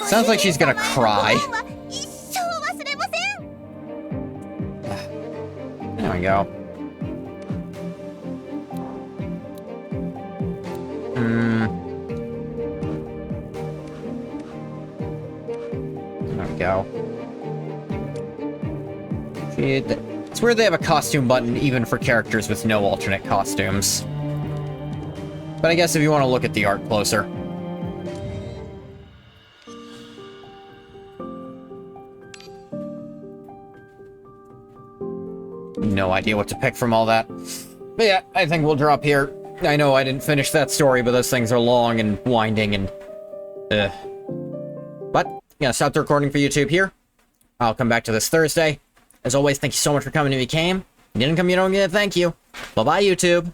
Sounds like she's gonna cry. There we go. There we go. It's weird they have a costume button even for characters with no alternate costumes. But I guess if you want to look at the art closer. No idea what to pick from all that. But yeah, I think we'll drop here. I know I didn't finish that story, but those things are long and winding and... But, yeah, stop the recording for YouTube here. I'll come back to this Thursday. As always, thank you so much for coming if you came. If you didn't come, you don't get a thank you. Bye-bye, YouTube.